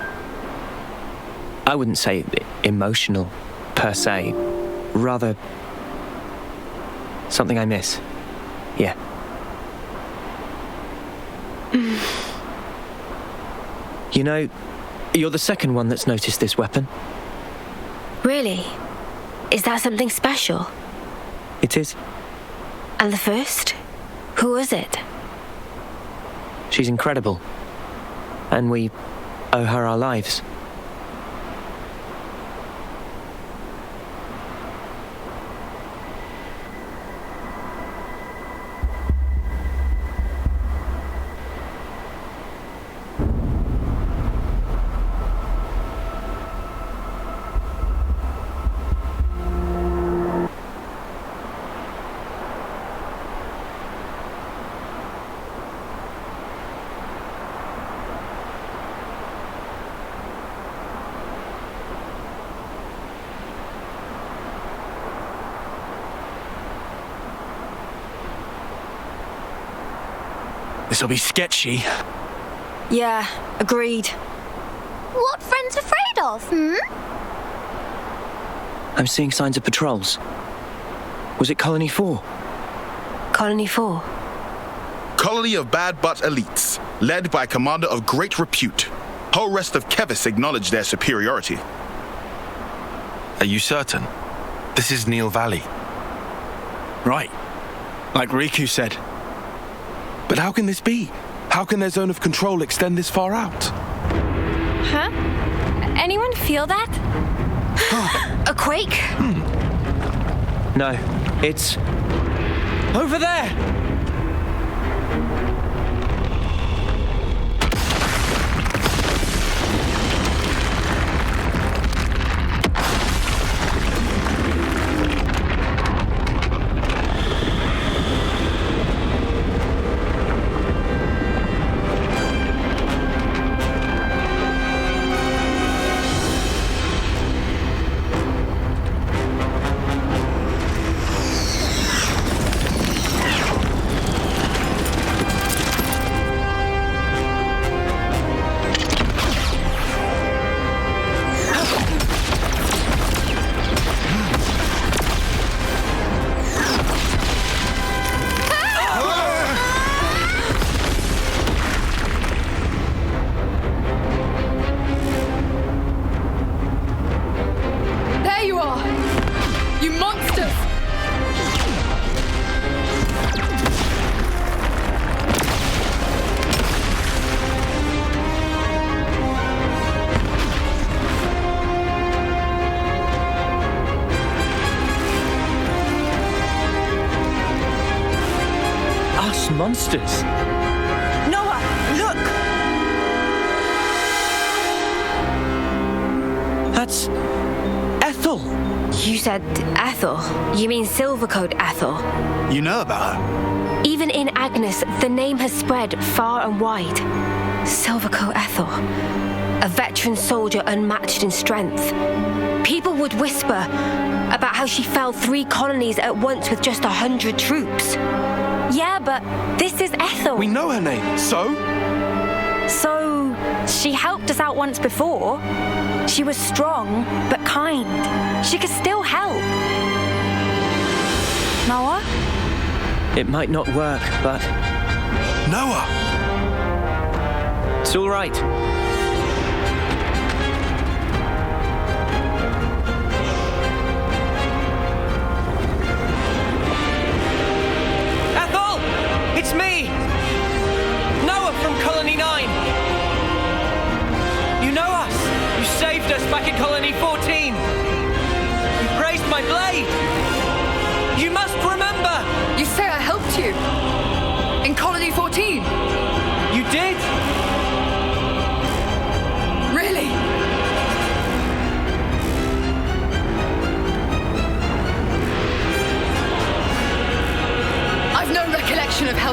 I wouldn't say emotional, per se. Rather, something I miss. Yeah. You know, you're the second one that's noticed this weapon. Really? Is that something special? It is. And the first? Who was it? She's incredible. And we owe her our lives. This'll be sketchy. Yeah, agreed. What friend's afraid of, I'm seeing signs of patrols. Was it Colony 4? Colony 4? Colony of bad but elites, led by a commander of great repute. Whole rest of Kevis acknowledge their superiority. Are you certain? This is Neil Valley. Right. Like Riku said. But how can this be? How can their zone of control extend this far out? Huh? Anyone feel that? A quake? No, it's over there! Monsters. Noah, look! That's Ethel. You said Ethel. You mean Silvercoat Ethel. You know about her? Even in Agnes, the name has spread far and wide. Silvercoat Ethel. A veteran soldier unmatched in strength. People would whisper about how she felled 3 colonies at once with just 100 troops. Yeah, but this is Ethel. We know her name, so? So, she helped us out once before. She was strong, but kind. She could still help. Noah? It might not work, but... Noah! It's all right. It's me! Noah from Colony 9! You know us! You saved us back in Colony 14! You praised my blade! You must remember! You say I helped you? In Colony 14? You did!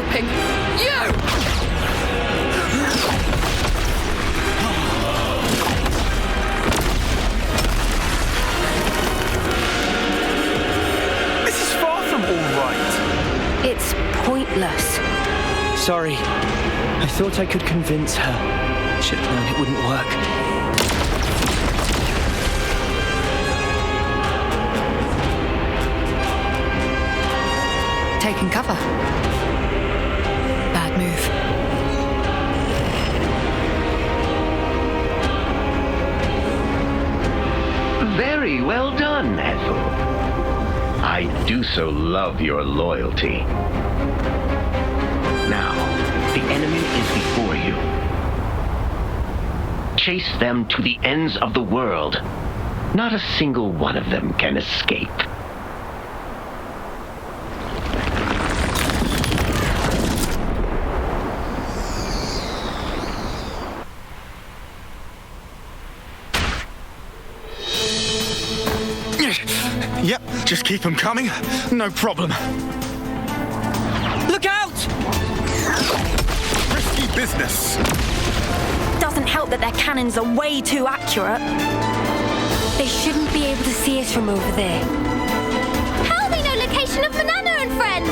helping you! This is far from all right. It's pointless. Sorry. I thought I could convince her. Should have known it wouldn't work. Taking cover. Bad move. Very well done, Ethel. I do so love your loyalty. Now, the enemy is before you. Chase them to the ends of the world. Not a single one of them can escape. Yep, just keep them coming. No problem. Look out! Risky business. Doesn't help that their cannons are way too accurate. They shouldn't be able to see us from over there. How do they know location of Manana and friends?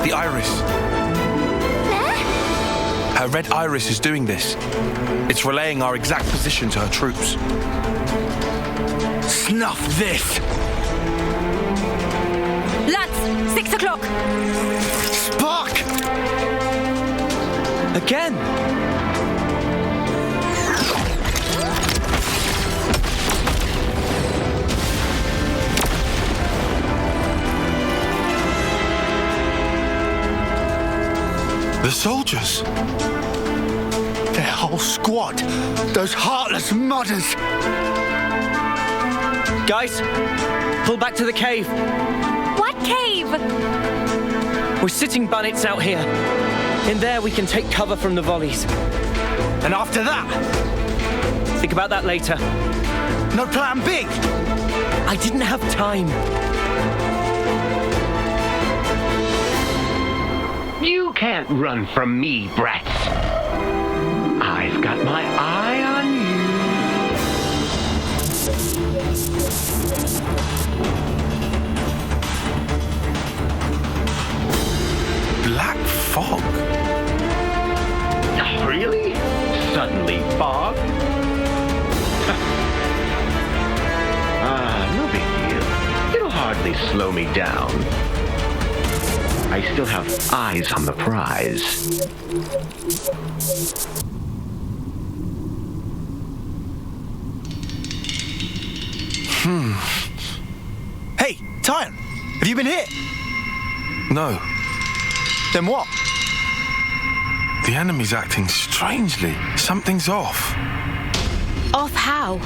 The iris. Her red iris is doing this. It's relaying our exact position to her troops. Snuff this! Lads, 6 o'clock. Spark! Again! The soldiers. Their whole squad. Those heartless mudders. Guys, pull back to the cave. What cave? We're sitting bunnets out here. In there we can take cover from the volleys. And after that? Think about that later. No plan B? I didn't have time. You can't run from me, brats. I've got my eye on you. Black fog? Really? Suddenly fog? No big deal. It'll hardly slow me down. I still have eyes on the prize. Hey, Tyan, have you been hit? No. Then what? The enemy's acting strangely. Something's off. Off how?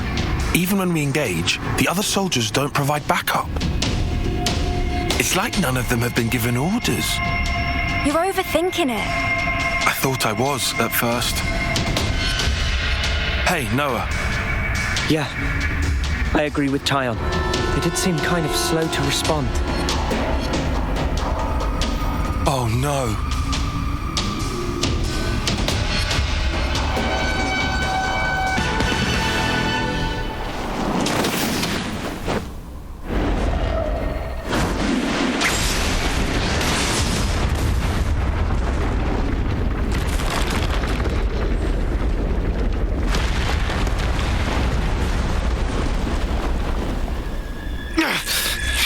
Even when we engage, the other soldiers don't provide backup. It's like none of them have been given orders. You're overthinking it. I thought I was at first. Hey, Noah. Yeah, I agree with Tyon. They did seem kind of slow to respond. Oh no.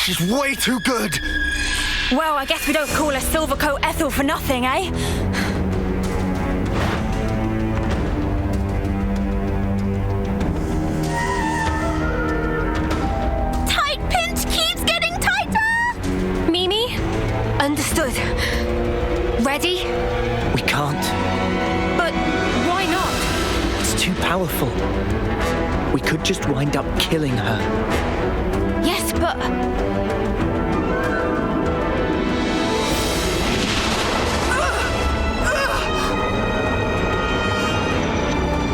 She's way too good. Well, I guess we don't call her Silvercoat Ethel for nothing, eh? Tight pinch keeps getting tighter! Mimi? Understood. Ready? We can't. But why not? It's too powerful. We could just wind up killing her. Yes, but...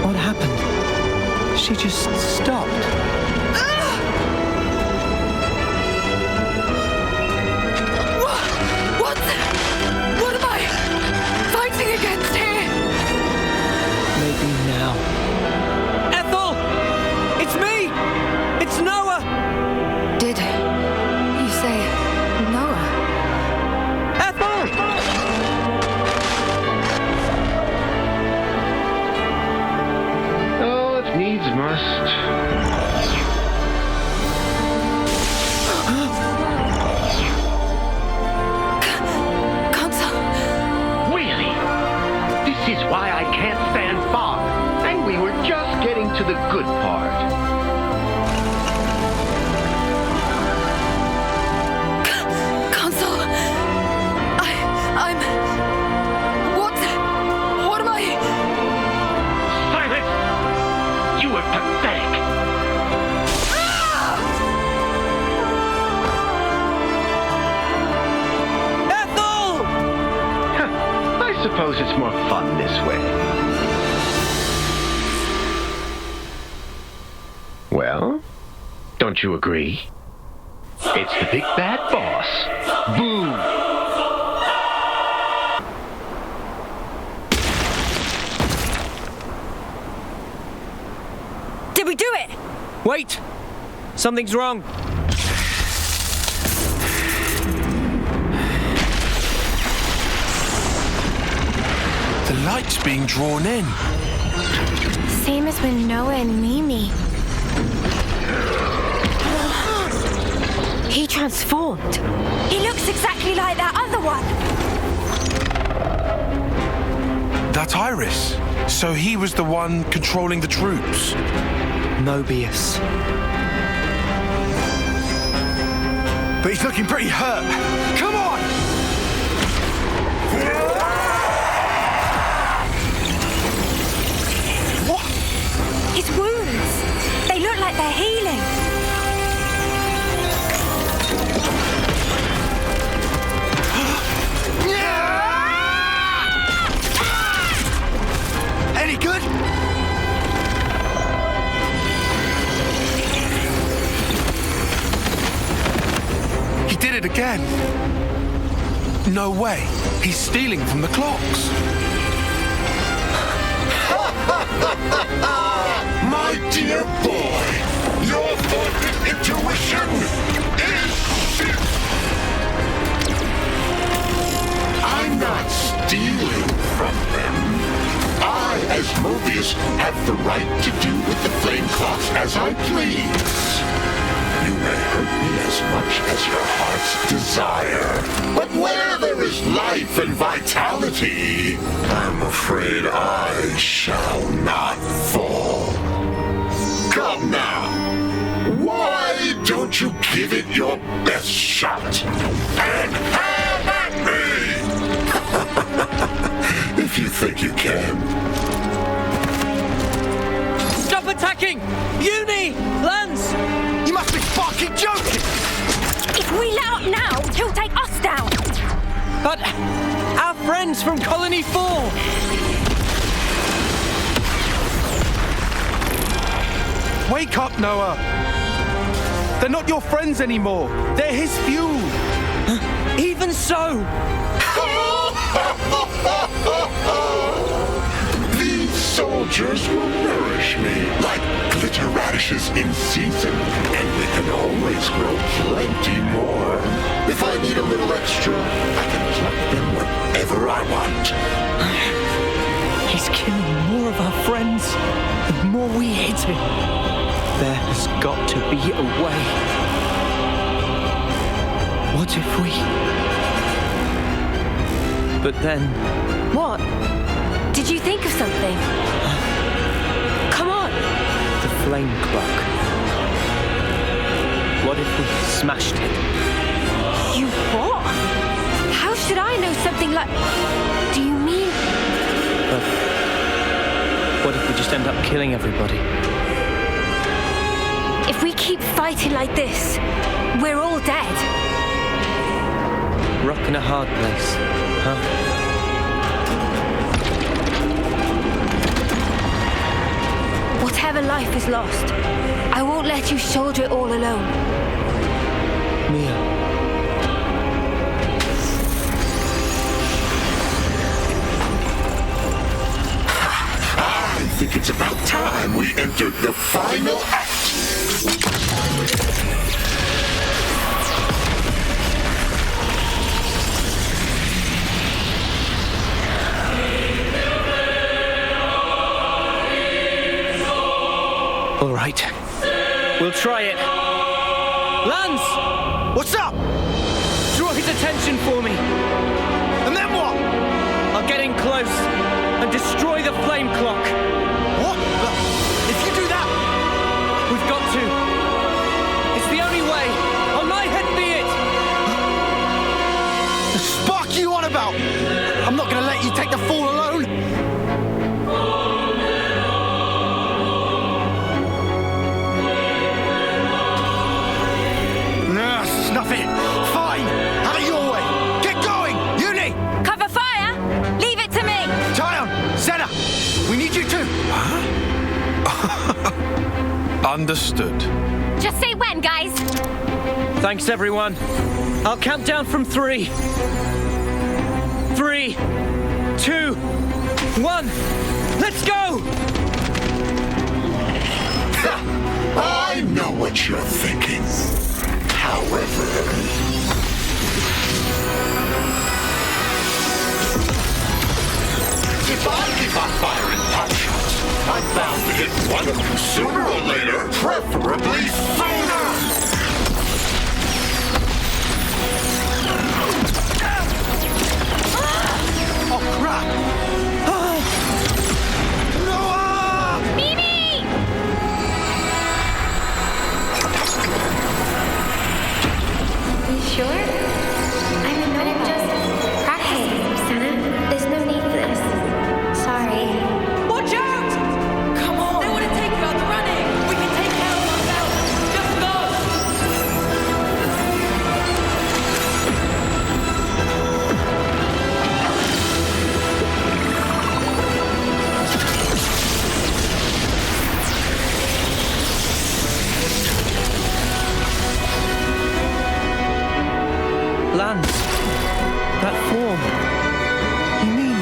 What happened? She just stopped. suppose it's more fun this way. Well, don't you agree? It's the big bad boss. Boo! Did we do it? Wait! Something's wrong. The light's being drawn in. Same as when Noah and Mimi. He transformed. He looks exactly like that other one. That's Iris. So he was the one controlling the troops. Mobius. But he's looking pretty hurt. Come on! What? His wounds. They look like they're healing. Any good? He did it again. No way. He's stealing from the clocks. My dear boy, your forward intuition is shit. I'm not stealing from them. I, as Mobius, have the right to do with the flame clocks as I please. You may hurt me as much as your heart's desire, but where there is life and vitality, I'm afraid I shall not fall. Come now, why don't you give it your best shot and have at me? If you think you can. Stop attacking! Uni! Lance! You must be fucking joking! If we let up now, he'll take us down. But our friends from Colony 4! Wake up, Noah! They're not your friends anymore. They're his fuel. Even so! These soldiers will nourish me like glitter radishes in season, and we can always grow plenty more. If I need a little extra, I can pluck them whenever I want. He's killing more of our friends the more we hit him. There has got to be a way. What if we... But then... What? Did you think of something? Come on! The flame clock. What if we smashed it? You what? How should I know something like... Do you mean... But what if we just end up killing everybody? If we keep fighting like this, we're all dead. Rock in a hard place, huh? Whatever life is lost, I won't let you shoulder it all alone. Mia. I think it's about time we entered the final act. All right. We'll try it. Lance! What's up? Draw his attention for me. And then what? I'll get in close and destroy the flame clock. What? If you do that... We've got to. It's the only way. On my head be it. The spark you on about? I'm not going to let you take the fall alone. Snuff it. Fine. Have it your way. Get going. Uni. Cover fire. Leave it to me. Understood. Just say when, guys. Thanks, everyone. I'll count down from 3. 3, 2, 1. Let's go! I know what you're thinking. However... If I keep on firing pot shots, I'm bound to hit one of you sooner or later, preferably sooner! Oh, crap! Noah! Mimi! You sure? I'm just practicing, Senna. There's no need for this. Sorry. Watch out! Come on! They want to take you out the running! We can take care of ourselves! Just go! Lance, that form. You mean...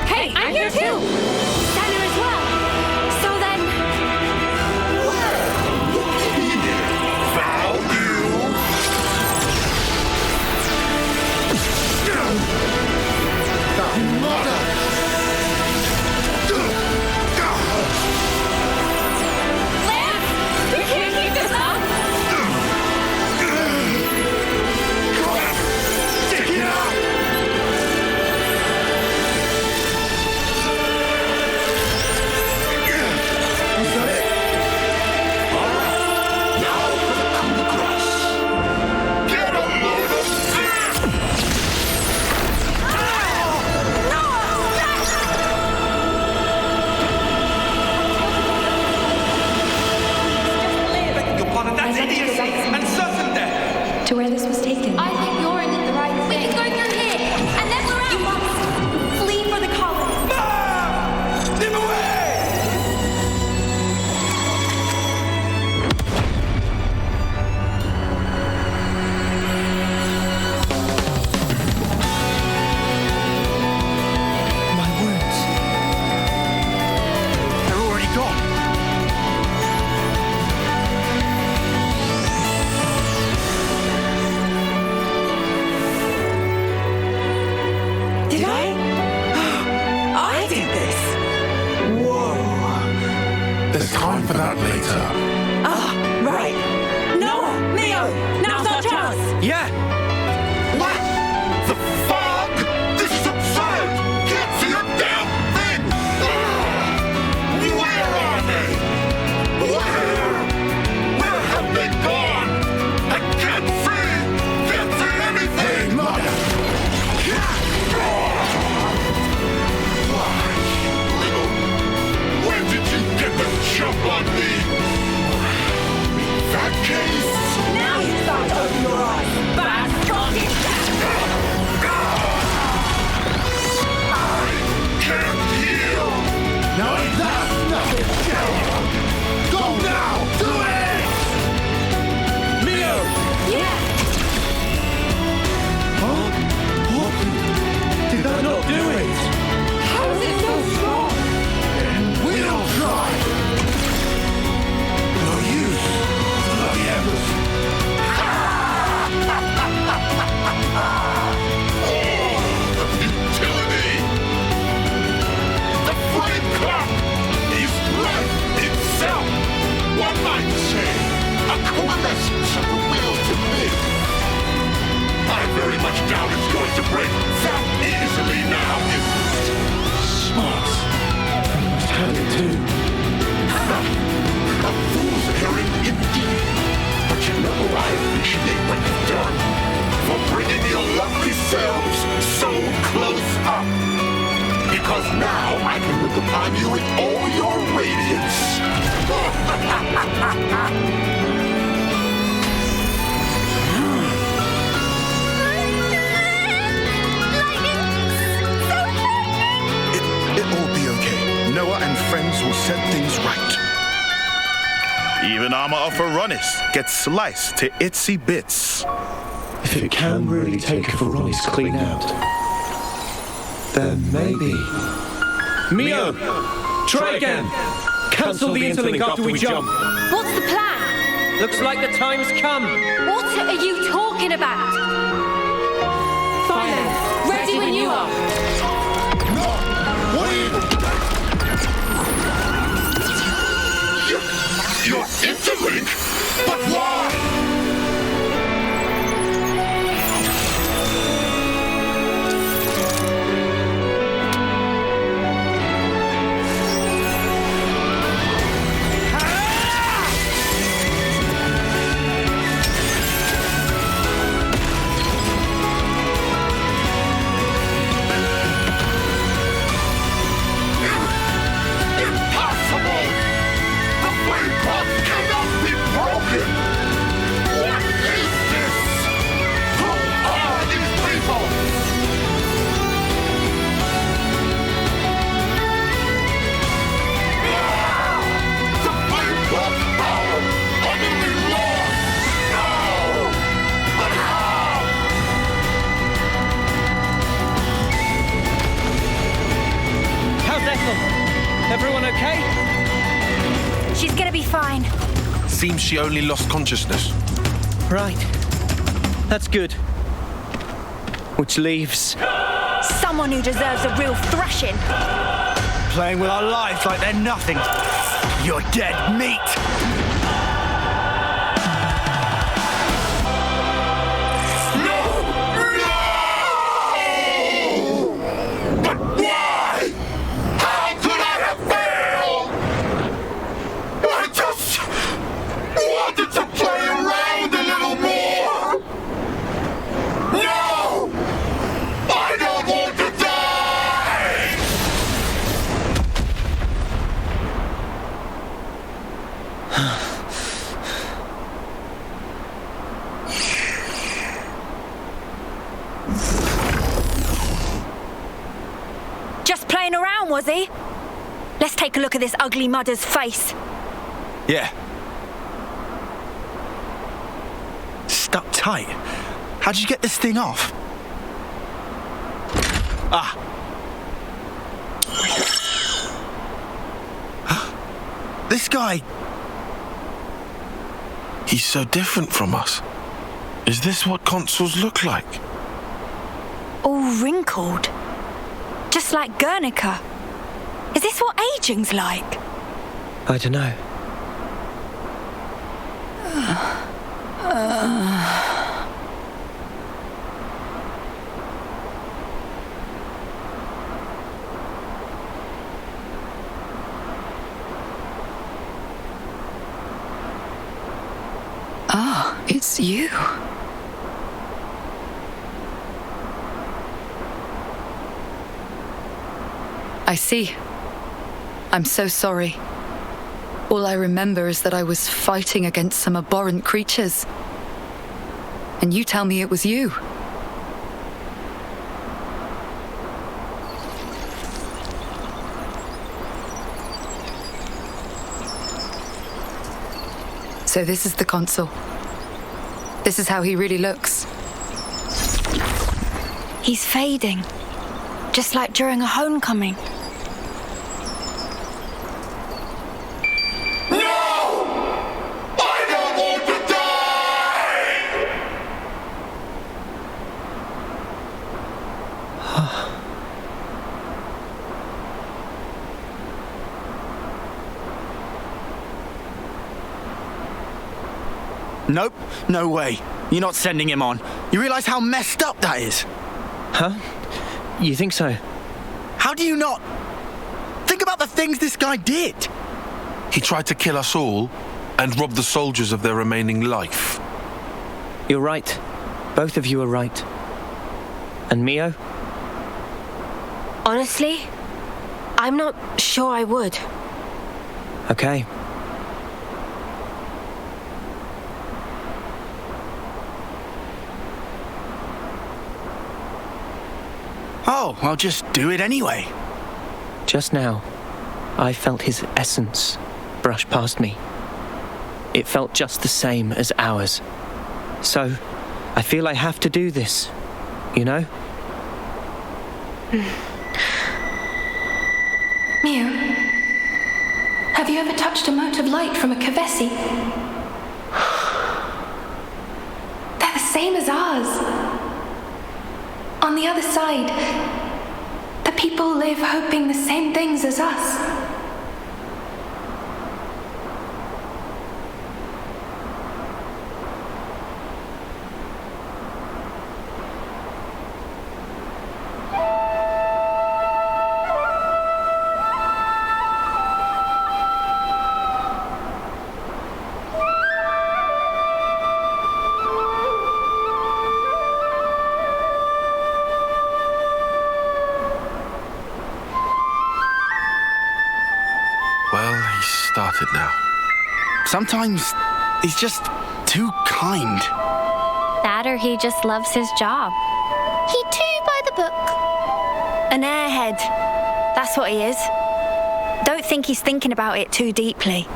Hey, I'm here too! Senna as well! So then... Lance! We can't keep this up! To where this was taken. I think Yorin did the right thing. We can go through here, and then we're out. You must flee for the colony. Mom! Leave away! My wounds. They're already gone. Did I? I did this. Whoa. There's time for that later. Ah, right. Noah, Leo, now's our chance. Yeah! What? The fog? This is absurd! Can't see a damn thing! Where are they? Where have they gone? I can't see anything! Hey, Mother! Why, little, when did you get the jump on me? That case? Now you start to open your eyes. Bad fucking I can't heal! No, that's nothing! Go now! Do it! Leo! Yeah! Huh? What? Did that not do it? How is it so strong? We'll try! No use! Bloody embers! The futility! The flame clock is life itself! One might say, a coalescence of the will to live. I very much doubt it's going to break that easily now, is it? Smart. Must have it too. A fool's errand indeed. But you know I appreciate what you've done for bringing your lovely selves so close up. Because now I can look upon you in all your radiance. It'll all be okay. Noah and friends will set things right. golden armor of Veronis gets sliced to itsy bits. If it can really take a Veronis clean out, then maybe... Mio! Try again! Cancel the interlink after we jump! What's the plan? Looks like the time's come! What are you talking about? Fine. Ready when you are. Your interlink? But why? Everyone okay? She's gonna be fine. Seems she only lost consciousness. Right. That's good. Which leaves... Someone who deserves a real thrashing. Playing with our lives like they're nothing. You're dead meat. Just playing around, was he? Let's take a look at this ugly mudder's face. Yeah. Stuck tight. How'd you get this thing off? Ah. This guy... He's so different from us. Is this what consuls look like? All wrinkled. Just like Guernica. Is this what aging's like? I don't know. Ah, it's you. I see. I'm so sorry. All I remember is that I was fighting against some abhorrent creatures. And you tell me it was you. So this is the consul. This is how he really looks. He's fading. Just like during a homecoming. Nope, no way. You're not sending him on. You realize how messed up that is? Huh? You think so? How do you not? Think about the things this guy did. He tried to kill us all and rob the soldiers of their remaining life. You're right. Both of you are right. And Mio? Honestly, I'm not sure I would. Okay. Oh, I'll just do it anyway. Just now, I felt his essence brush past me. it felt just the same as ours. So, I feel I have to do this, you know? Mio, have you ever touched a mote of light from a Kavesi? They're the same as ours. On the other side, the people live hoping the same things as us. Started now. Sometimes he's just too kind. That or he just loves his job. He too by the book. An airhead. That's what he is. Don't think he's thinking about it too deeply.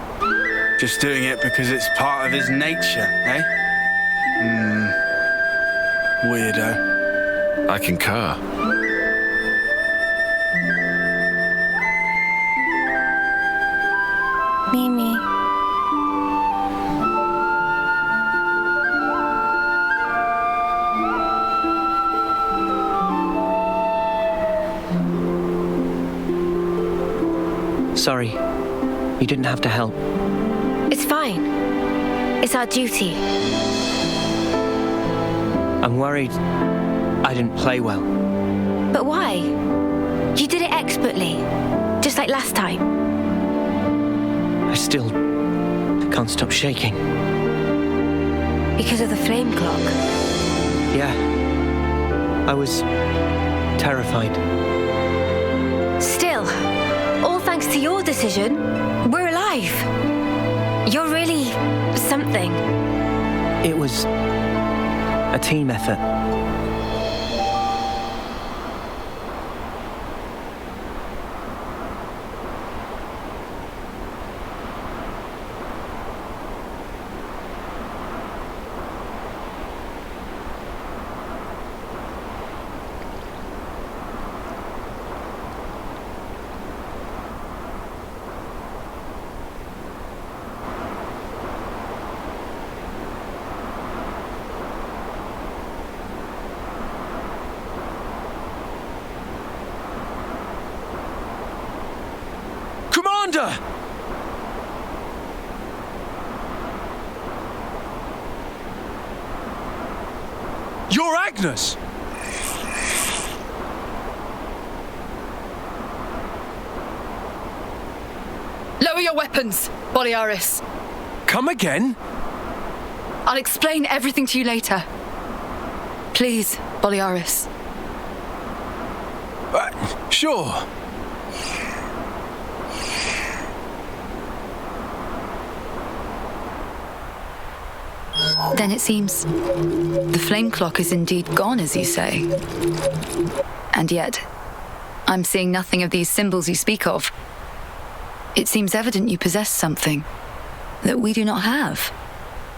Just doing it because it's part of his nature, eh? Weirdo. I concur. Mimi. Sorry. You didn't have to help. It's fine. It's our duty. I'm worried I didn't play well. But why? You did it expertly, just like last time. I still can't stop shaking. Because of the flame clock? Yeah. I was terrified. Still, all thanks to your decision, we're alive. You're really something. It was a team effort. Commander! You're Agnes! Lower your weapons, Boliaris. Come again? I'll explain everything to you later. Please, Boliaris. Sure. Then it seems the flame clock is indeed gone, as you say. And yet, I'm seeing nothing of these symbols you speak of. It seems evident you possess something that we do not have.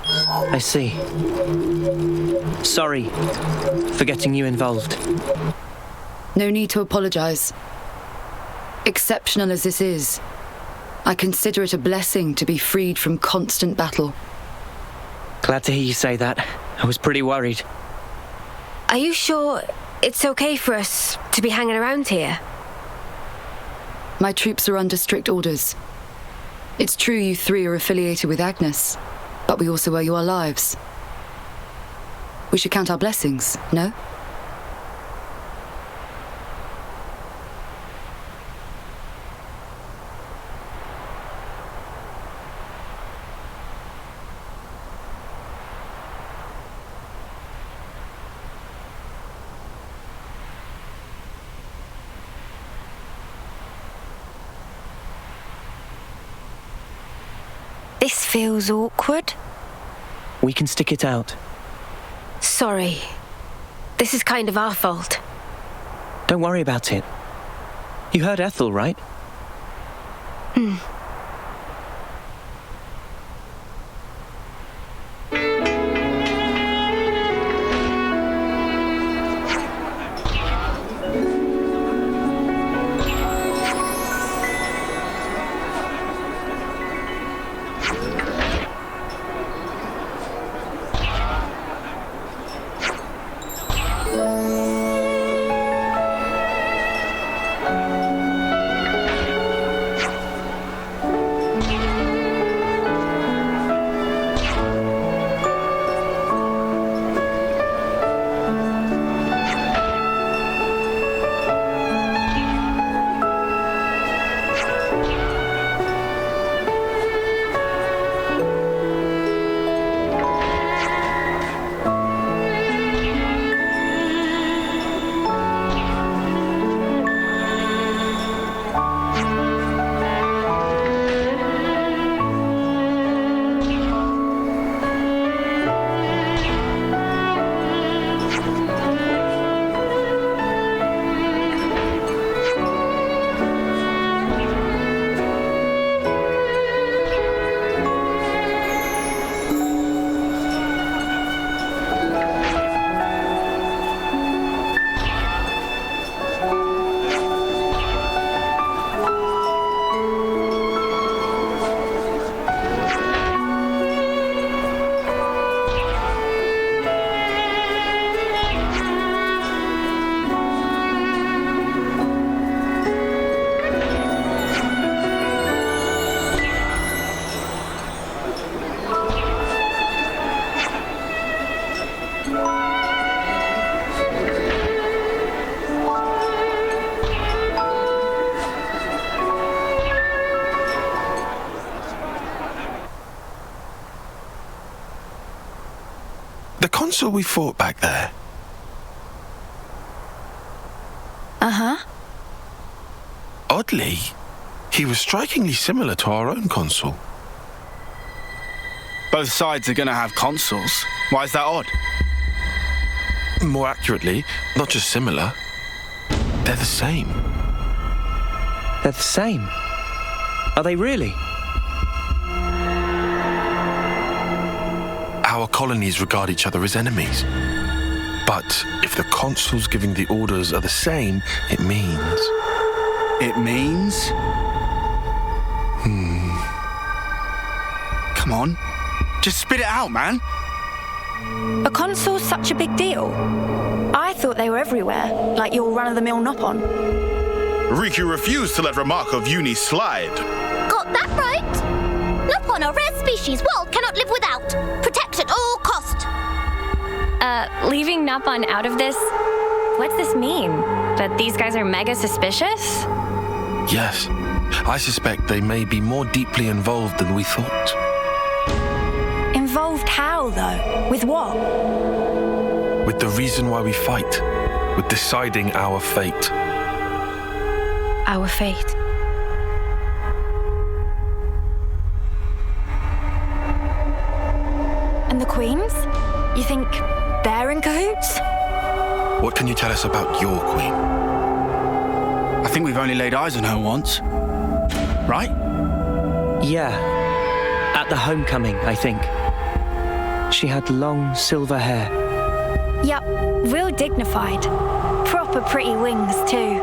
I see. Sorry for getting you involved. No need to apologize. Exceptional as this is, I consider it a blessing to be freed from constant battle. Glad to hear you say that. I was pretty worried. Are you sure it's okay for us to be hanging around here? My troops are under strict orders. It's true you three are affiliated with Agnes, but we also owe you our lives. We should count our blessings, no? This feels awkward. We can stick it out. Sorry. This is kind of our fault. Don't worry about it. You heard Ethel, right? The consul we fought back there. Uh-huh. Oddly, he was strikingly similar to our own consul. Both sides are going to have consuls. Why is that odd? More accurately, not just similar, they're the same. They're the same? Are they really? Our colonies regard each other as enemies. But if the consuls giving the orders are the same, it means... It means? Come on. Just spit it out, man. A consul's such a big deal. I thought they were everywhere, like your run-of-the-mill Nopon. Riku refused to let remark of uni slide. Got that right? Nopon, a rare species world cannot live without. Protect at all cost. Leaving Nopon out of this, what's this mean? That these guys are mega suspicious? Yes. I suspect they may be more deeply involved than we thought. Involved how, though? With what? With the reason why we fight. With deciding our fate. Our fate. And the queens? You think they're in cahoots? What can you tell us about your queen? I think we've only laid eyes on her once. Right? Yeah. At the homecoming, I think. She had long silver hair. Yup, real dignified. Proper pretty wings, too.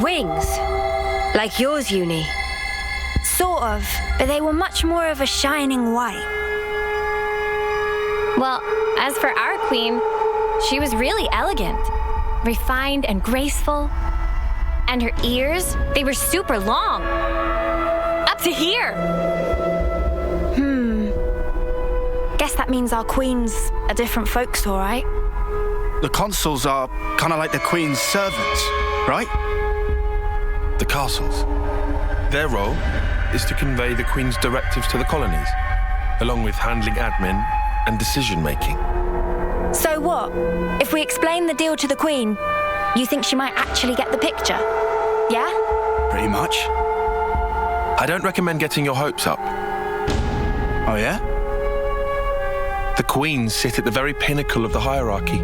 Wings? Like yours, Uni? Sort of, but they were much more of a shining white. Well, as for our queen, she was really elegant, refined and graceful. And her ears, they were super long. Up to here. Guess that means our queens are different folks, all right? The consuls are kind of like the queen's servants, right? The castles. Their role is to convey the queen's directives to the colonies, along with handling admin and decision-making. So what? If we explain the deal to the queen, you think she might actually get the picture? Yeah? Pretty much. I don't recommend getting your hopes up. Oh, yeah? The queens sit at the very pinnacle of the hierarchy.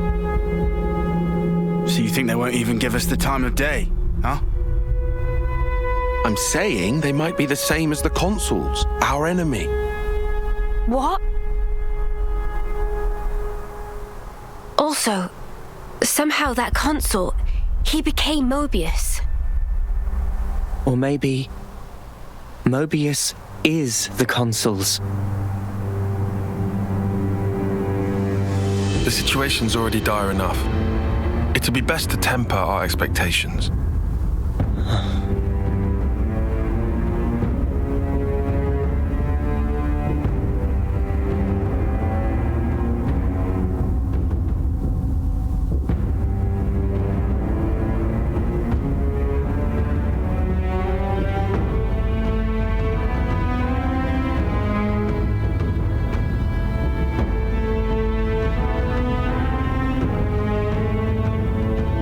So you think they won't even give us the time of day, huh? I'm saying they might be the same as the consuls, our enemy. What? Also, somehow that consul, he became Mobius. Or maybe Mobius is the consuls. The situation's already dire enough. It'd be best to temper our expectations.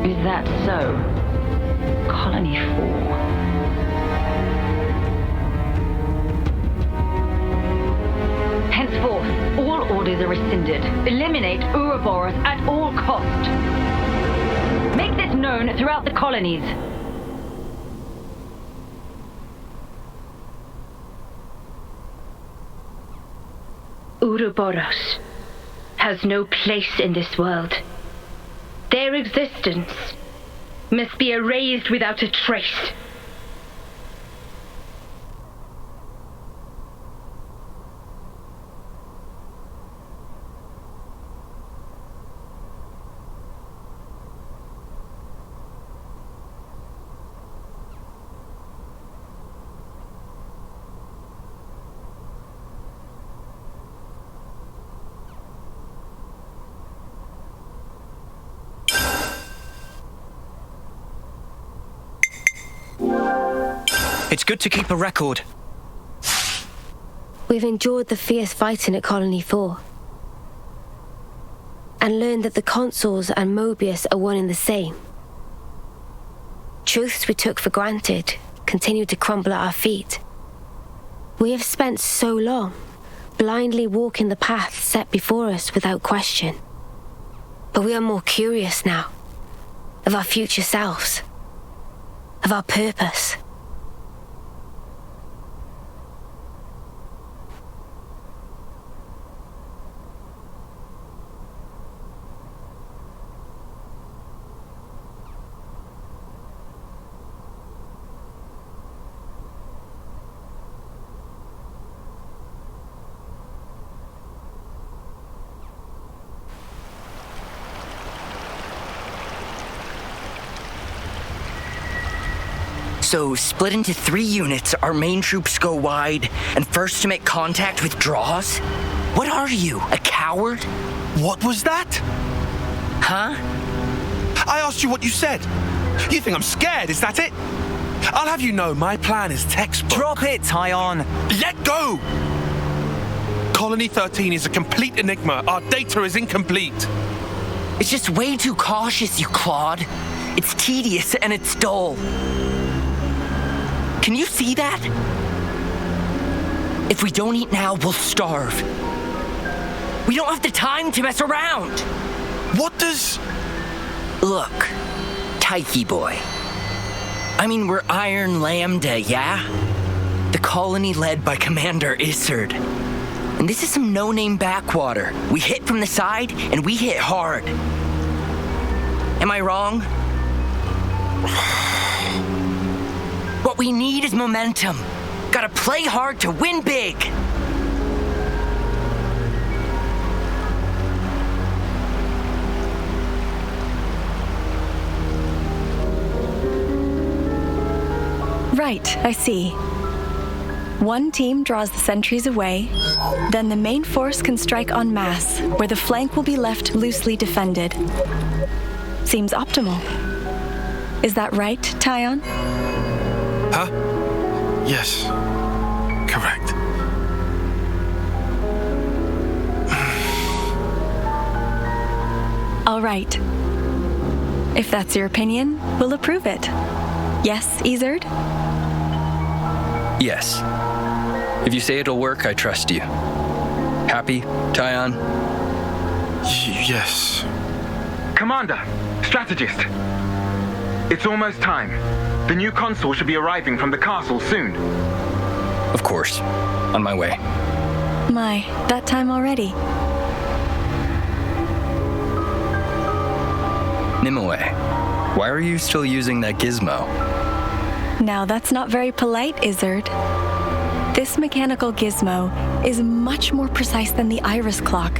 Is that so? Colony 4. Henceforth, all orders are rescinded. Eliminate Ouroboros at all cost. Make this known throughout the colonies. Ouroboros has no place in this world. Their existence must be erased without a trace. It's good to keep a record. We've endured the fierce fighting at Colony 4. and learned that the consuls and Mobius are one and the same. Truths we took for granted continue to crumble at our feet. We have spent so long blindly walking the path set before us without question. But we are more curious now, of our future selves, of our purpose. So, split into 3 units, our main troops go wide, and first to make contact withdraws? What are you, a coward? What was that? Huh? I asked you what you said. You think I'm scared, is that it? I'll have you know my plan is textbook. Drop it, Tyon. Let go! Colony 13 is a complete enigma. Our data is incomplete. It's just way too cautious, you clod. It's tedious and it's dull. Can you see that? If we don't eat now, we'll starve. We don't have the time to mess around. What does... Look, Taiki boy. I mean, we're Iron Lambda, yeah? The colony led by Commander Isard. And this is some no-name backwater. We hit from the side, and we hit hard. Am I wrong? What we need is momentum. Gotta play hard to win big. Right, I see. One team draws the sentries away, then the main force can strike en masse, where the flank will be left loosely defended. Seems optimal. Is that right, Tyon? Huh? Yes. Correct. All right. If that's your opinion, we'll approve it. Yes, Isard? Yes. If you say it'll work, I trust you. Happy, Tyon? Yes. Commander, strategist. It's almost time. The new consul should be arriving from the castle soon. Of course. On my way. My, that time already. Nimue, why are you still using that gizmo? Now that's not very polite, Isard. This mechanical gizmo is much more precise than the iris clock.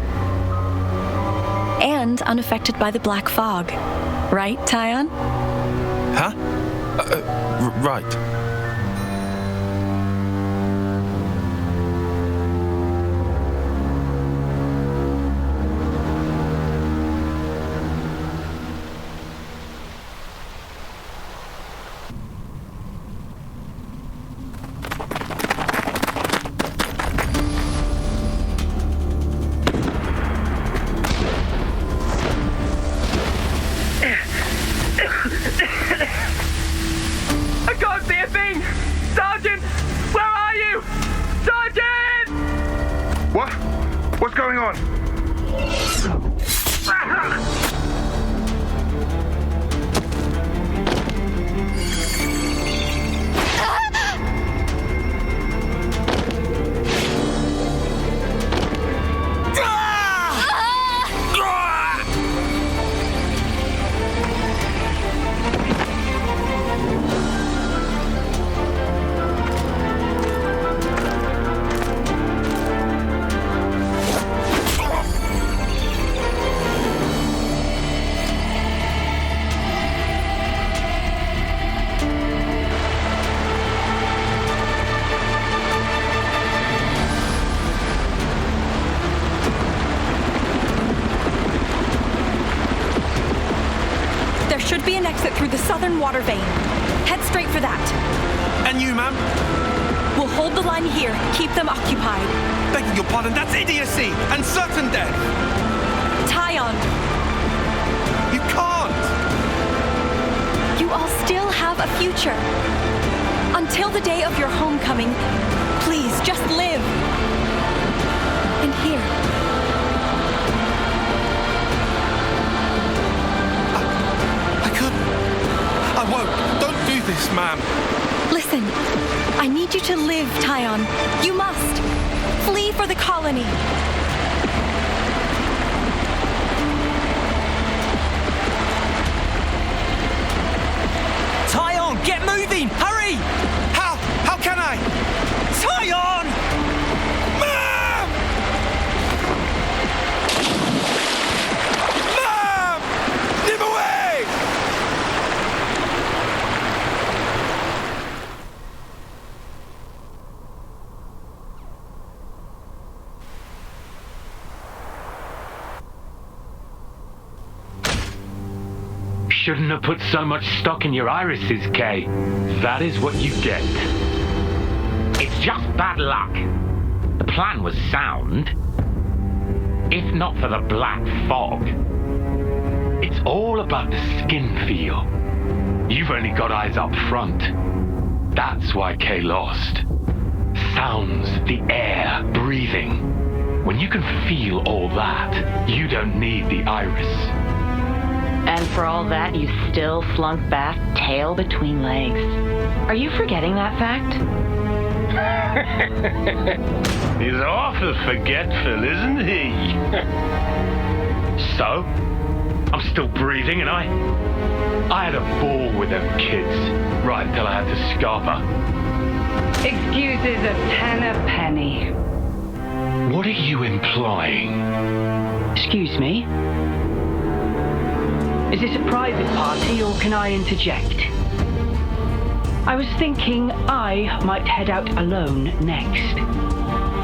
And unaffected by the black fog. Right, Tyon? Huh? Right. I can't see a thing! Sergeant! Where are you? Sergeant! What? What's going on? There should be an exit through the southern water vein. Head straight for that. And you, ma'am? We'll hold the line here, keep them occupied. Begging your pardon, that's idiocy and certain death. Tyon, a future. Until the day of your homecoming, please just live. And here. I couldn't. I won't. Don't do this, ma'am. Listen, I need you to live, Tyon. You must. Flee for the colony. Tyon, get moving! Hurry! How can I? Tyon! Ma'am! Ma'am! Nimue! Shouldn't have put so much stock in your irises, Kay. That is what you get. It's just bad luck. The plan was sound. If not for the black fog. It's all about the skin feel. You've only got eyes up front. That's why Kay lost. Sounds, the air, breathing. When you can feel all that, you don't need the iris. And for all that, you still slunk back, tail between legs. Are you forgetting that fact? He's awful forgetful, isn't he? So, I'm still breathing, and I had a ball with them kids, right until I had to scarp her. Excuses a tenner penny. What are you implying? Excuse me? Is this a private party, or can I interject? I was thinking I might head out alone next.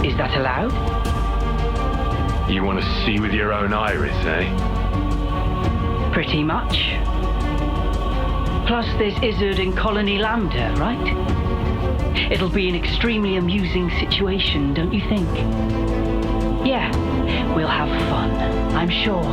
Is that allowed? You want to see with your own iris, eh? Pretty much. Plus there's Izzard and Colony Lambda, right? It'll be an extremely amusing situation, don't you think? Yeah, we'll have fun, I'm sure.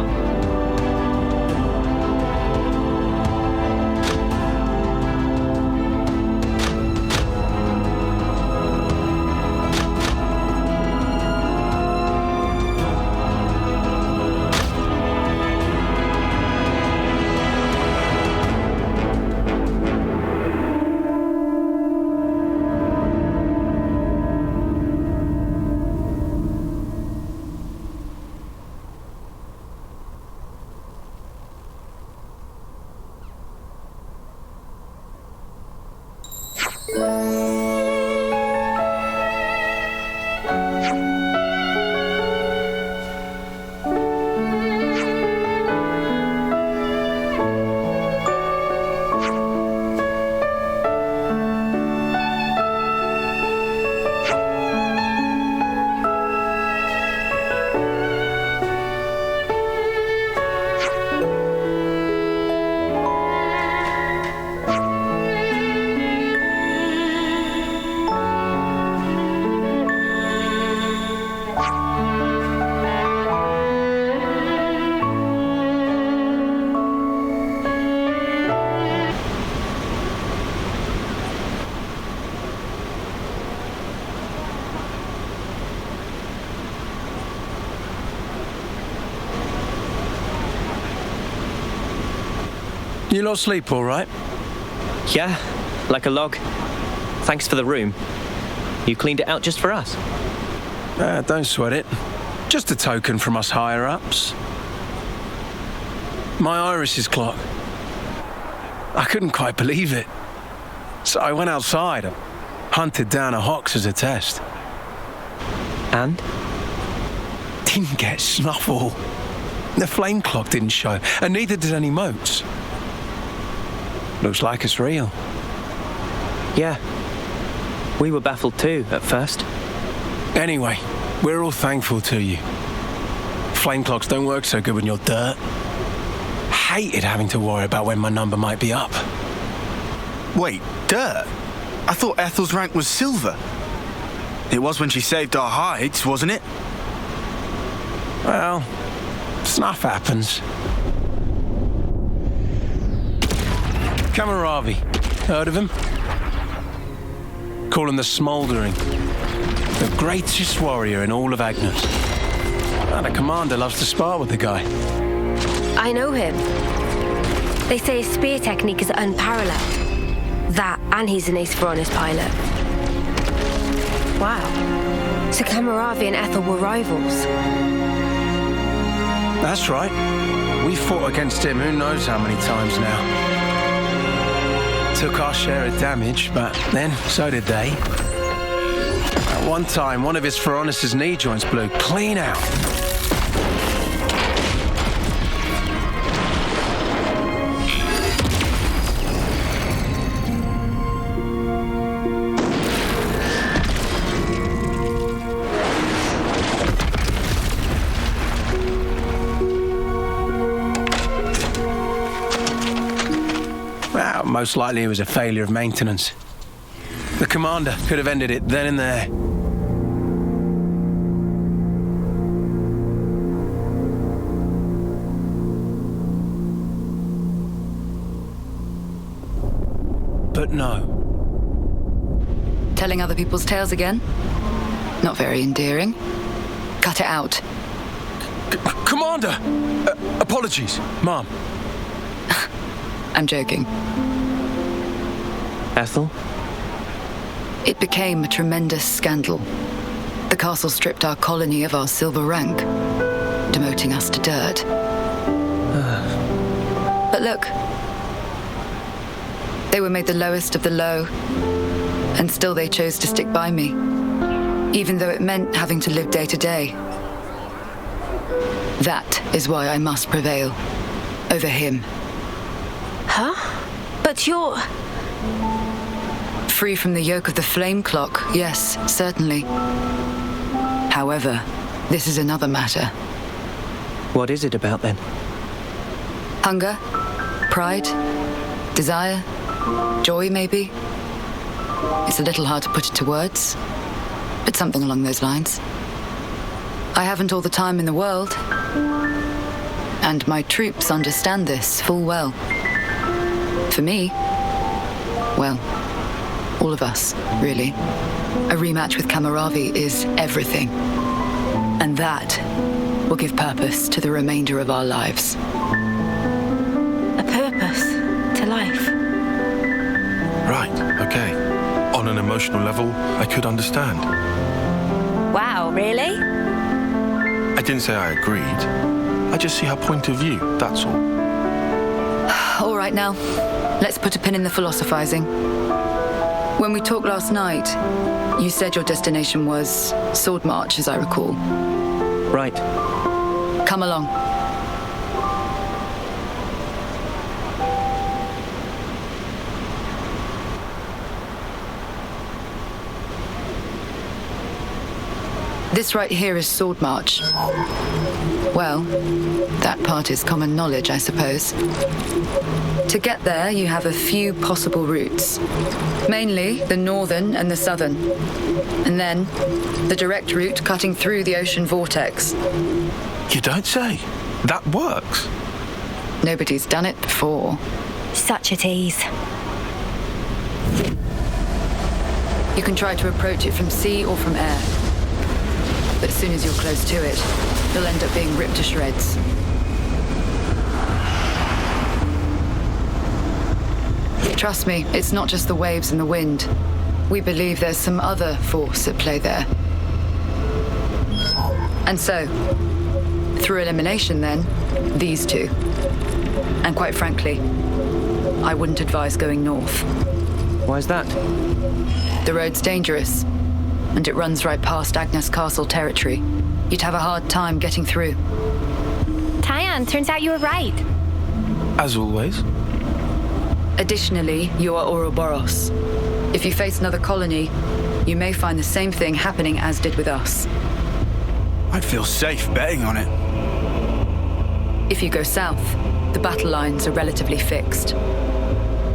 You lot sleep all right? Yeah, like a log. Thanks for the room. You cleaned it out just for us. Don't sweat it. Just a token from us higher-ups. My iris's clock. I couldn't quite believe it. So I went outside and hunted down a Hox as a test. And? Didn't get snuffle. The flame clock didn't show, and neither did any motes. Looks like it's real. Yeah. We were baffled too, at first. Anyway, we're all thankful to you. Flame clocks don't work so good when you're dirt. Hated having to worry about when my number might be up. Wait, dirt? I thought Ethel's rank was silver. It was when she saved our hides, wasn't it? Well, stuff happens. Kamaravi, Heard of him? Call him the Smouldering. The greatest warrior in all of Agnes. And the commander loves to spar with the guy. I know him. They say his spear technique is unparalleled. That, and he's an ace for honest pilot. Wow. So Kamaravi and Ethel were rivals. That's right. We fought against him who knows how many times now. Took our share of damage, but then so did they. At one time, one of his Feronis' knee joints blew clean out. Well, most likely it was a failure of maintenance. The commander could have ended it then and there. But no. Telling other people's tales again? Not very endearing. Cut it out. Commander! Apologies, Mom. I'm joking. Ethel? It became a tremendous scandal. The castle stripped our colony of our silver rank, demoting us to dirt. But look, they were made the lowest of the low, and still they chose to stick by me, even though it meant having to live day to day. That is why I must prevail over him. Huh? But you're... Free from the yoke of the flame clock, yes, certainly. However, this is another matter. What is it about then? Hunger, pride, desire, joy maybe. It's a little hard to put it to words, but something along those lines. I haven't all the time in the world, and my troops understand this full well. For me, well, all of us, really. A rematch with Kamaravi is everything. And that will give purpose to the remainder of our lives. A purpose to life? Right, okay. On an emotional level, I could understand. Wow, really? I didn't say I agreed. I just see her point of view, that's all. All right now, let's put a pin in the philosophizing. When we talked last night, you said your destination was Sword March, as I recall. Right. Come along. This right here is Sword March. Well, that part is common knowledge, I suppose. To get there, you have a few possible routes. Mainly the northern and the southern. And then the direct route cutting through the ocean vortex. You don't say. That works. Nobody's done it before. Such a tease. You can try to approach it from sea or from air. But as soon as you're close to it, you'll end up being ripped to shreds. Trust me, it's not just the waves and the wind. We believe there's some other force at play there. And so, through elimination then, these two. And quite frankly, I wouldn't advise going north. Why's that? The road's dangerous, and it runs right past Agnes Castle territory. You'd have a hard time getting through. Tyan, turns out you were right. As always. Additionally, you are Ouroboros. If you face another colony, you may find the same thing happening as did with us. I'd feel safe betting on it. If you go south, the battle lines are relatively fixed.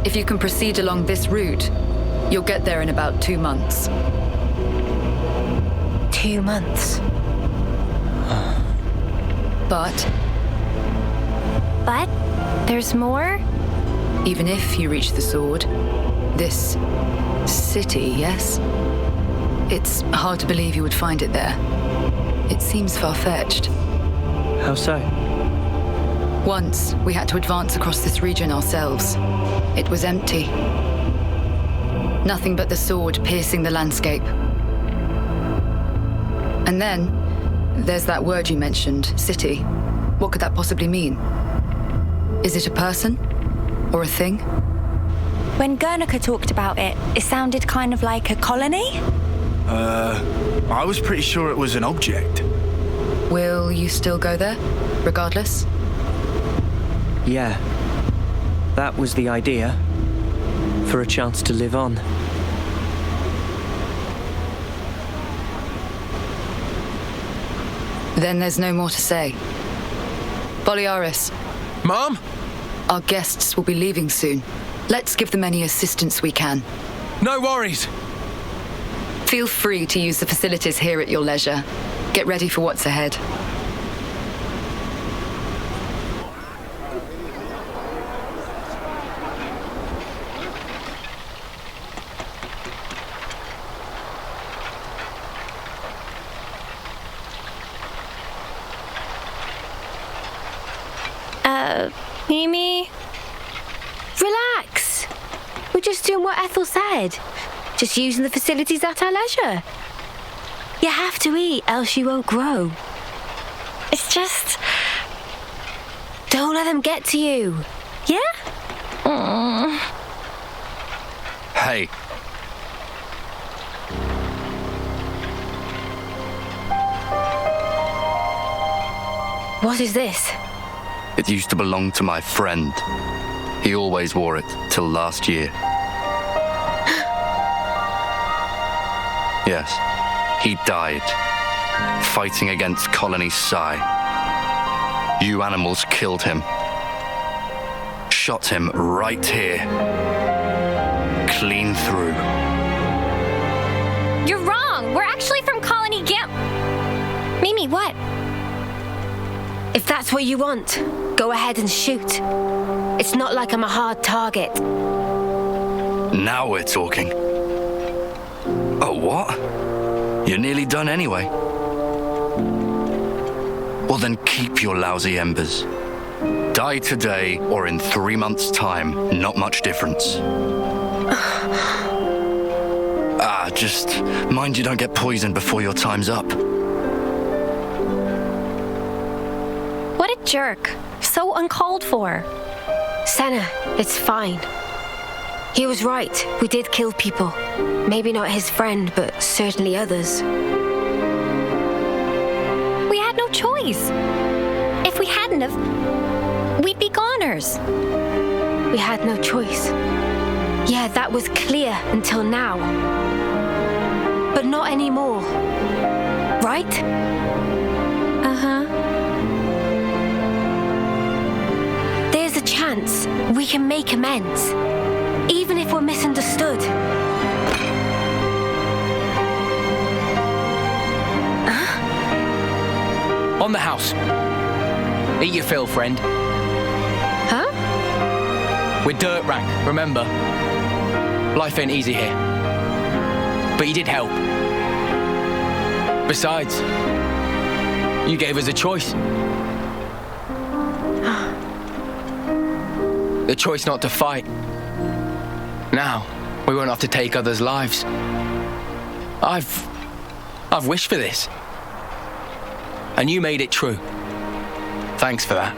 If you can proceed along this route, you'll get there in about 2 months. 2 months? But But? There's more? Even if you reach the sword, this city, yes? It's hard to believe you would find it there. It seems far-fetched. How so? Once, we had to advance across this region ourselves. It was empty. Nothing but the sword piercing the landscape. And then, there's that word you mentioned, city. What could that possibly mean? Is it a person? Or a thing? When Guernica talked about it, it sounded kind of like a colony? I was pretty sure it was an object. Will you still go there, regardless? Yeah. That was the idea. For a chance to live on. Then there's no more to say. Boliaris. Mom? Our guests will be leaving soon. Let's give them any assistance we can. No worries. Feel free to use the facilities here at your leisure. Get ready for what's ahead. Mimi? Relax. We're just doing what Ethel said. Just using the facilities at our leisure. You have to eat, else you won't grow. It's just... Don't let them get to you. Yeah? Hey. What is this? It used to belong to my friend. He always wore it till last year. Yes, he died, fighting against Colony Psi. You animals killed him. Shot him right here. Clean through. You're wrong! We're actually from Colony Gam... Mimi, what? If that's what you want, go ahead and shoot. It's not like I'm a hard target. Now we're talking. Oh, what? You're nearly done anyway. Well, then keep your lousy embers. Die today or in 3 months' time, not much difference. Just mind you don't get poisoned before your time's up. What a jerk. So uncalled for. Senna, it's fine. He was right. We did kill people. Maybe not his friend, but certainly others. We had no choice. If we hadn't have, we'd be goners. We had no choice. Yeah, that was clear until now. But not anymore. Right? Uh-huh. There's a chance we can make amends. Even if we're misunderstood. On the house. Eat your fill, friend. Huh? We're dirt rank, remember? Life ain't easy here. But you did help. Besides, you gave us a choice. The choice not to fight. Now, we won't have to take others' lives. I've wished for this. And you made it true. Thanks for that.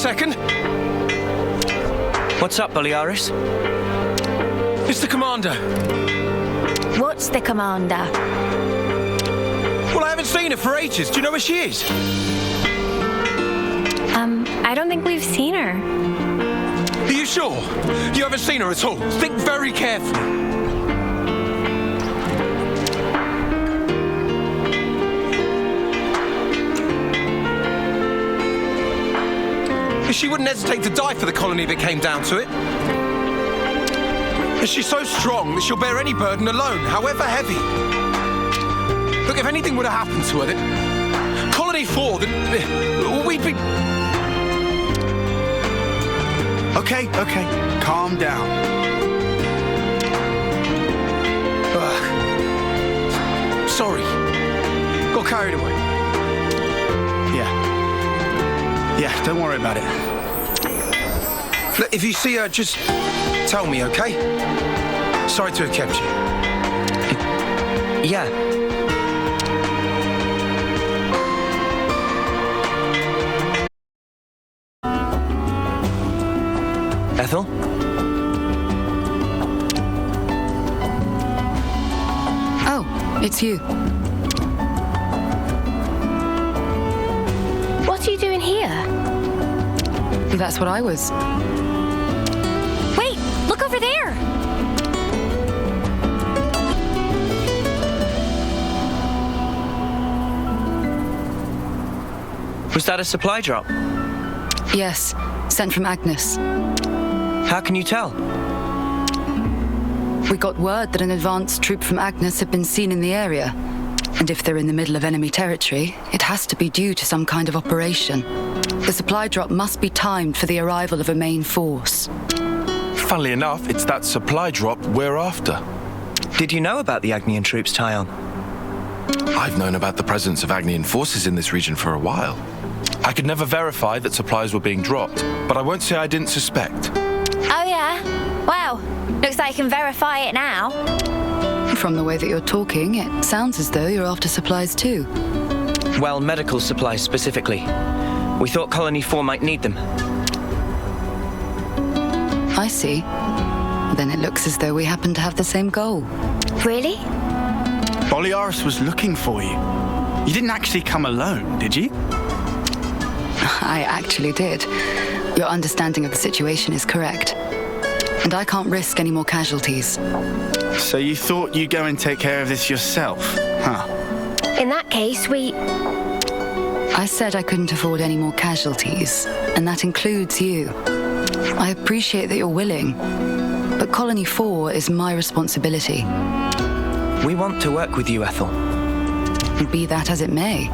second. What's up, Boliaris? It's the commander. What's the commander? Well, I haven't seen her for ages. Do you know where she is? I don't think we've seen her. Are you sure? You haven't seen her at all? Think very carefully. She wouldn't hesitate to die for the colony if it came down to it. And she's so strong that she'll bear any burden alone, however heavy. Look, if anything would have happened to her, then Colony 4, then we'd be... Okay, calm down. Sorry. Got carried away. Yeah, don't worry about it. Look, if you see her, just tell me, okay? Sorry to have kept you. Yeah. Ethel? Oh, it's you. What are you doing here? That's what I was. Wait, look over there! Was that a supply drop? Yes, sent from Agnes. How can you tell? We got word that an advanced troop from Agnes had been seen in the area. And if they're in the middle of enemy territory, it has to be due to some kind of operation. The supply drop must be timed for the arrival of a main force. Funnily enough, it's that supply drop we're after. Did you know about the Agnian troops, Tyon? I've known about the presence of Agnian forces in this region for a while. I could never verify that supplies were being dropped, but I won't say I didn't suspect. Oh, yeah? Well, looks like you can verify it now. From the way that you're talking, it sounds as though you're after supplies too. Well, medical supplies specifically. We thought Colony 4 might need them. I see. Then it looks as though we happen to have the same goal. Really? Boliaris was looking for you. You didn't actually come alone, did you? I actually did. Your understanding of the situation is correct. And I can't risk any more casualties. So you thought you'd go and take care of this yourself, huh? In that case, I said I couldn't afford any more casualties, and that includes you. I appreciate that you're willing, but Colony 4 is my responsibility. We want to work with you, Ethel. Be that as it may.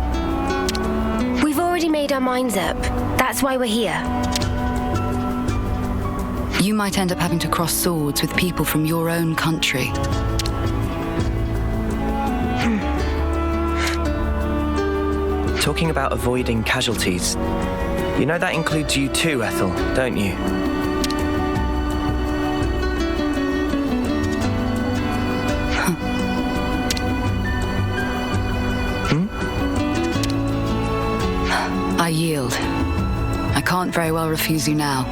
we've already made our minds up. That's why we're here. You might end up having to cross swords with people from your own country. Talking about avoiding casualties. You know that includes you too, Ethel, don't you? I yield. I can't very well refuse you now.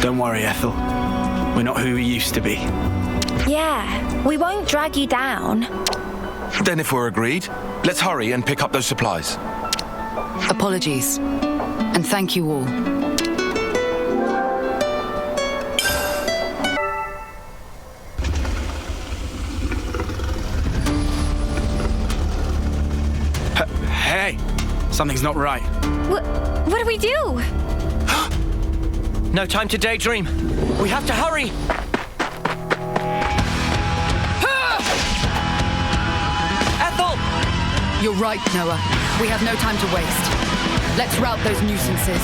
Don't worry, Ethel. We're not who we used to be. Yeah, we won't drag you down. Then if we're agreed, let's hurry and pick up those supplies. Apologies. And thank you all. Hey! Something's not right. What do we do? No time to daydream. We have to hurry! Ethel! You're right, Noah. We have no time to waste. Let's rout those nuisances.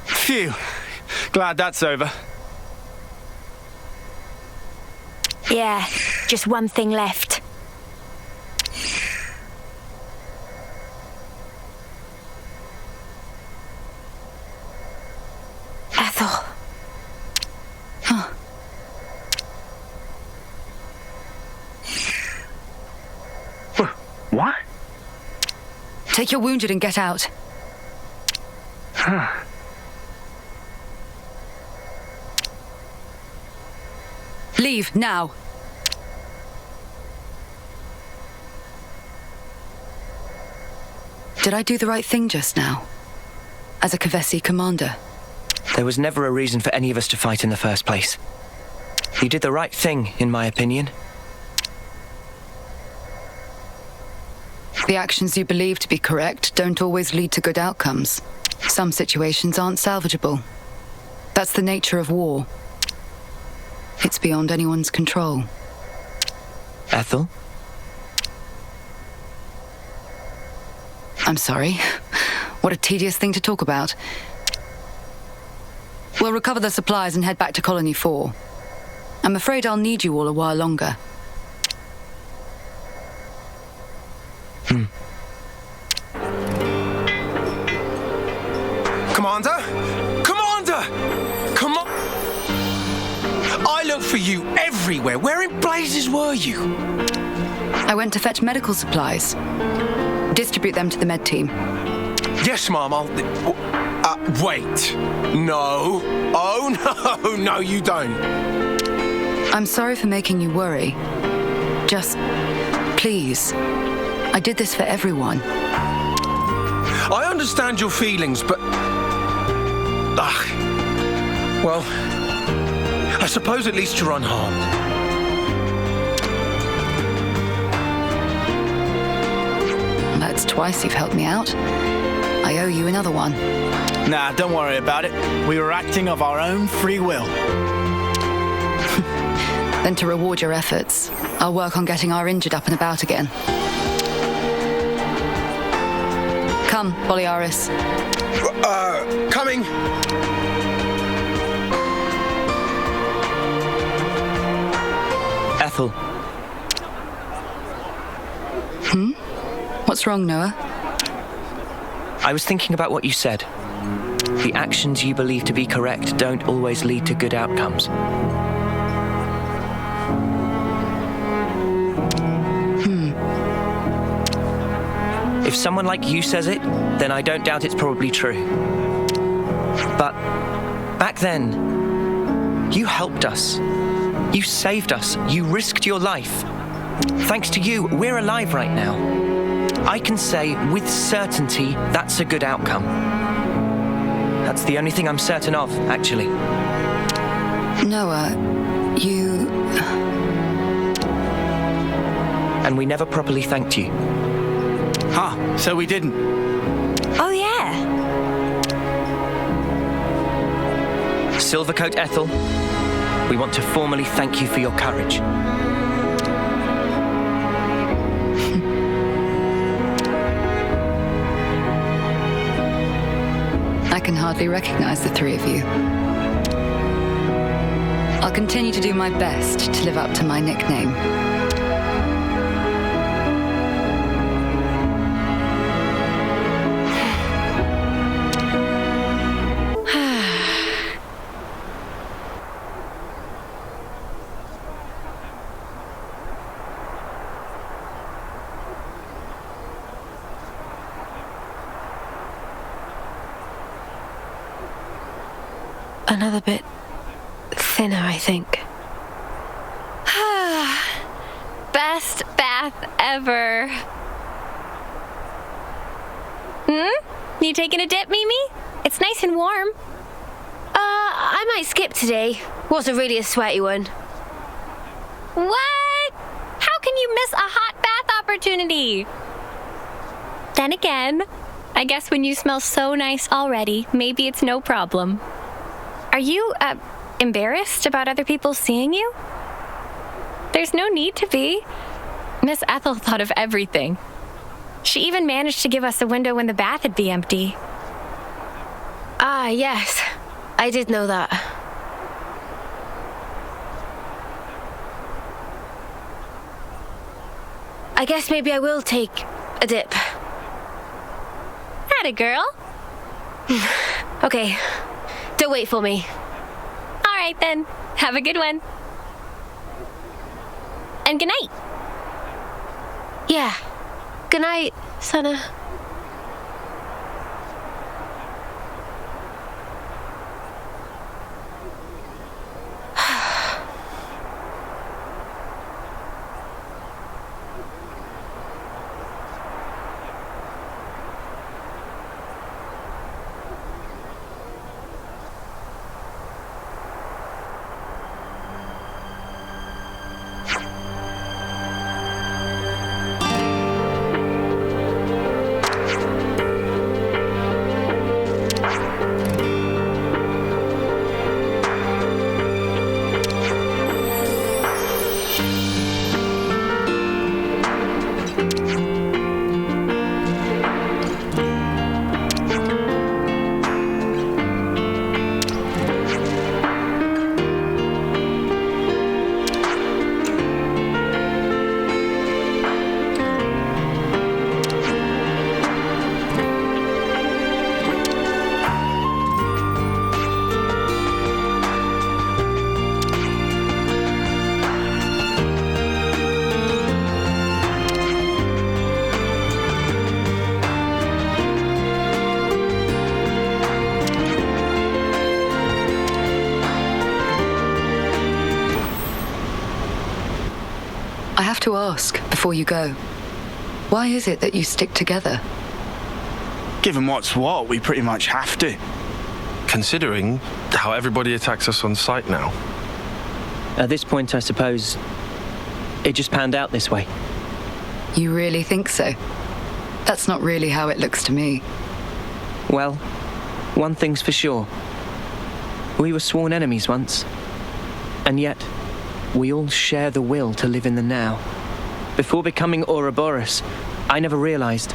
Phew. Glad that's over. Yeah, just one thing left. Ethel. Take your wounded and get out. Leave, now. Did I do the right thing just now? As a Kavesi commander? There was never a reason for any of us to fight in the first place. You did the right thing, in my opinion. The actions you believe to be correct don't always lead to good outcomes. Some situations aren't salvageable. That's the nature of war. It's beyond anyone's control. Ethel? I'm sorry. What a tedious thing to talk about. We'll recover the supplies and head back to Colony 4. I'm afraid I'll need you all a while longer. Commander? Commander! Come on! I looked for you everywhere. Where in blazes were you? I went to fetch medical supplies. Distribute them to the med team. Yes, Mum, I'll... wait. No. Oh, no, you don't. I'm sorry for making you worry. Just, please. I did this for everyone. I understand your feelings, but... well, I suppose at least you're unharmed. That's twice you've helped me out. I owe you another one. Nah, don't worry about it. We were acting of our own free will. Then to reward your efforts, I'll work on getting our injured up and about again. Come, Boliaris. Coming. Ethel. What's wrong, Noah? I was thinking about what you said. The actions you believe to be correct don't always lead to good outcomes. If someone like you says it, then I don't doubt it's probably true. But back then, you helped us. You saved us. You risked your life. Thanks to you, we're alive right now. I can say with certainty that's a good outcome. That's the only thing I'm certain of, actually. Noah, you... And we never properly thanked you. Huh, so we didn't. Oh, yeah. Silvercoat Ethel, we want to formally thank you for your courage. I can hardly recognize the three of you. I'll continue to do my best to live up to my nickname. Another bit thinner, I think. Best bath ever. You taking a dip, Mimi? It's nice and warm. I might skip today. Wasn't really a sweaty one. What? How can you miss a hot bath opportunity? Then again, I guess when you smell so nice already, maybe it's no problem. Are you, embarrassed about other people seeing you? There's no need to be. Miss Ethel thought of everything. She even managed to give us a window when the bath would be empty. Ah, yes. I did know that. I guess maybe I will take a dip. Atta girl. Okay. Don't wait for me. All right, then. Have a good one. And good night. Yeah. Good night, Sana. have to ask before you go. Why is it that you stick together? Given what's what, we pretty much have to. Considering how everybody attacks us on sight now. At this point, I suppose it just panned out this way. You really think so? That's not really how it looks to me. Well, one thing's for sure. We were sworn enemies once. And yet, we all share the will to live in the now. Before becoming Ouroboros, I never realized.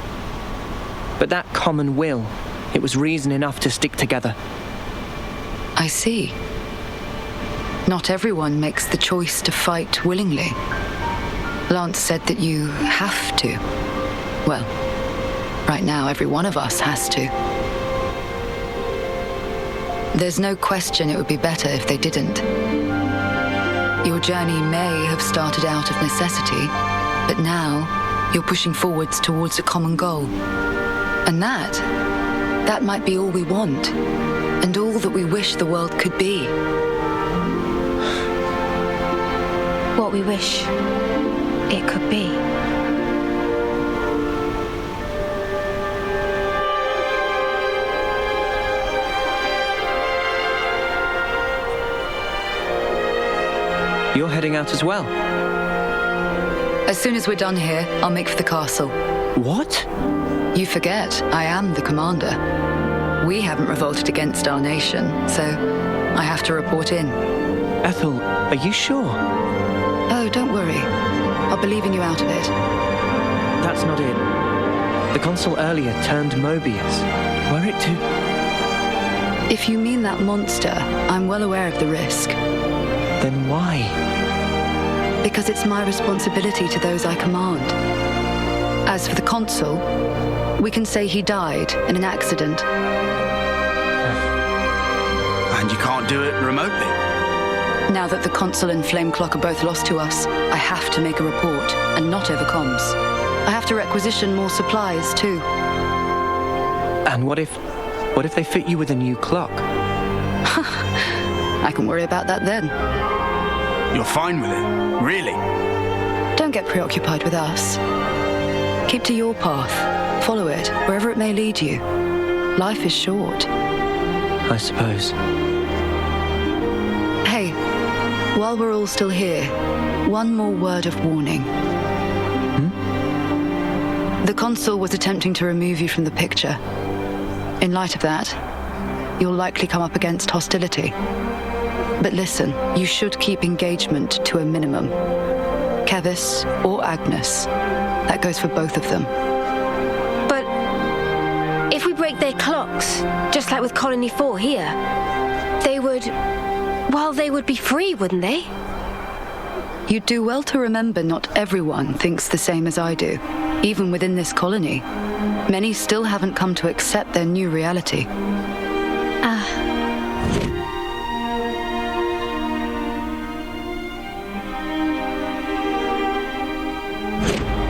But that common will, it was reason enough to stick together. I see. Not everyone makes the choice to fight willingly. Lance said that you have to. Well, right now every one of us has to. There's no question it would be better if they didn't. Your journey may have started out of necessity, but now you're pushing forwards towards a common goal. And that might be all we want, and all that we wish the world could be. What we wish it could be. You're heading out as well? As soon as we're done here, I'll make for the castle. What? You forget, I am the commander. We haven't revolted against our nation, so I have to report in. Ethel, are you sure? Oh, don't worry. I'll be leaving you out of it. That's not it. The consul earlier turned Mobius. Were it to... If you mean that monster, I'm well aware of the risk. Then why? Because it's my responsibility to those I command. As for the consul, we can say he died in an accident. And you can't do it remotely? Now that the consul and Flame Clock are both lost to us, I have to make a report, and not over comms. I have to requisition more supplies, too. And what if they fit you with a new clock? I can worry about that then. You're fine with it? Really? Don't get preoccupied with us. Keep to your path. Follow it, wherever it may lead you. Life is short. I suppose. Hey, while we're all still here, one more word of warning. The consul was attempting to remove you from the picture. In light of that, you'll likely come up against hostility. But listen, you should keep engagement to a minimum. Kevis or Agnes. That goes for both of them. But if we break their clocks, just like with Colony 4 here, they would be free, wouldn't they? You'd do well to remember not everyone thinks the same as I do, even within this colony. Many still haven't come to accept their new reality.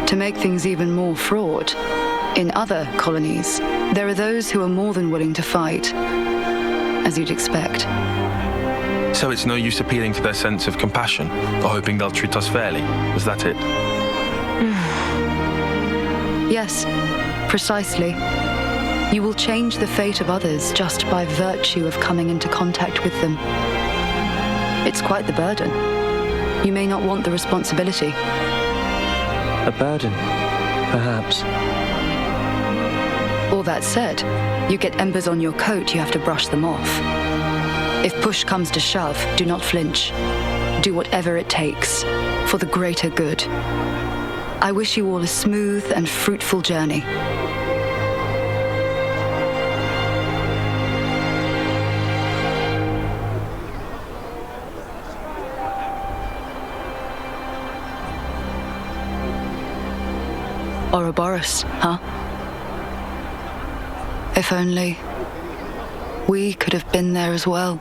To make things even more fraught, in other colonies, there are those who are more than willing to fight, as you'd expect. So it's no use appealing to their sense of compassion, or hoping they'll treat us fairly. Was that it? Yes, precisely. You will change the fate of others just by virtue of coming into contact with them. It's quite the burden. You may not want the responsibility. A burden, perhaps. All that said, you get embers on your coat, you have to brush them off. If push comes to shove, do not flinch. Do whatever it takes, for the greater good. I wish you all a smooth and fruitful journey. Ouroboros, huh? If only we could have been there as well.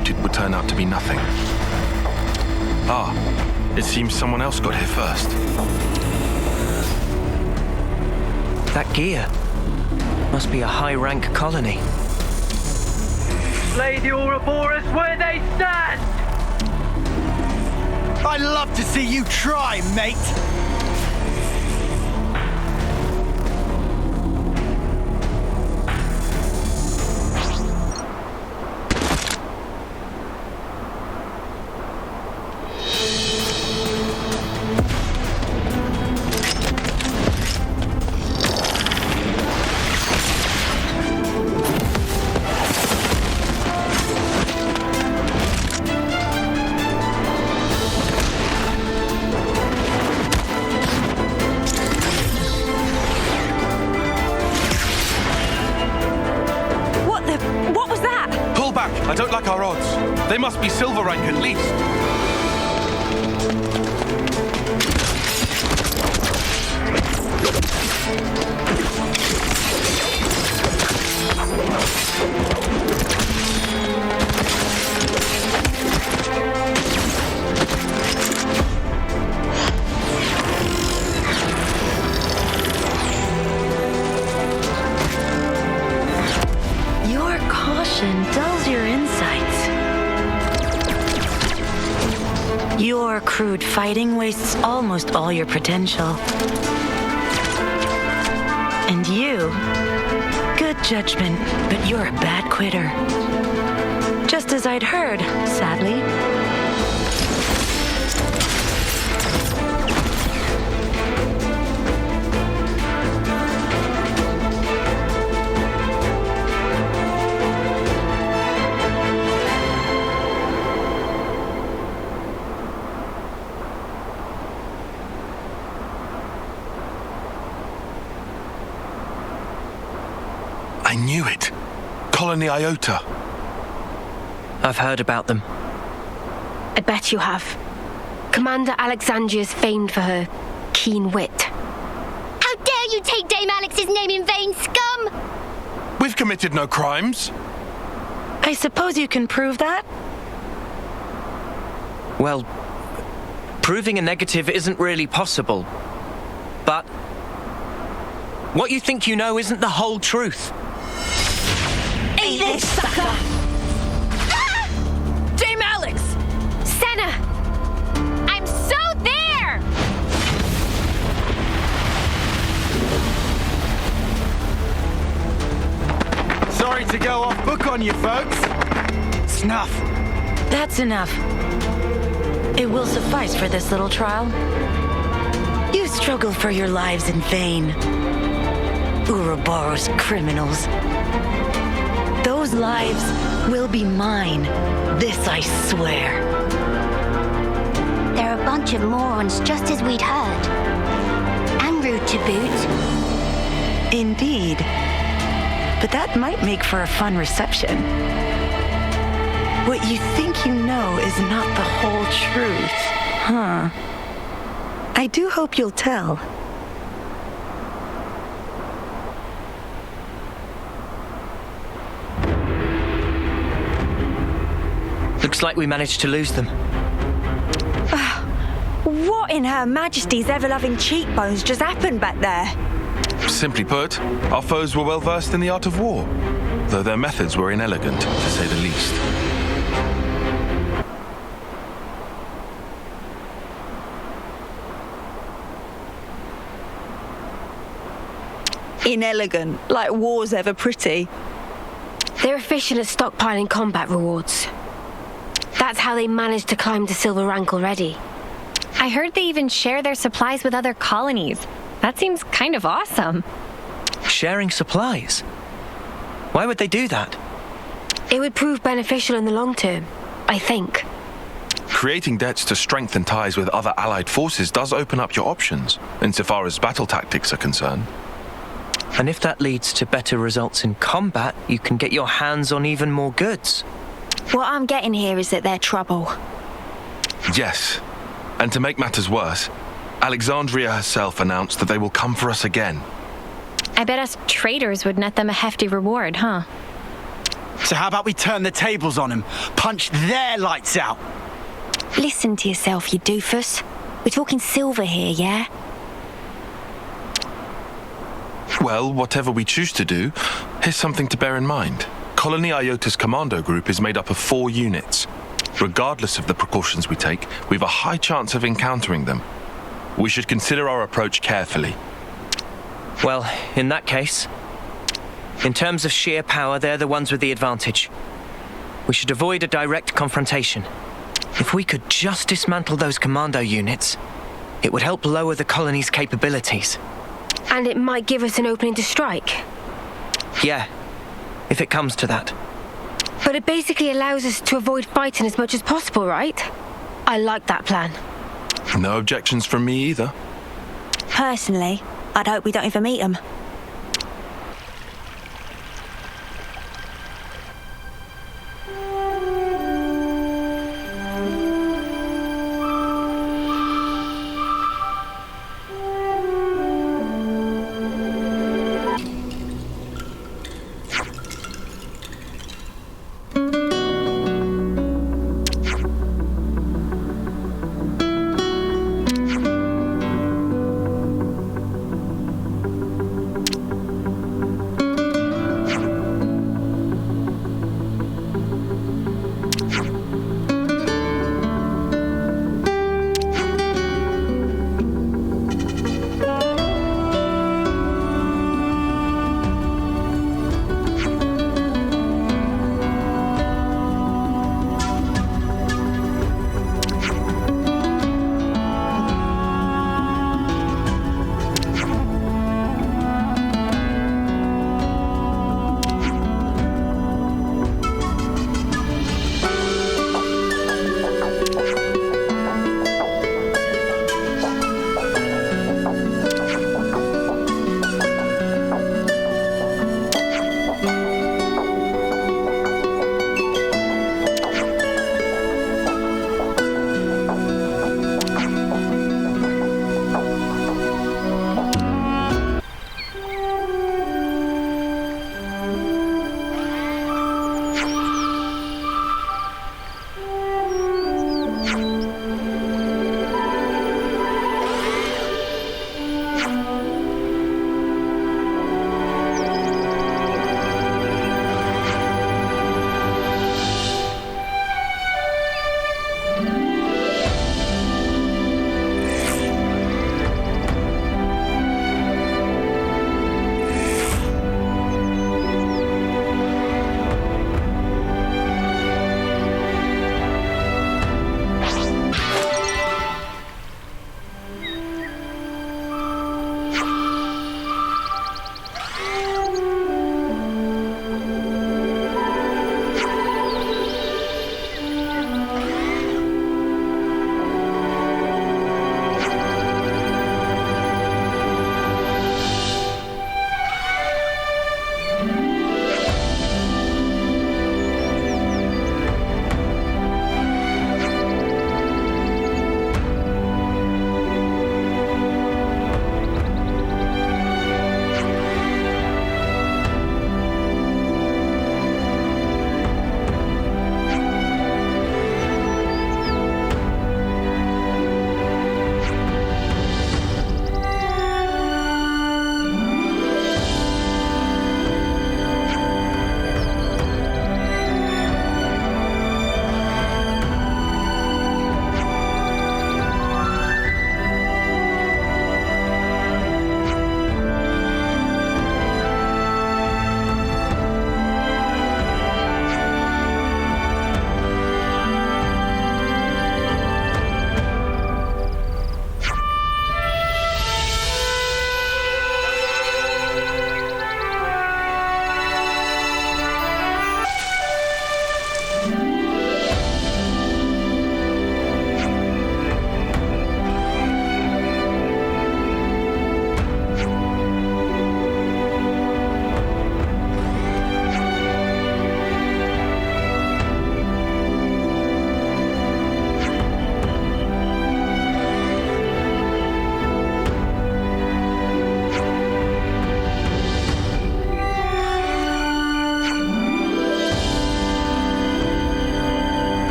hoped it would turn out to be nothing. Ah, it seems someone else got here first. That gear must be a high-rank colony. Lay the Ouroboros where they stand! I'd love to see you try, mate! I don't like our odds. They must be silver rank at least. Your caution dulls your insights. Your crude fighting wastes almost all your potential. And you, good judgment, but you're a bad quitter. Just as I'd heard, sadly. I knew it. Colony Iota. I've heard about them. I bet you have. Commander Alexandria's famed for her keen wit. How dare you take Dame Alex's name in vain, scum! We've committed no crimes. I suppose you can prove that? Well, proving a negative isn't really possible. But what you think you know isn't the whole truth. Eat this, sucker! Ah! Dame Alex! Senna! I'm so there! Sorry to go off book on you, folks. Snuff. That's enough. It will suffice for this little trial. You struggled for your lives in vain. Ouroboros criminals. Those lives will be mine. This I swear. They're a bunch of morons, just as we'd heard. And rude to boot. Indeed. But that might make for a fun reception. What you think you know is not the whole truth, huh? I do hope you'll tell. Looks like we managed to lose them. What in Her Majesty's ever-loving cheekbones just happened back there? Simply put, our foes were well versed in the art of war, though their methods were inelegant, to say the least. Inelegant, like war's ever pretty. They're efficient at stockpiling combat rewards. That's how they managed to climb to silver rank already. I heard they even share their supplies with other colonies. That seems kind of awesome. Sharing supplies? Why would they do that? It would prove beneficial in the long term, I think. Creating debts to strengthen ties with other allied forces does open up your options, insofar as battle tactics are concerned. And if that leads to better results in combat, you can get your hands on even more goods. What I'm getting here is that they're trouble. Yes. And to make matters worse, Alexandria herself announced that they will come for us again. I bet us traitors would net them a hefty reward, huh? So how about we turn the tables on them? Punch their lights out? Listen to yourself, you doofus. We're talking silver here, yeah? Well, whatever we choose to do, here's something to bear in mind. Colony Iota's commando group is made up of 4 units. Regardless of the precautions we take, we've a high chance of encountering them. We should consider our approach carefully. Well, in that case, in terms of sheer power, they're the ones with the advantage. We should avoid a direct confrontation. If we could just dismantle those commando units, it would help lower the colony's capabilities. And it might give us an opening to strike. Yeah, if it comes to that. But it basically allows us to avoid fighting as much as possible, right? I like that plan. No objections from me either. Personally, I'd hope we don't even meet them.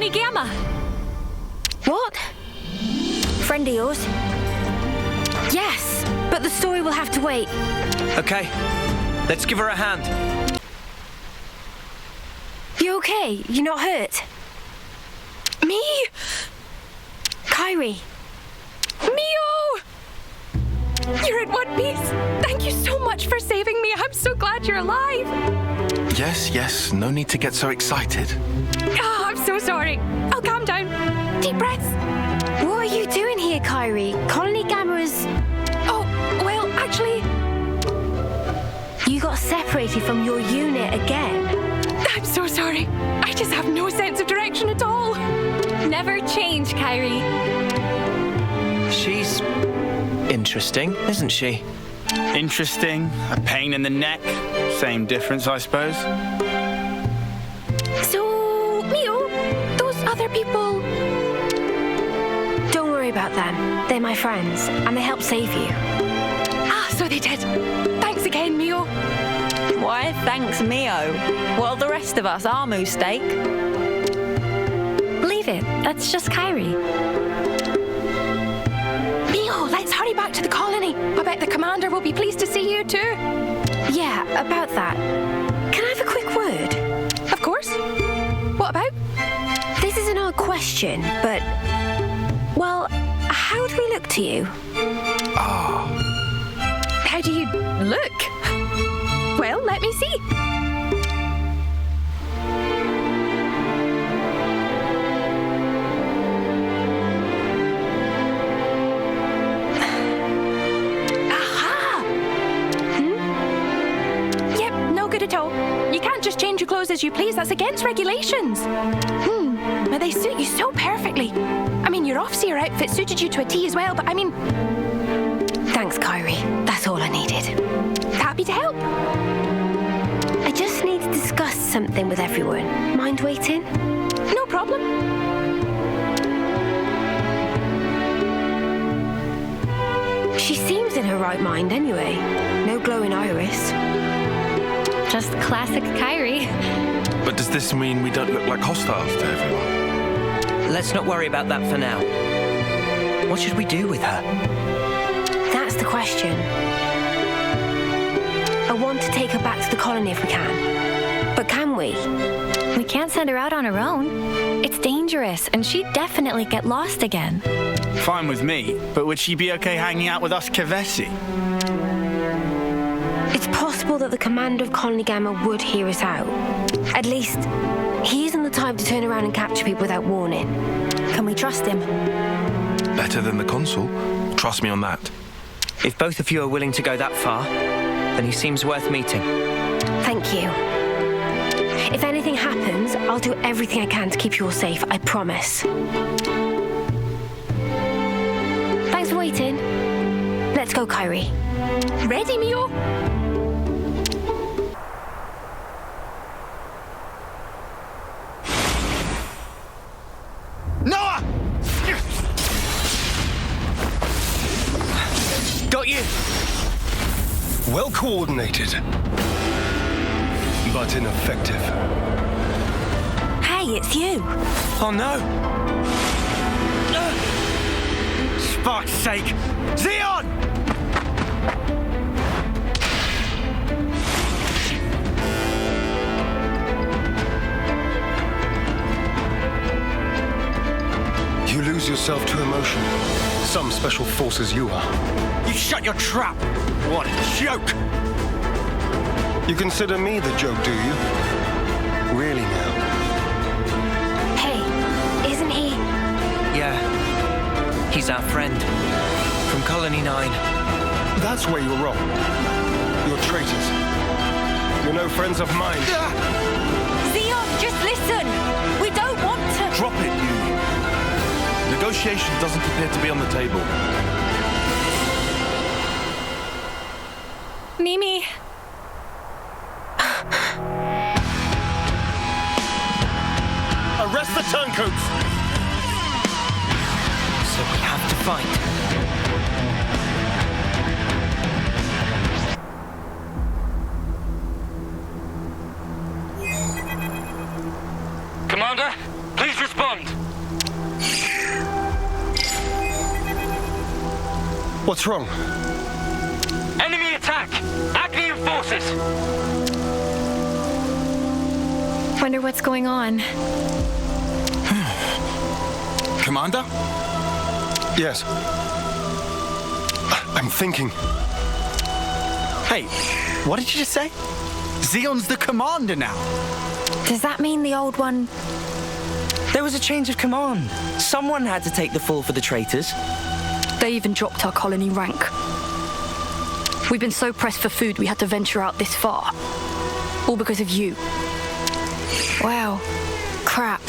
Colony Gamma. What? Friend of yours? Yes, but the story will have to wait. Okay, let's give her a hand. You okay? You're not hurt? Me? Kyrie. Mio! You're in one piece. Thank you so much for saving me. I'm so glad you're alive. Yes, no need to get so excited. Oh, I'm so sorry. I'll calm down. Deep breaths. What are you doing here, Kyrie? Colony Gamma is... Oh, well, actually... You got separated from your unit again. I'm so sorry. I just have no sense of direction at all. Never change, Kyrie. She's interesting, isn't she? Interesting, a pain in the neck. Same difference, I suppose. So, Mio, those other people... Don't worry about them. They're my friends, and they helped save you. Ah, so they did. Thanks again, Mio. Why, thanks, Mio. Well, the rest of us are Moo Steak. Leave it. That's just Kyrie. Mio, let's hurry back to the colony. I bet the commander will be pleased to see you too. Yeah, about that. Can I have a quick word? Of course. What about? This is an odd question, but... Well, how do we look to you? How do you look? Well, let me see. At all. You can't just change your clothes as you please. That's against regulations. But they suit you so perfectly. I mean, your off-seer outfit suited you to a T as well, but I mean... Thanks, Kyrie. That's all I needed. Happy to help. I just need to discuss something with everyone. Mind waiting? No problem. She seems in her right mind anyway. No glowing iris. Just classic Kyrie. But does this mean we don't look like hostiles to everyone? Let's not worry about that for now. What should we do with her? That's the question. I want to take her back to the colony if we can. But can we? We can't send her out on her own. It's dangerous, and she'd definitely get lost again. Fine with me, but would she be okay hanging out with us Kevesi? It's possible that the commander of Colony Gamma would hear us out. At least, he isn't the type to turn around and capture people without warning. Can we trust him? Better than the consul. Trust me on that. If both of you are willing to go that far, then he seems worth meeting. Thank you. If anything happens, I'll do everything I can to keep you all safe, I promise. Thanks for waiting. Let's go, Kyrie. Ready, Mio? Noah! Got you! Well coordinated, but ineffective. Hey, it's you. Oh no! Spark's sake! Xeon! You lose yourself to emotion. Some special forces you are. You shut your trap! What a joke! You consider me the joke, do you? Really now? Hey, isn't he? Yeah. He's our friend. From Colony 9. That's where you're wrong. You're traitors. You're no friends of mine. Xeon, just listen! We don't want to... Drop it, you. Negotiation doesn't appear to be on the table. Mimi. Arrest the turncoats! So we have to fight. Commander, please respond. What's wrong? Enemy attack! Agnian forces! Wonder what's going on. Commander? Yes. I'm thinking. Hey, what did you just say? Xeon's the commander now. Does that mean the old one... There was a change of command. Someone had to take the fall for the traitors. They even dropped our colony rank. We've been so pressed for food we had to venture out this far. All because of you. Wow. Crap.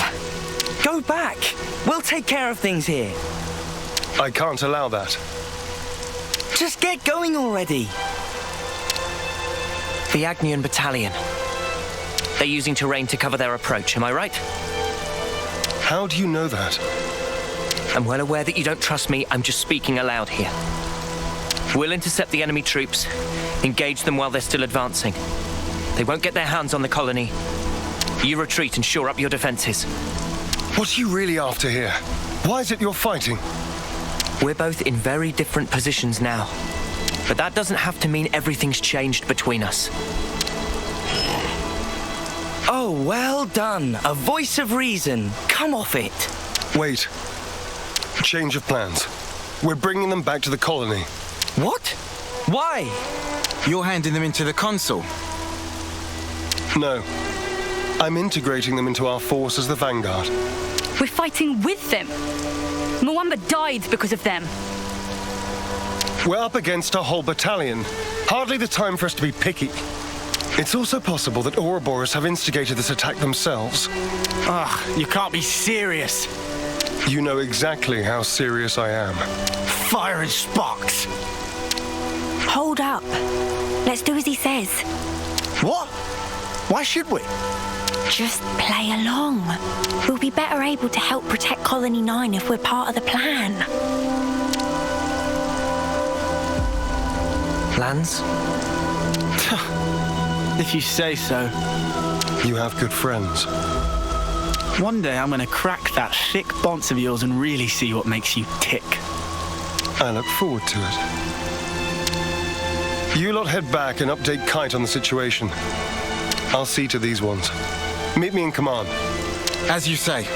Go back. We'll take care of things here. I can't allow that. Just get going already. The Agnian battalion. They're using terrain to cover their approach, am I right? How do you know that? I'm well aware that you don't trust me. I'm just speaking aloud here. We'll intercept the enemy troops, engage them while they're still advancing. They won't get their hands on the colony. You retreat and shore up your defenses. What are you really after here? Why is it you're fighting? We're both in very different positions now. But that doesn't have to mean everything's changed between us. Oh, well done. A voice of reason. Come off it. Wait. Change of plans. We're bringing them back to the colony. What? Why? You're handing them into the consul. No. I'm integrating them into our force as the vanguard. We're fighting with them. Mwamba died because of them. We're up against a whole battalion. Hardly the time for us to be picky. It's also possible that Ouroboros have instigated this attack themselves. Ugh, you can't be serious. You know exactly how serious I am. Fire and sparks. Hold up. Let's do as he says. What? Why should we? Just play along. We'll be better able to help protect Colony 9 if we're part of the plan. Plans? If you say so. You have good friends. One day I'm gonna crack that thick bonce of yours and really see what makes you tick. I look forward to it. You lot head back and update Kite on the situation. I'll see to these ones. Meet me in command. As you say.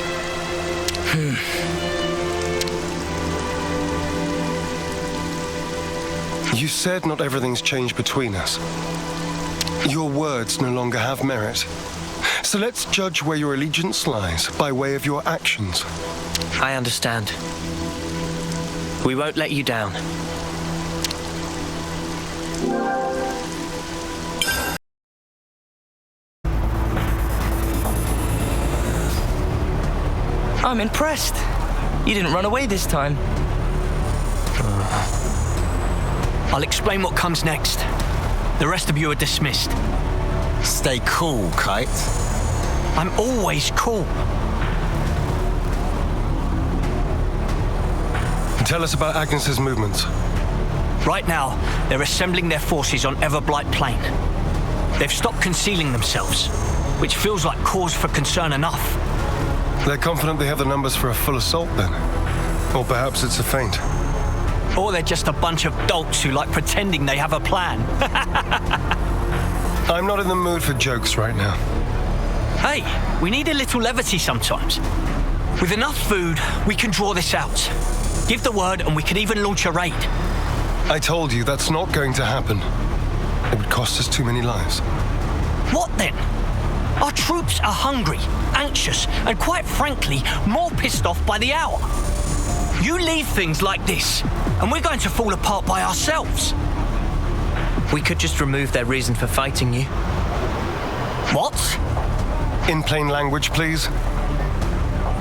You said not everything's changed between us. Your words no longer have merit. So let's judge where your allegiance lies by way of your actions. I understand. We won't let you down. I'm impressed. You didn't run away this time. I'll explain what comes next. The rest of you are dismissed. Stay cool, Kite. I'm always cool. Tell us about Agnes's movements. Right now, they're assembling their forces on Everblight Plain. They've stopped concealing themselves, which feels like cause for concern enough. They're confident they have the numbers for a full assault, then? Or perhaps it's a feint. Or they're just a bunch of dolts who like pretending they have a plan. I'm not in the mood for jokes right now. Hey, we need a little levity sometimes. With enough food, we can draw this out. Give the word and we can even launch a raid. I told you that's not going to happen. It would cost us too many lives. What then? Our troops are hungry, anxious, and quite frankly, more pissed off by the hour. You leave things like this, and we're going to fall apart by ourselves. We could just remove their reason for fighting you. What? In plain language, please.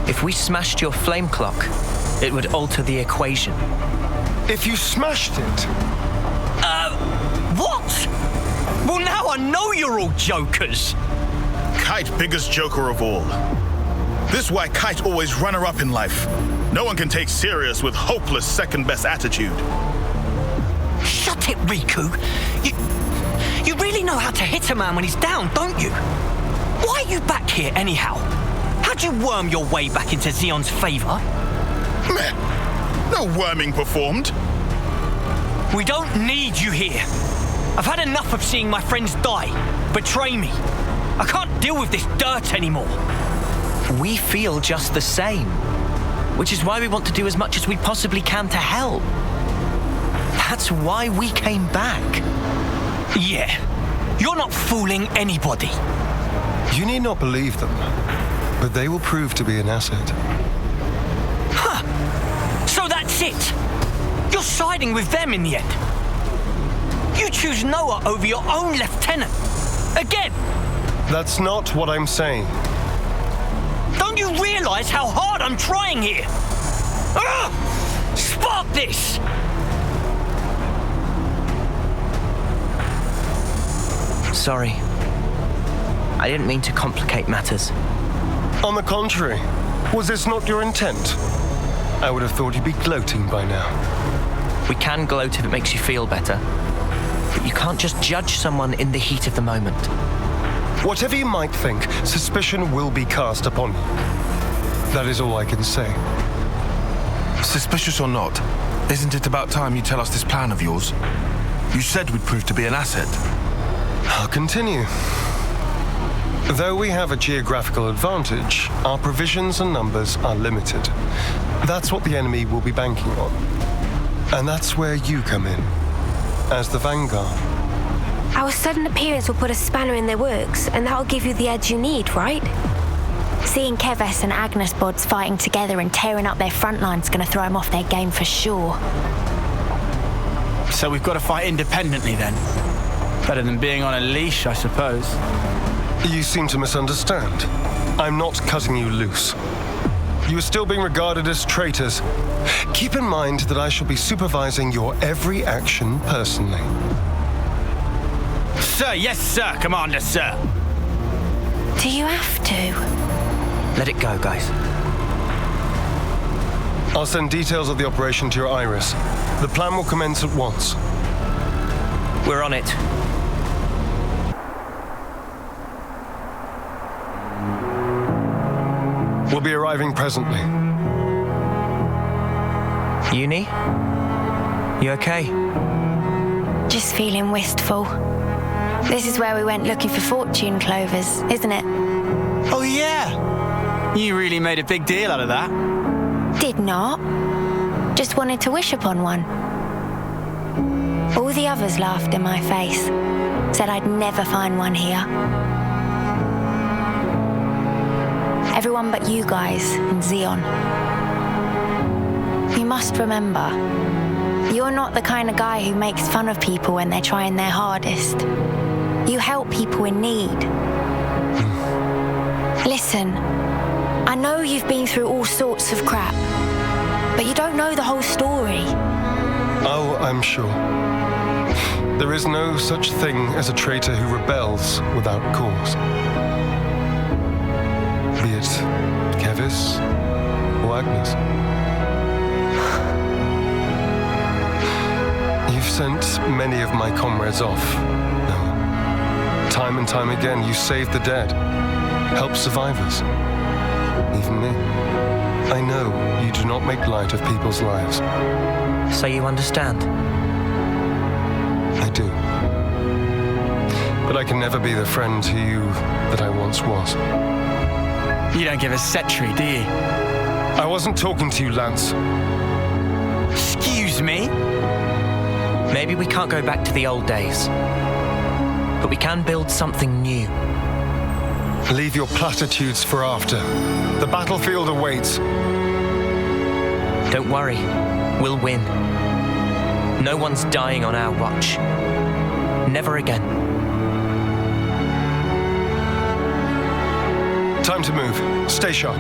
If we smashed your flame clock, it would alter the equation. If you smashed it? What? Well, now I know you're all jokers. Kite, biggest joker of all. This is why Kite always runner-up in life. No one can take serious with hopeless second-best attitude. Shut it, Riku. You really know how to hit a man when he's down, don't you? Why are you back here anyhow? How'd you worm your way back into Xeon's favor? Meh. No worming performed. We don't need you here. I've had enough of seeing my friends die, betray me. I can't deal with this dirt anymore. We feel just the same, which is why we want to do as much as we possibly can to help. That's why we came back. Yeah, you're not fooling anybody. You need not believe them, but they will prove to be an asset. Huh. So that's it. You're siding with them in the end. You choose Noah over your own lieutenant. Again. That's not what I'm saying. Don't you realize how hard I'm trying here? Ugh! Spark this! Sorry. I didn't mean to complicate matters. On the contrary, was this not your intent? I would have thought you'd be gloating by now. We can gloat if it makes you feel better, but you can't just judge someone in the heat of the moment. Whatever you might think, suspicion will be cast upon you. That is all I can say. Suspicious or not, isn't it about time you tell us this plan of yours? You said we'd prove to be an asset. I'll continue. Though we have a geographical advantage, our provisions and numbers are limited. That's what the enemy will be banking on. And that's where you come in, as the vanguard. Our sudden appearance will put a spanner in their works, and that'll give you the edge you need, right? Seeing Keves and Agnes bods fighting together and tearing up their front line's gonna throw them off their game for sure. So we've got to fight independently then? Better than being on a leash, I suppose. You seem to misunderstand. I'm not cutting you loose. You are still being regarded as traitors. Keep in mind that I shall be supervising your every action personally. Sir, yes, sir, Commander, sir. Do you have to? Let it go, guys. I'll send details of the operation to your iris. The plan will commence at once. We're on it. We'll be arriving presently. Uni? You okay? Just feeling wistful. This is where we went looking for fortune clovers, isn't it? Oh, yeah. You really made a big deal out of that. Did not. Just wanted to wish upon one. All the others laughed in my face, said I'd never find one here. Everyone but you guys and Xeon. You must remember, you're not the kind of guy who makes fun of people when they're trying their hardest. You help people in need. Listen, I know you've been through all sorts of crap, but you don't know the whole story. Oh, I'm sure. There is no such thing as a traitor who rebels without cause. Be it Keves or Agnes. You've sent many of my comrades off. Time and time again, you saved the dead, helped survivors. Even me. I know you do not make light of people's lives. So you understand? I do. But I can never be the friend to you that I once was. You don't give a setry, do you? I wasn't talking to you, Lance. Excuse me? Maybe we can't go back to the old days, but we can build something new. Leave your platitudes for after. The battlefield awaits. Don't worry, we'll win. No one's dying on our watch. Never again. Time to move. Stay sharp.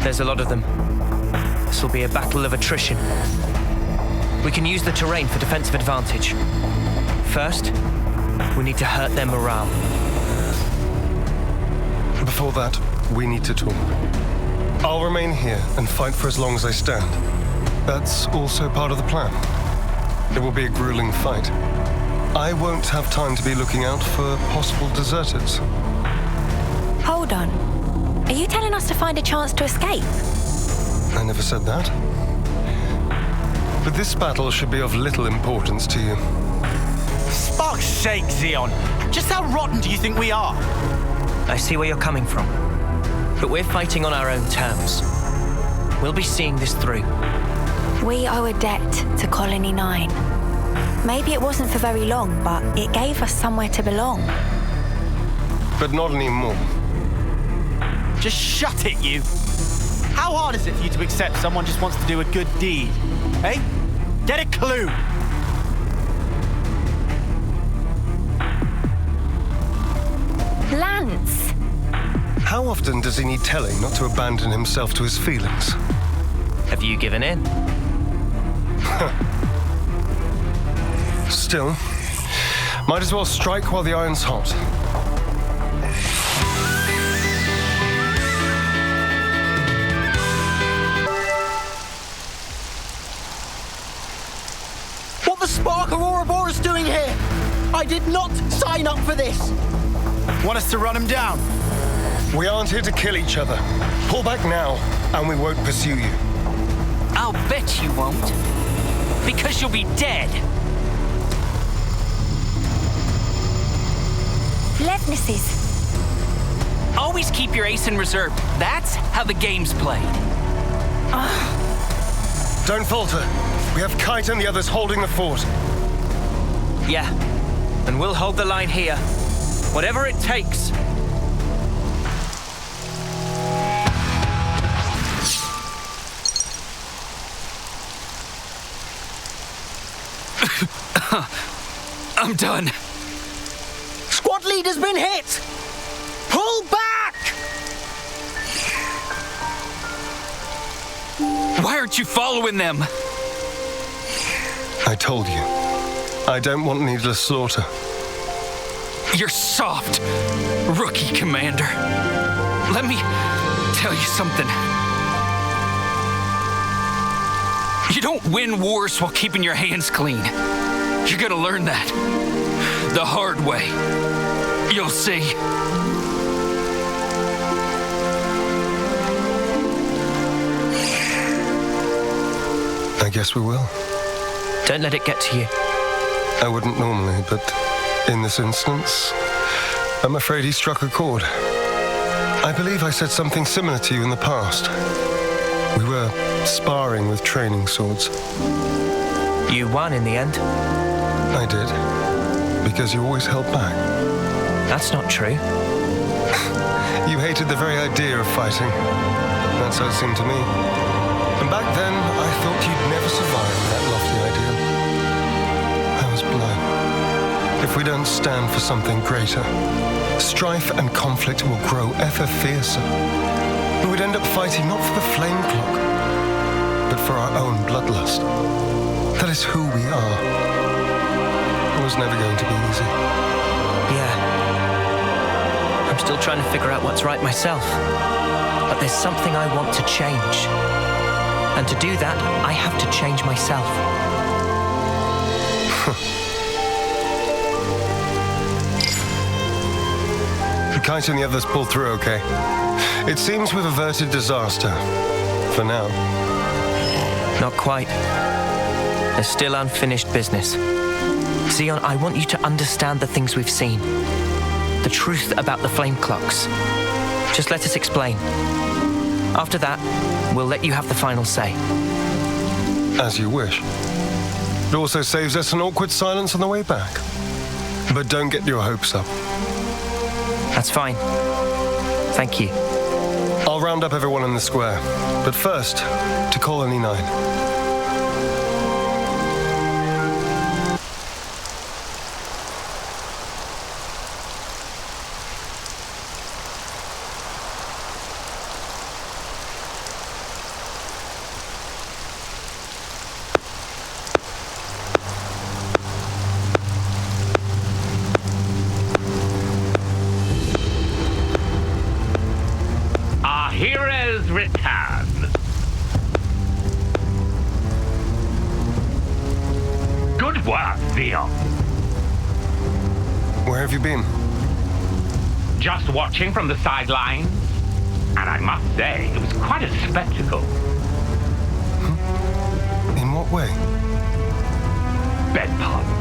There's a lot of them. This will be a battle of attrition. We can use the terrain for defensive advantage. First, we need to hurt their morale. Before that, we need to talk. I'll remain here and fight for as long as I stand. That's also part of the plan. It will be a grueling fight. I won't have time to be looking out for possible deserters. Hold on. Are you telling us to find a chance to escape? I never said that. But this battle should be of little importance to you. Spark's sake, Xeon. Just how rotten do you think we are? I see where you're coming from. But we're fighting on our own terms. We'll be seeing this through. We owe a debt to Colony 9. Maybe it wasn't for very long, but it gave us somewhere to belong. But not anymore. Just shut it, you. How hard is it for you to accept someone just wants to do a good deed? Eh? Get a clue. Lance! How often does he need telling not to abandon himself to his feelings? Have you given in? Still, might as well strike while the iron's hot. What the Spark are Ouroboros doing here? I did not sign up for this. Want us to run him down? We aren't here to kill each other. Pull back now, and we won't pursue you. I'll bet you won't. Because you'll be dead. Levnesses. Always keep your ace in reserve. That's how the game's played. Don't falter. We have Kite and the others holding the fort. Yeah. And we'll hold the line here. Whatever it takes. I'm done. Squad leader's been hit! Pull back! Why aren't you following them? I told you. I don't want needless slaughter. You're soft, rookie commander. Let me tell you something. You don't win wars while keeping your hands clean. You're gonna learn that. The hard way. You'll see. I guess we will. Don't let it get to you. I wouldn't normally, but in this instance, I'm afraid he struck a chord. I believe I said something similar to you in the past. We were sparring with training swords. You won in the end. I did. Because you always held back. That's not true. You hated the very idea of fighting. That's how it seemed to me. And back then, I thought you'd never survive that lofty ideal. I was blind. If we don't stand for something greater, strife and conflict will grow ever fiercer. And we'd end up fighting not for the flame clock, but for our own bloodlust. That is who we are. It was never going to be easy. Yeah. I'm still trying to figure out what's right myself. But there's something I want to change. And to do that, I have to change myself. Kite and the others pulled through okay. It seems we've averted disaster. For now. Not quite. There's still unfinished business. Xeon, I want you to understand the things we've seen. The truth about the flame clocks. Just let us explain. After that, we'll let you have the final say. As you wish. It also saves us an awkward silence on the way back. But don't get your hopes up. That's fine. Thank you. I'll round up everyone in the square. But first, to Colony 9. Heroes return. Good work, Xeon. Where have you been? Just watching from the sidelines. And I must say, it was quite a spectacle. In what way? Beg pardon.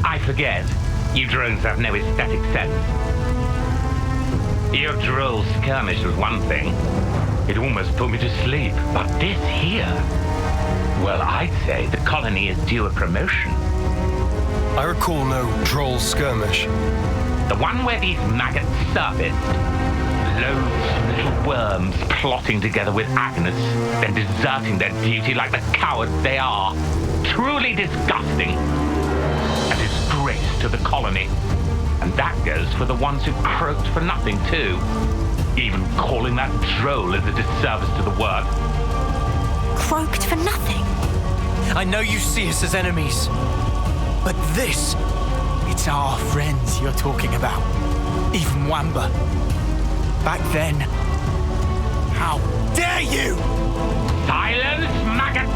I forget. You drones have no aesthetic sense. Your droll skirmish was one thing. It almost put me to sleep. But this here... Well, I'd say the colony is due a promotion. I recall no droll skirmish. The one where these maggots surfaced. Loads of little worms plotting together with Agnes, then deserting their duty like the cowards they are. Truly disgusting. A disgrace to the colony. And that goes for the ones who croaked for nothing, too. Even calling that droll is a disservice to the word. Croaked for nothing? I know you see us as enemies. But this... It's our friends you're talking about. Even Wamba. Back then... How dare you! Silence, maggots!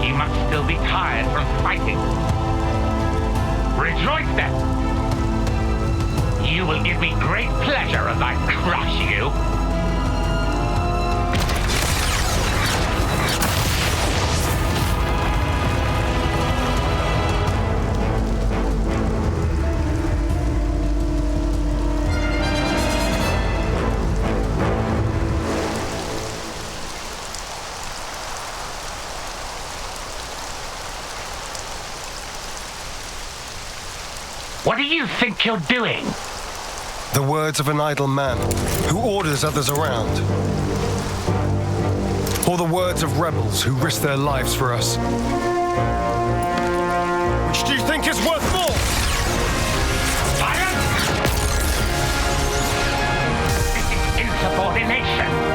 You must still be tired from fighting. Rejoice then! You will give me great pleasure as I crush you. What do you think you're doing? The words of an idle man who orders others around. Or the words of rebels who risk their lives for us. Which do you think is worth more? Silence! This is insubordination.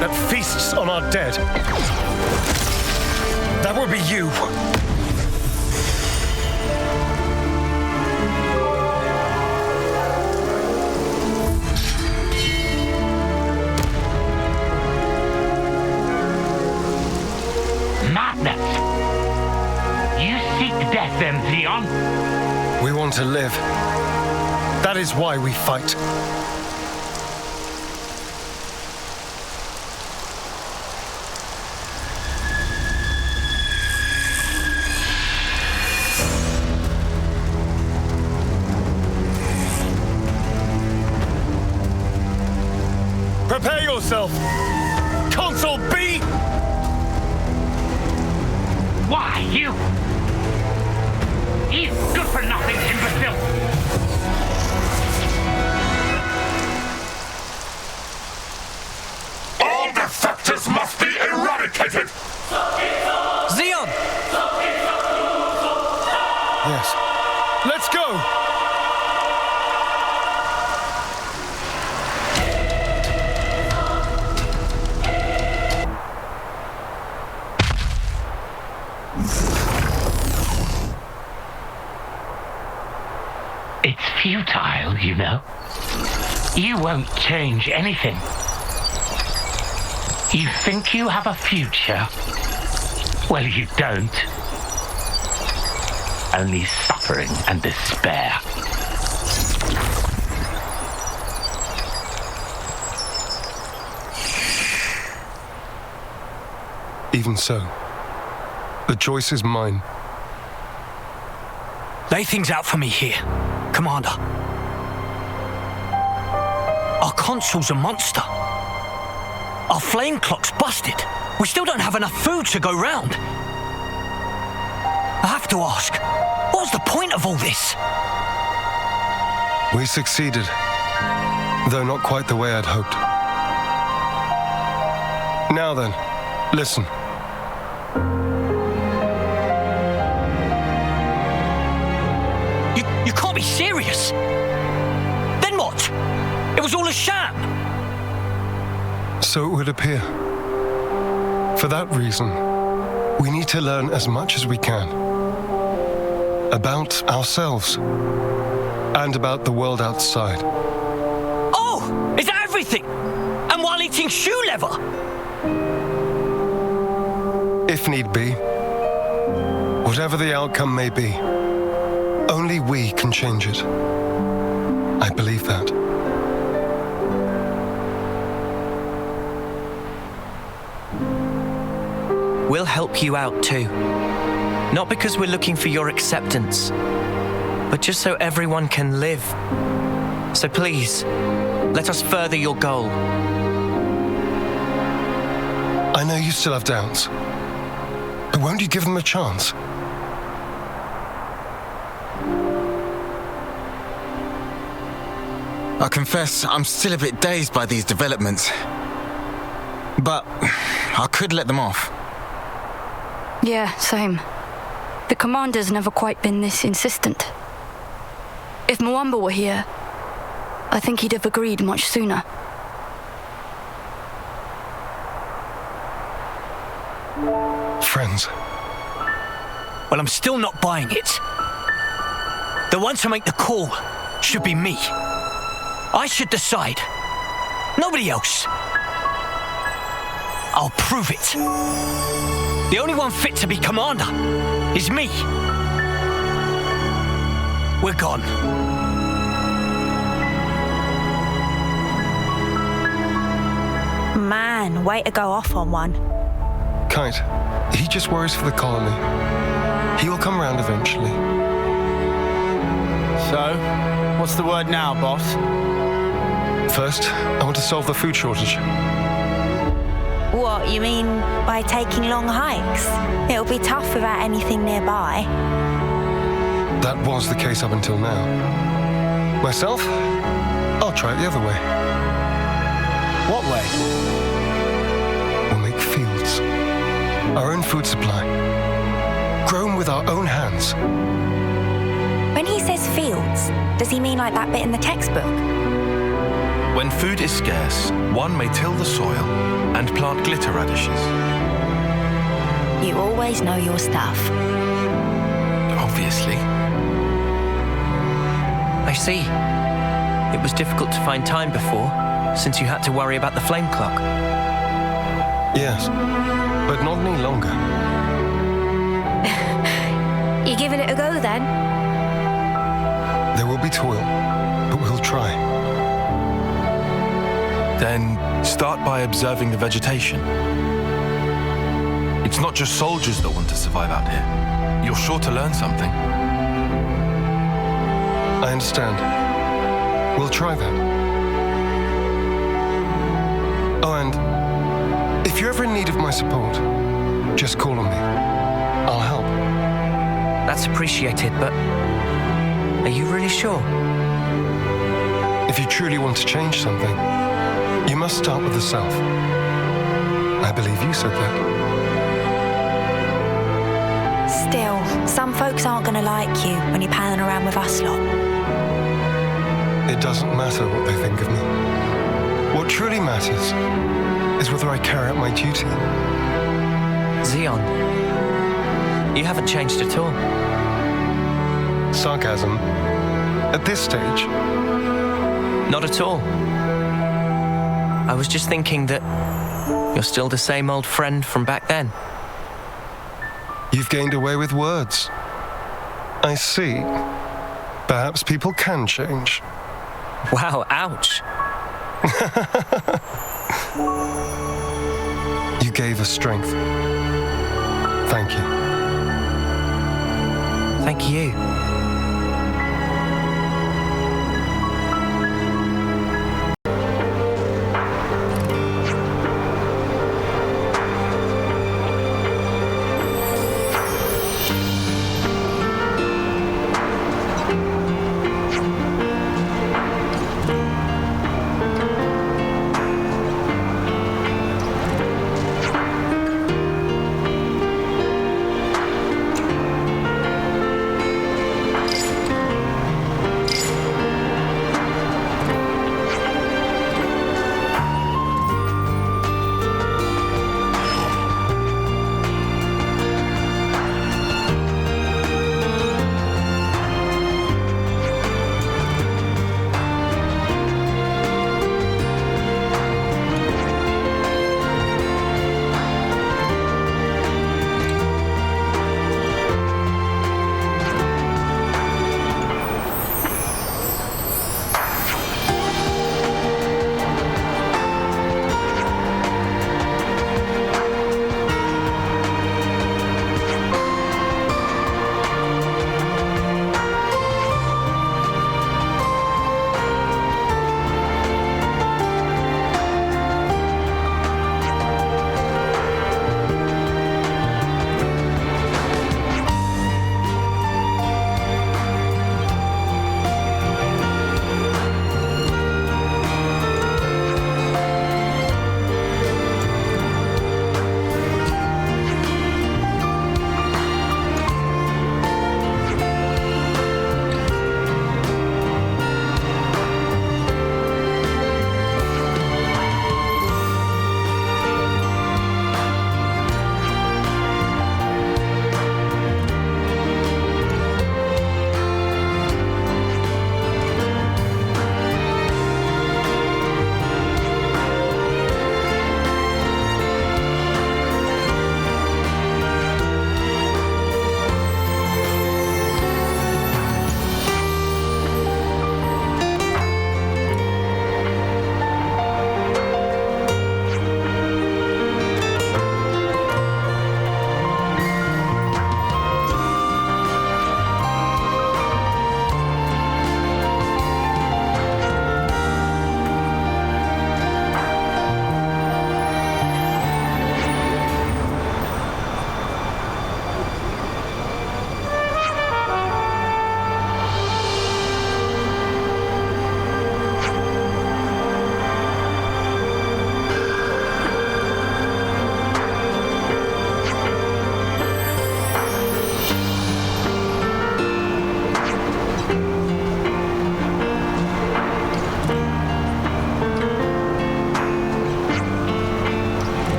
That feasts on our dead. That would be you. Madness! You seek death then, Zeon? We want to live. That is why we fight. Prepare yourself! Console B! Why, you good-for-nothing imbecile! All defectors must be eradicated! Zeon! Yes. Let's go! It's futile, you know. You won't change anything. You think you have a future? Well, you don't. Only suffering and despair. Even so, the choice is mine. Lay things out for me here, Commander. Our consul's a monster. Our flame clock's busted. We still don't have enough food to go round. I have to ask, what's the point of all this? We succeeded, though not quite the way I'd hoped. Now then, listen. You can't be serious. Then what? It was all a sham. So it would appear. For that reason, we need to learn as much as we can. About ourselves. And about the world outside. Oh! Is that everything? And while eating shoe leather? If need be. Whatever the outcome may be, only we can change it. I believe that. We'll help you out too. Not because we're looking for your acceptance, but just so everyone can live. So please, let us further your goal. I know you still have doubts, but won't you give them a chance? I confess, I'm still a bit dazed by these developments. But I could let them off. Yeah, same. The commander's never quite been this insistent. If Mwamba were here, I think he'd have agreed much sooner. Friends. Well, I'm still not buying it. The one to make the call should be me. I should decide. Nobody else. I'll prove it. The only one fit to be commander is me. We're gone. Man, way to go off on one. Kite, he just worries for the colony. He will come round eventually. So, what's the word now, boss? First, I want to solve the food shortage. What, you mean by taking long hikes? It'll be tough without anything nearby. That was the case up until now. Myself, I'll try it the other way. What way? We'll make fields. Our own food supply. Grown with our own hands. When he says fields, does he mean like that bit in the textbook? When food is scarce, one may till the soil and plant glitter radishes. You always know your stuff. Obviously. I see. It was difficult to find time before, since you had to worry about the flame clock. Yes, but not any longer. You giving it a go then? There will be toil, but we'll try. Then start by observing the vegetation. It's not just soldiers that want to survive out here. You're sure to learn something. I understand. We'll try that. Oh, and if you're ever in need of my support, just call on me. I'll help. That's appreciated, but are you really sure? If you truly want to change something, you must start with the self. I believe you said that. Still, some folks aren't going to like you when you're palling around with us lot. It doesn't matter what they think of me. What truly matters is whether I carry out my duty. Xeon, you haven't changed at all. Sarcasm? At this stage? Not at all. I was just thinking that you're still the same old friend from back then. You've gained away with words. I see. Perhaps people can change. Wow, ouch. You gave us strength. Thank you. Thank you.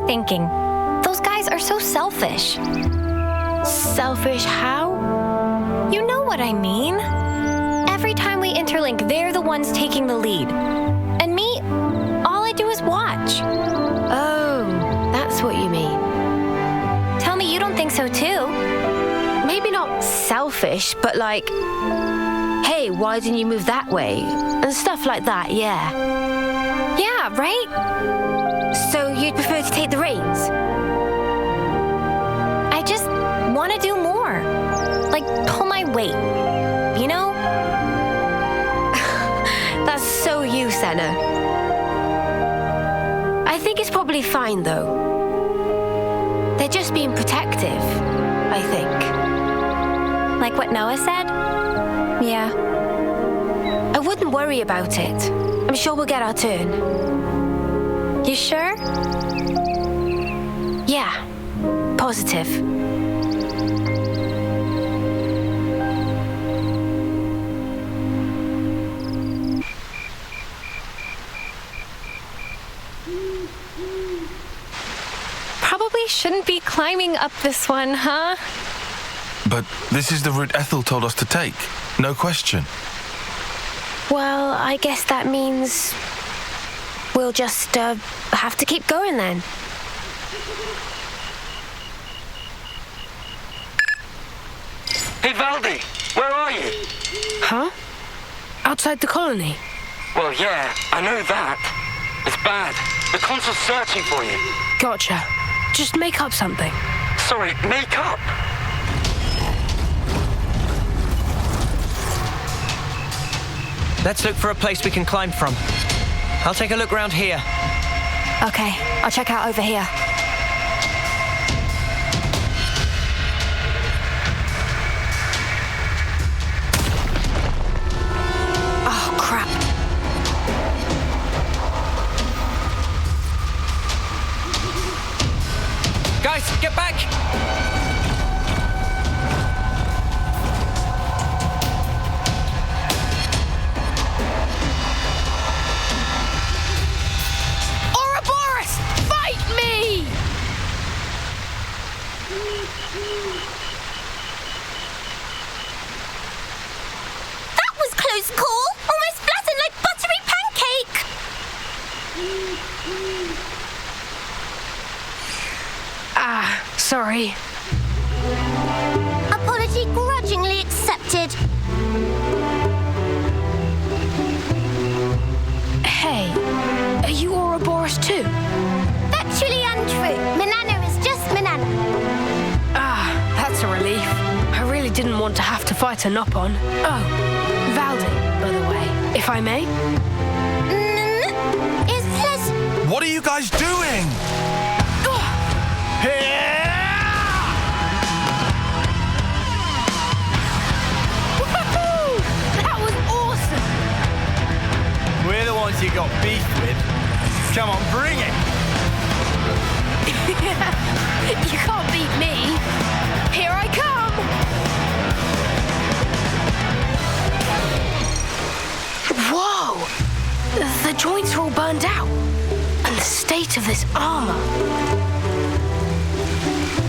thinking. Those guys are so selfish. Selfish how? You know what I mean. Every time we interlink, they're the ones taking the lead. And me, all I do is watch. Oh, that's what you mean. Tell me you don't think so too. Maybe not selfish, but like, hey, why didn't you move that way? And stuff like that, yeah. Yeah, right? So you'd prefer to take the reins? I just want to do more. Like, pull my weight, you know? That's so you, Senna. I think it's probably fine, though. They're just being protective, I think. Like what Noah said? Yeah. I wouldn't worry about it. I'm sure we'll get our turn. You sure? Yeah. Positive. Probably shouldn't be climbing up this one, huh? But this is the route Ethel told us to take. No question. Well, I guess that means we'll just have to keep going then. Hey, Valdi, where are you? Huh? Outside the colony? Well, yeah, I know that. It's bad. The consul's searching for you. Gotcha. Just make up something. Sorry, make up? Let's look for a place we can climb from. I'll take a look round here. Okay, I'll check out over here. Oh, crap. Guys, get back! Sorry. Apology grudgingly accepted. Hey, are you Ouroboros too? Factually untrue. Manana is just Manana. Ah, that's a relief. I really didn't want to have to fight a Nopon. Oh, Valdi, by the way, if I may. It's pleasant. What are you guys doing? We're the ones you got beef with. Come on, bring it! You can't beat me. Here I come! Whoa! The joints are all burned out. And the state of this armor.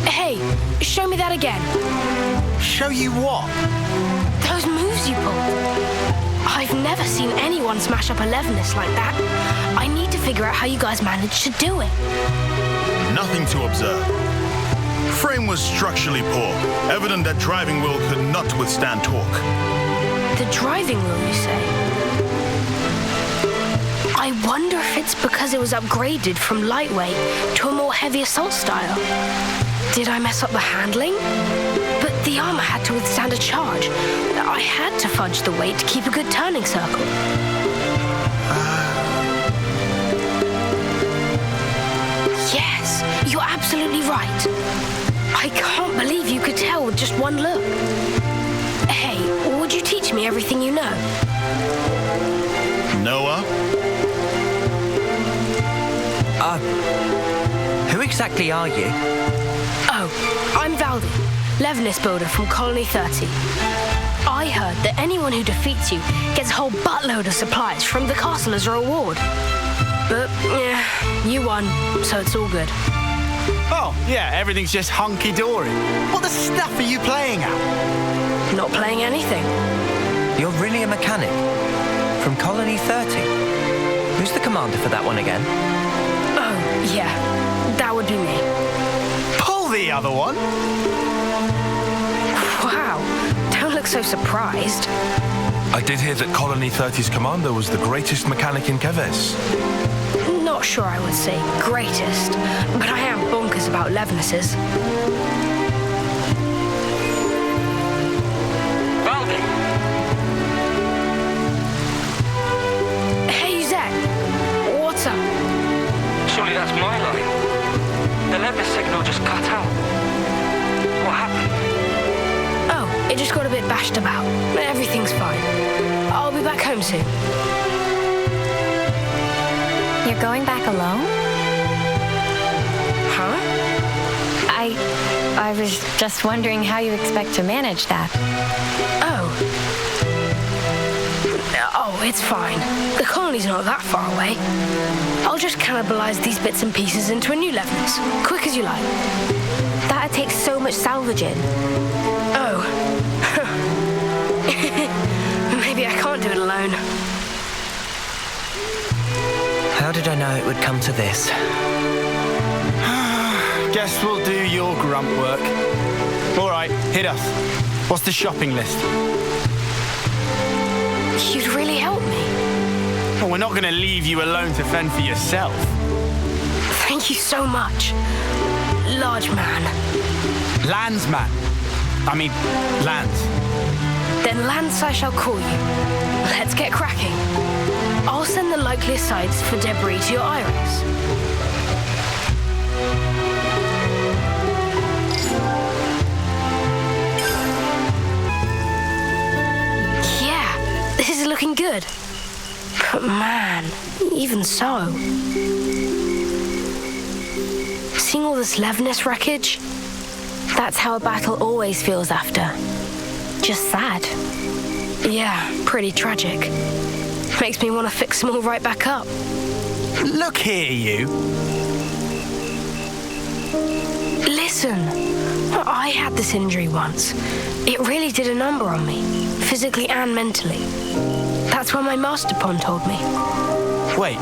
Hey, show me that again. Show you what? Those moves you pulled. I've never seen anyone smash up a Levinus like that. I need to figure out how you guys managed to do it. Nothing to observe. Frame was structurally poor, evident that driving wheel could not withstand torque. The driving wheel, you say? I wonder if it's because it was upgraded from lightweight to a more heavy assault style. Did I mess up the handling? But the armor had to withstand a charge. I had to fudge the weight to keep a good turning circle. Yes, you're absolutely right. I can't believe you could tell with just one look. Hey, would you teach me everything you know? Noah? Who exactly are you? Oh, I'm Valdi, Levinus builder from Colony 30. I heard that anyone who defeats you gets a whole buttload of supplies from the castle as a reward. But, yeah, you won, so it's all good. Oh, yeah, everything's just hunky-dory. What the stuff are you playing at? Not playing anything. You're really a mechanic? From Colony 30? Who's the commander for that one again? Oh, yeah. That would be me. Pull the other one? Wow. Don't look so surprised. I did hear that Colony 30's commander was the greatest mechanic in Keves. Not sure I would say greatest, but I am bonkers about Levnesses. Valdi! Hey, Zach. What's up? Surely that's my line. The Levnes signal just cut out. What happened? Oh, it just got a bit bashed about. Everything's fine. I'll be back home soon. You're going back alone? Huh? I was just wondering how you expect to manage that. Oh, it's fine. The colony's not that far away. I'll just cannibalize these bits and pieces into a new Levnes, quick as you like. That'd take so much salvaging. Oh. Maybe I can't do it alone. How did I know it would come to this? Guess we'll do your grunt work. All right, hit us. What's the shopping list? You'd really help me. Well, we're not going to leave you alone to fend for yourself. Thank you so much. Large man. Landsman. I mean, Lance. Then Lance I shall call you. Let's get cracking. I'll send the likeliest sites for debris to your iris. Yeah, this is looking good. But man, even so. Seeing all this Levnes wreckage, That's how a battle always feels after. Just sad. Yeah, pretty tragic. Makes me want to fix them all right back up. Look here, you. Listen, I had this injury once. It really did a number on me, physically and mentally. That's what my Master Pon told me. Wait,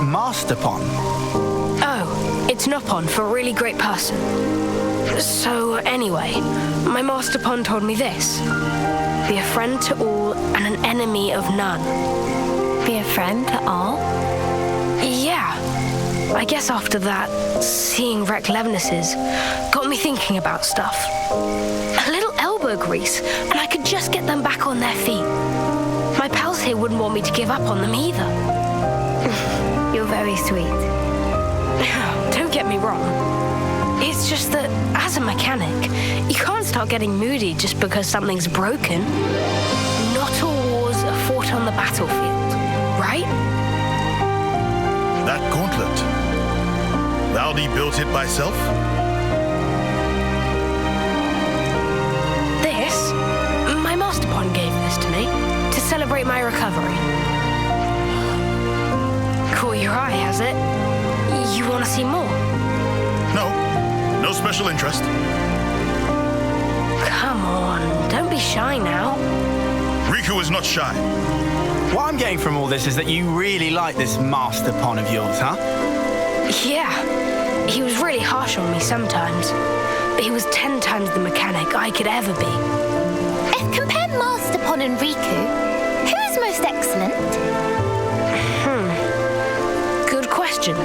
Master Pon? Oh, it's Nopon for a really great person. So anyway, my Master Pon told me this. Be a friend to all and an enemy of none. Be a friend to all? Yeah. I guess after that, seeing wrecked Levnesses got me thinking about stuff. A little elbow grease, and I could just get them back on their feet. My pals here wouldn't want me to give up on them either. You're very sweet. Don't get me wrong. It's just that, as a mechanic, you can't start getting moody just because something's broken. Not all wars are fought on the battlefield, right? That gauntlet. Valdi built it by self? This? My Master Pon gave this to me to celebrate my recovery. Caught your eye, has it? You want to see more? No special interest. Come on, don't be shy now. Riku is not shy. What I'm getting from all this is that you really like this Master Pon of yours, huh? Yeah, he was really harsh on me sometimes, but he was 10 times the mechanic I could ever be. If compare Master Pon and Riku, who is most excellent? Good question.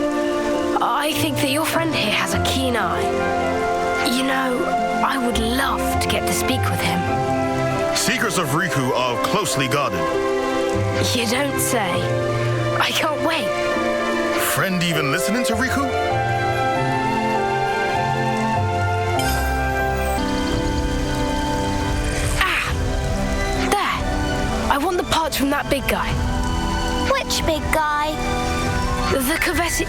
I think that your friend here has a keen eye. You know, I would love to get to speak with him. Secrets of Riku are closely guarded. You don't say. I can't wait. Friend even listening to Riku? There. I want the parts from that big guy. Which big guy? The Kavesi...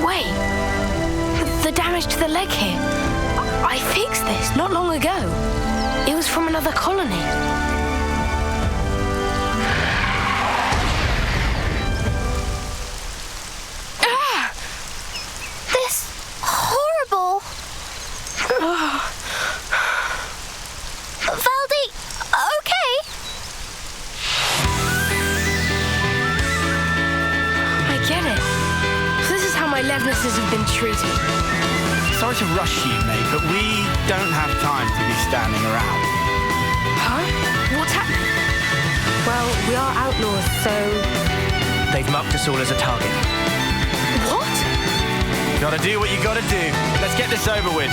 Wait. The damage to the leg here. I fixed this not long ago. It was from another colony. This to rush you, mate, but we don't have time to be standing around. Huh? What's happening? Well, we are outlaws, so... They've marked us all as a target. What? Gotta do what you gotta do. Let's get this over with.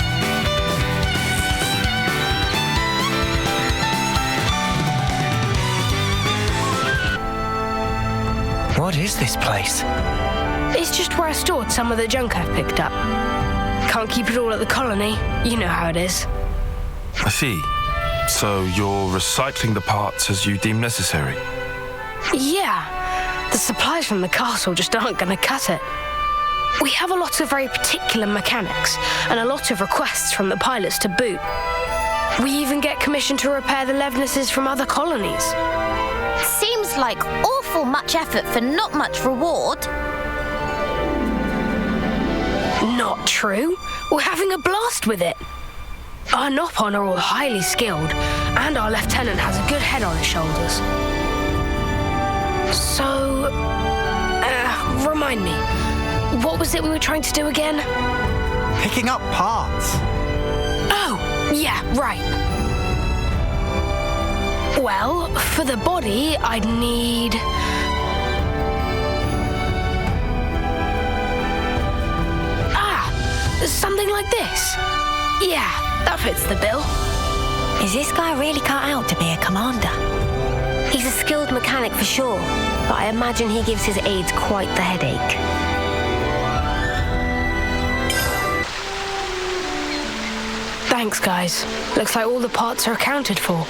What is this place? It's just where I stored some of the junk I've picked up. Can't keep it all at the colony. You know how it is. I see. So you're recycling the parts as you deem necessary? Yeah. The supplies from the castle just aren't going to cut it. We have a lot of very particular mechanics and a lot of requests from the pilots to boot. We even get commissioned to repair the Levnesses from other colonies. Seems like awful much effort for not much reward. Not true. We're having a blast with it. Our Nopon are all highly skilled, and our lieutenant has a good head on his shoulders. So, remind me, what was it we were trying to do again? Picking up parts. Oh, yeah, right. Well, for the body, I'd need... something like this. Yeah, that fits the bill. Is this guy really cut out to be a commander? He's a skilled mechanic for sure, but I imagine he gives his aides quite the headache. Thanks, guys. Looks like all the parts are accounted for.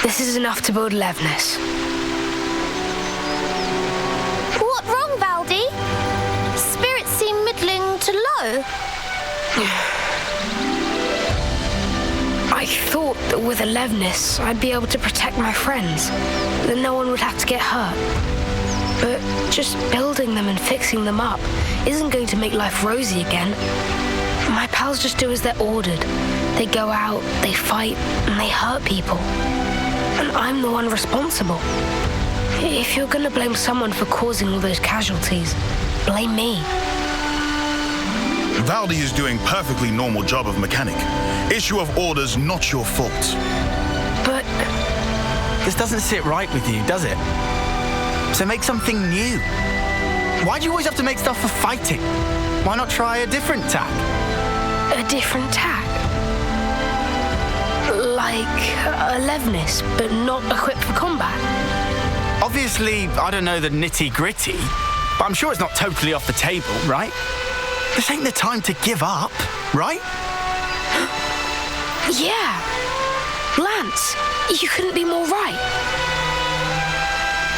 This is enough to build Levnes. What wrong, Valdi? Spirits seem middling to low. I thought that with a Levnes, I'd be able to protect my friends, that no one would have to get hurt. But just building them and fixing them up isn't going to make life rosy again. My pals just do as they're ordered. They go out, they fight, and they hurt people. And I'm the one responsible. If you're gonna blame someone for causing all those casualties, blame me. Valdi is doing perfectly normal job of mechanic. Issue of orders, not your fault. But... This doesn't sit right with you, does it? So make something new. Why do you always have to make stuff for fighting? Why not try a different tack? A different tack? Like a Levnes, but not equipped for combat? Obviously, I don't know the nitty-gritty, but I'm sure it's not totally off the table, right? This ain't the time to give up, right? Yeah. Lance, you couldn't be more right.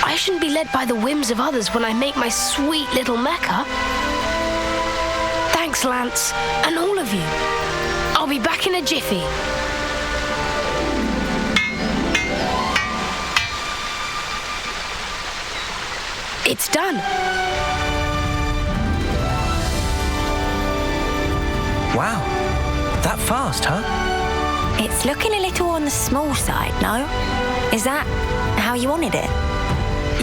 I shouldn't be led by the whims of others when I make my sweet little mecha. Thanks, Lance, and all of you. I'll be back in a jiffy. It's done. Wow, that fast, huh? It's looking a little on the small side, no? Is that how you wanted it?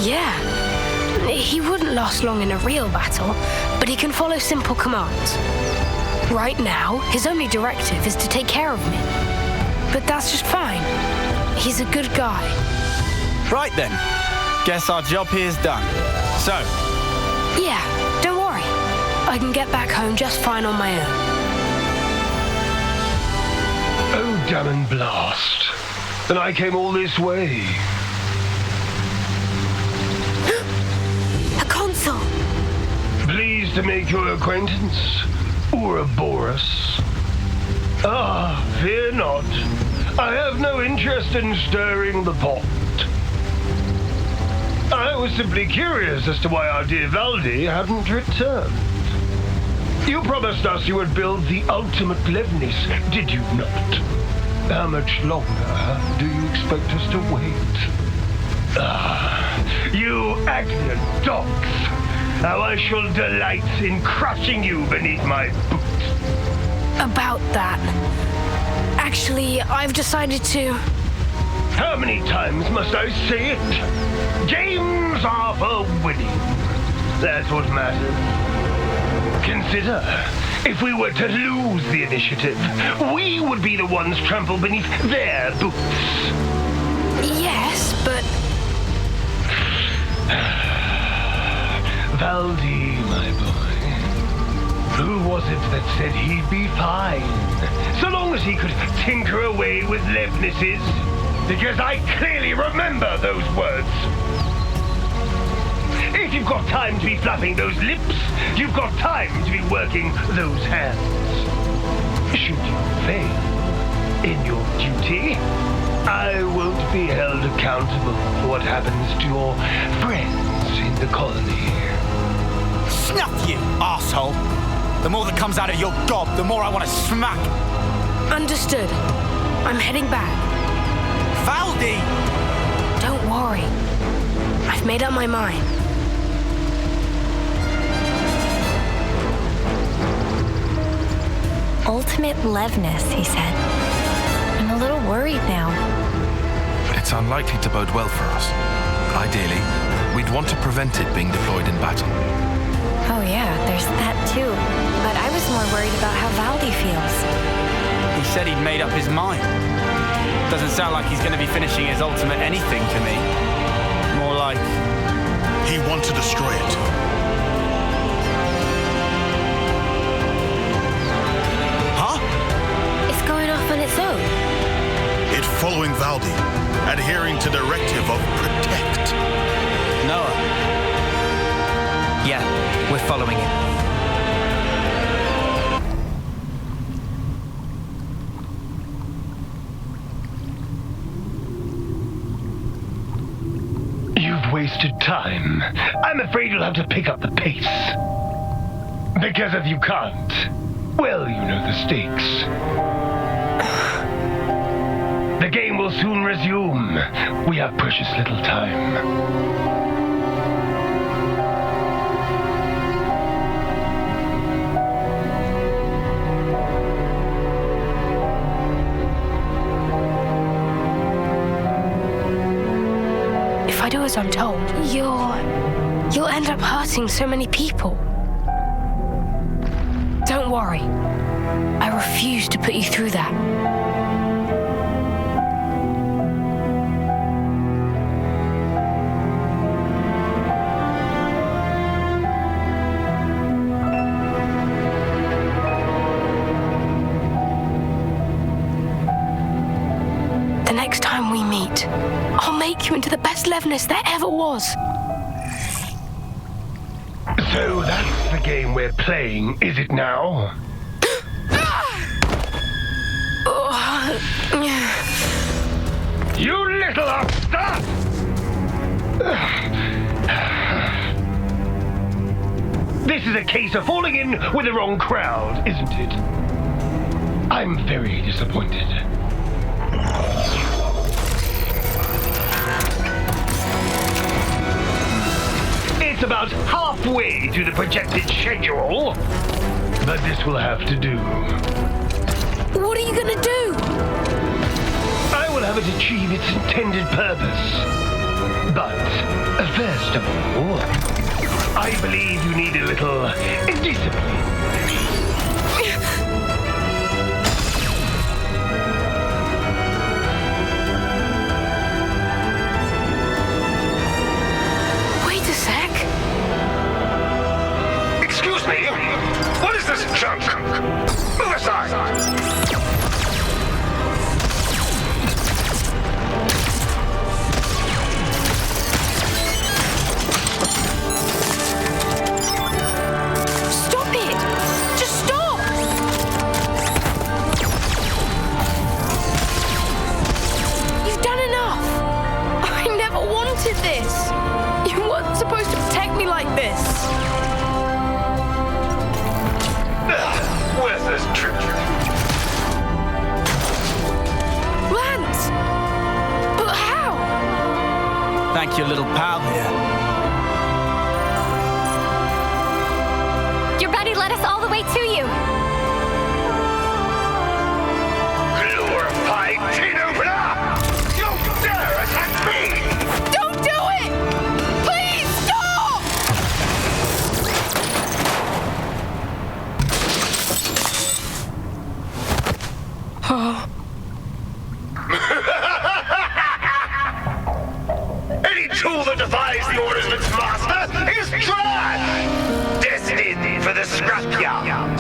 Yeah. He wouldn't last long in a real battle, but he can follow simple commands. Right now, his only directive is to take care of me. But that's just fine. He's a good guy. Right then. Guess our job here's done. So? Yeah, don't worry. I can get back home just fine on my own. Oh, damn and blast. Then I came all this way. A console! Pleased to make your acquaintance, Ouroboros. Ah, fear not. I have no interest in stirring the pot. I was simply curious as to why our dear Valdi hadn't returned. You promised us you would build the ultimate Levnes, did you not? How much longer do you expect us to wait? Ah, you arrogant dogs! How I shall delight in crushing you beneath my boot. About that. Actually, I've decided to... How many times must I say it? Games are for winning. That's what matters. Consider, If we were to lose the initiative, we would be the ones trampled beneath their boots. Yes, but... Valdi, my boy. Who was it that said he'd be fine, so long as he could tinker away with Levnesses? Because I clearly remember those words. If you've got time to be flapping those lips, you've got time to be working those hands. Should you fail in your duty, I won't be held accountable for what happens to your friends in the colony. Snuff you, arsehole! The more that comes out of your gob, the more I want to smack. Understood. I'm heading back. Valdi! Don't worry. I've made up my mind. Ultimate Levness, he said. I'm a little worried now. It's unlikely to bode well for us. Ideally, we'd want to prevent it being deployed in battle. Oh yeah, there's that too. But I was more worried about how Valdi feels. He said he'd made up his mind. Doesn't sound like he's going to be finishing his ultimate anything to me. More like... he wants to destroy it. Huh? It's going off on its own. It's following Valdi, adhering to directive of protect. Noah. Yeah, we're following it. You've wasted time. I'm afraid you'll have to pick up the pace. Because if you can't, well, you know the stakes. The game will soon resume. We have precious little time. If I do as I'm told, you'll end up hurting so many people. Don't worry. I refuse to put you through that. The next time we meet, I'll make you into the best Levness there ever was. So that's the game we're playing, is it now? You little upstart! This is a case of falling in with the wrong crowd, isn't it? I'm very disappointed. It's about halfway to the projected schedule, but this will have to do. What are you gonna do? I will have it achieve its intended purpose. But, first of all, I believe you need a little discipline. Wait a sec. Excuse me? What is this junk? Move aside! This. You weren't supposed to protect me like this. Where's this trip? Lance! But how? Thank your little pal here. Your buddy led us all the way to you. Glorified tin opener! You dare attack me! Don't do it! Please stop! Trash! Destined for the scrapyard.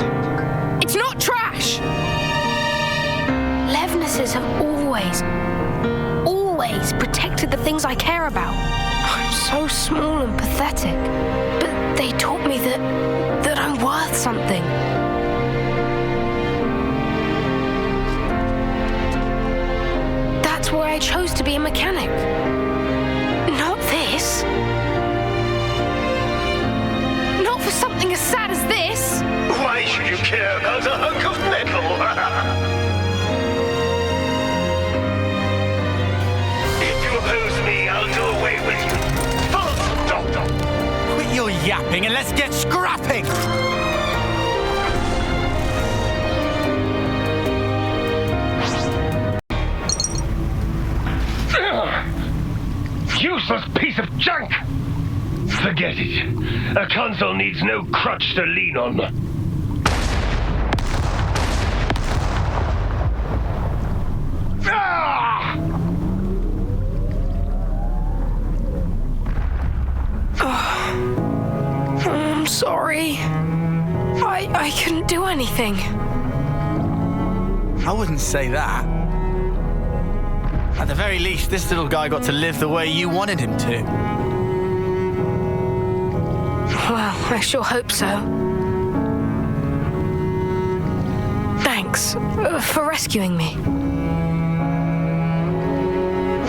It's not trash! Levnesses have always protected the things I care about. I'm so small and pathetic, but they taught me that I'm worth something. That's why I chose to be a mechanic. Not this. Not for something as sad as this. Why should you care about a hunk of metal? If you oppose me, I'll do away with you. Full stop. Quit your yapping and let's get scrapping! Useless piece of junk! Forget it. A console needs no crutch to lean on. Ah! I'm sorry. I couldn't do anything. I wouldn't say that. At the very least, this little guy got to live the way you wanted him to. Well, I sure hope so. Thanks for rescuing me.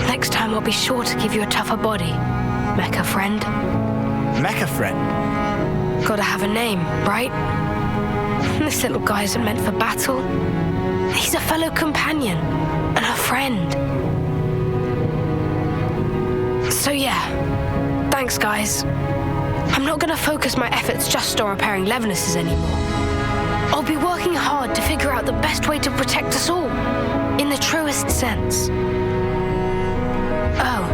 Next time I'll be sure to give you a tougher body, mecha friend. Mecha friend? Gotta have a name, right? This little guy isn't meant for battle. He's a fellow companion and a friend. So yeah, thanks guys. I'm not gonna focus my efforts just on repairing Levnesses anymore. I'll be working hard to figure out the best way to protect us all, in the truest sense. Oh,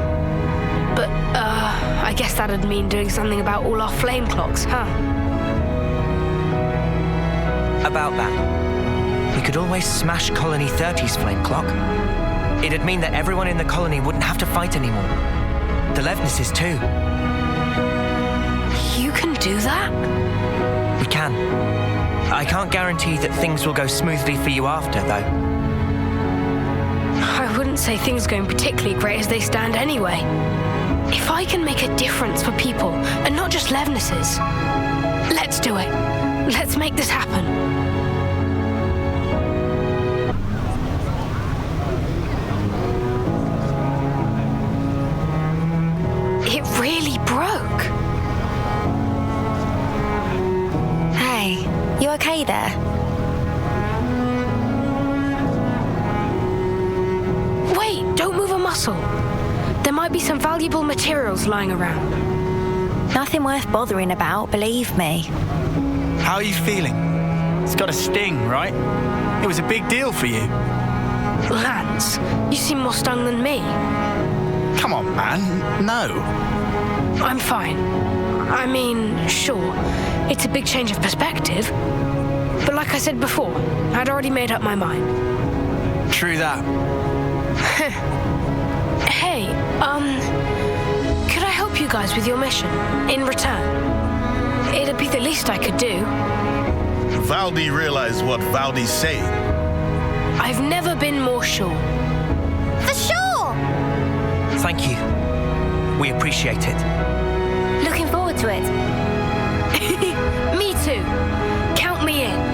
but I guess that'd mean doing something about all our flame clocks, huh? About that, we could always smash Colony 30's flame clock. It'd mean that everyone in the colony wouldn't have to fight anymore. The Levnesses too. You can do that? We can. I can't guarantee that things will go smoothly for you after, though. I wouldn't say things are going particularly great as they stand anyway. If I can make a difference for people, and not just Levnesses, let's do it. Let's make this happen. It really broke. Hey, you okay there? Wait, don't move a muscle. There might be some valuable materials lying around. Nothing worth bothering about, believe me. How are you feeling? It's got a sting, right? It was a big deal for you. Lance, you seem more stung than me. Come on, man. No. I'm fine. I mean, sure, it's a big change of perspective. But like I said before, I'd already made up my mind. True that. Hey, could I help you guys with your mission in return? It'd be the least I could do. Valdi realized what Valdi's saying. I've never been more sure. For sure! Thank you. We appreciate it. Looking forward to it. Me too. Count me in.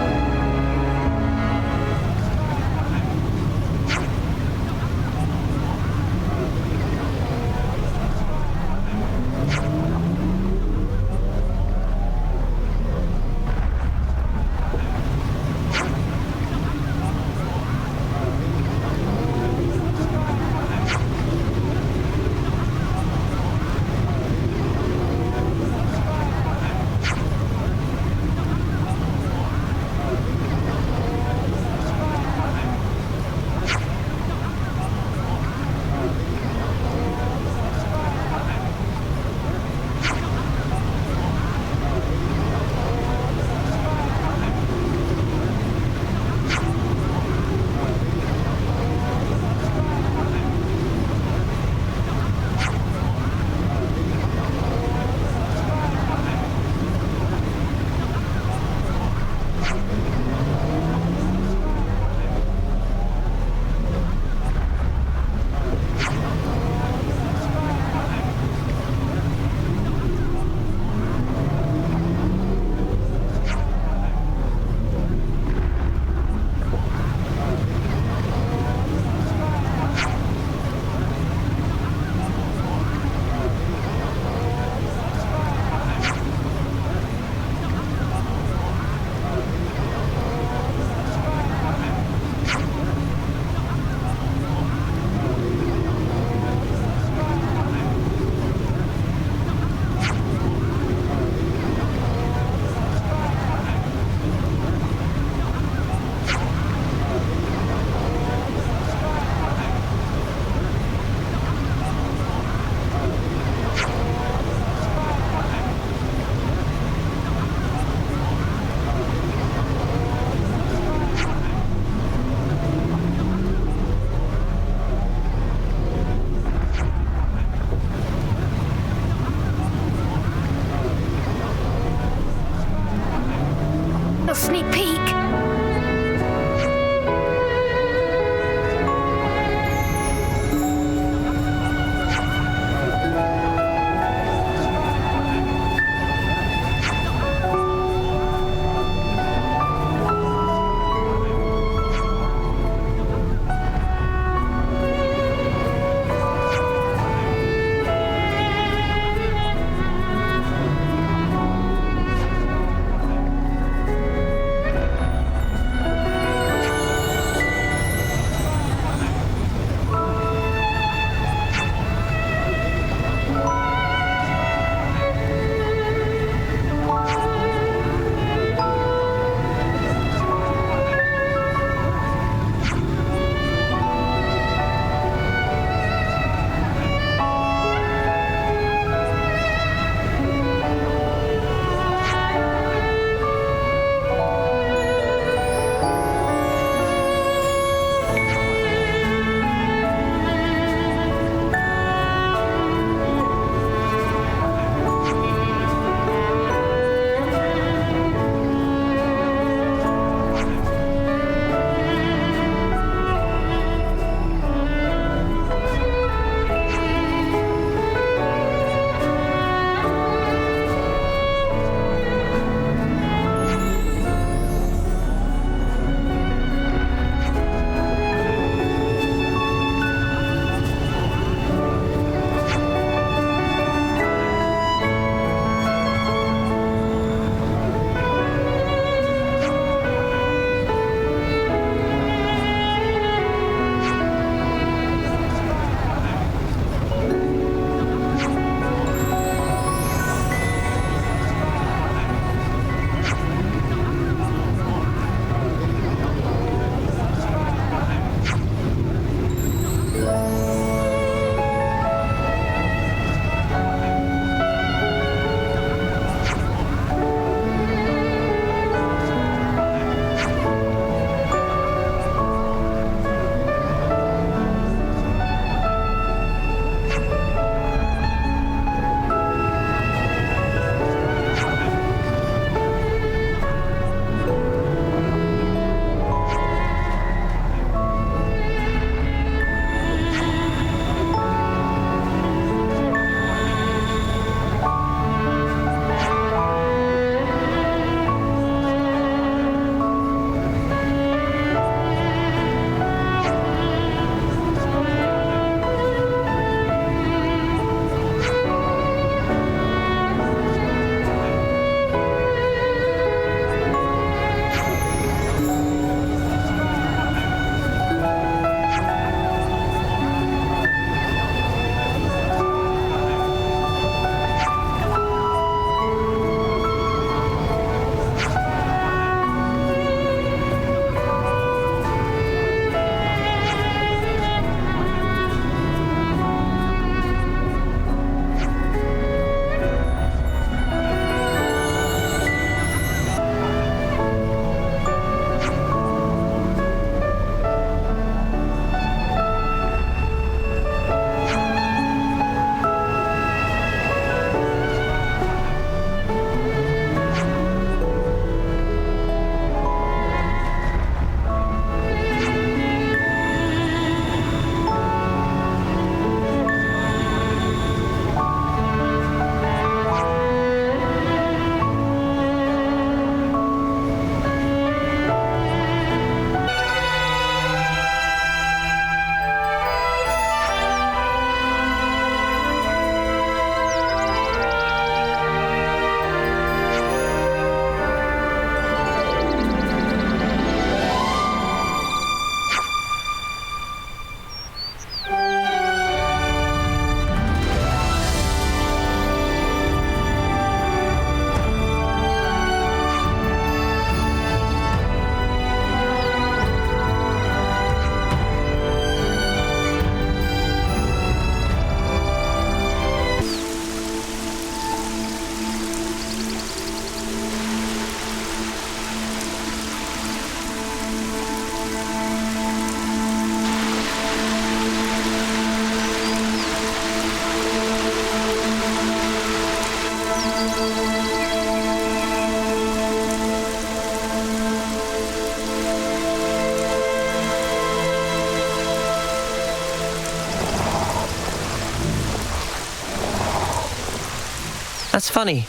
That's funny.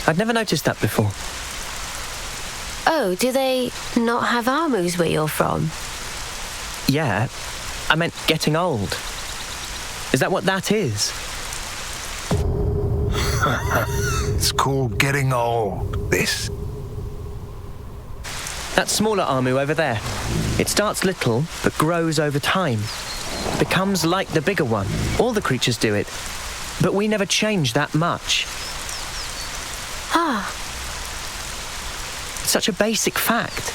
I'd never noticed that before. Oh, do they not have armus where you're from? Yeah, I meant getting old. Is that what that is? It's called getting old, this. That smaller armu over there. It starts little, but grows over time. Becomes like the bigger one. All the creatures do it. But we never change that much. Ah. It's such a basic fact.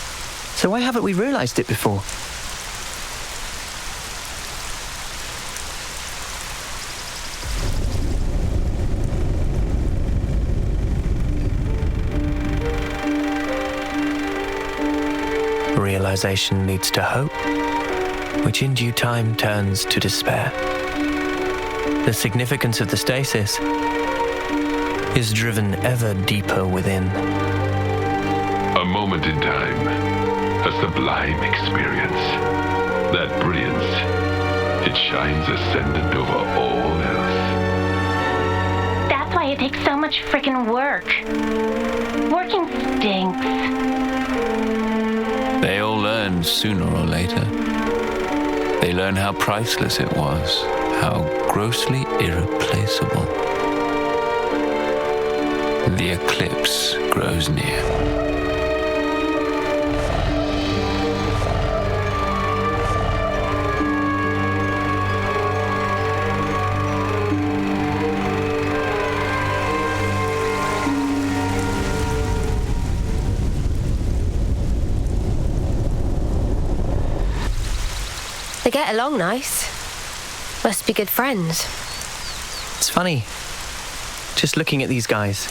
So why haven't we realized it before? Realization leads to hope, which in due time turns to despair. The significance of the stasis is driven ever deeper within. A moment in time, a sublime experience. That brilliance, it shines ascendant over all else. That's why it takes so much frickin' work. Working stinks. They all learn sooner or later. They learn how priceless it was, how grossly irreplaceable. The eclipse grows near. They get along nice. Must be good friends. It's funny. Just looking at these guys.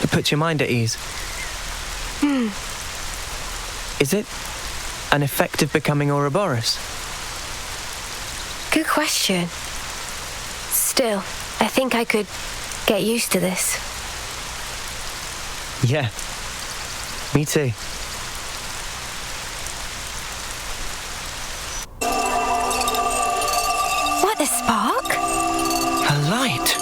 It puts your mind at ease. Is it an effect of becoming Ouroboros? Good question. Still, I think I could get used to this. Yeah. Me too. What, the spark? A light.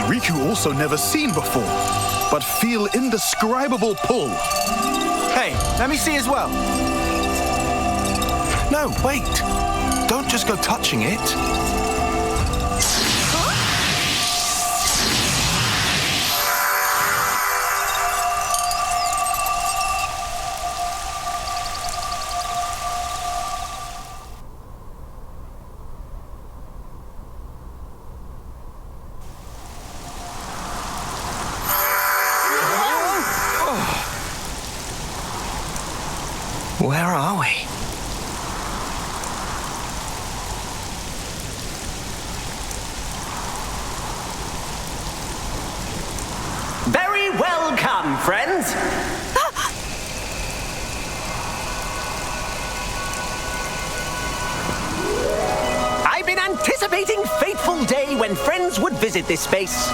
Riku also never seen before, but feel indescribable pull. Hey, let me see as well. No, wait. Don't just go touching it. Where are we? Very welcome, friends. I've been anticipating fateful day when friends would visit this space.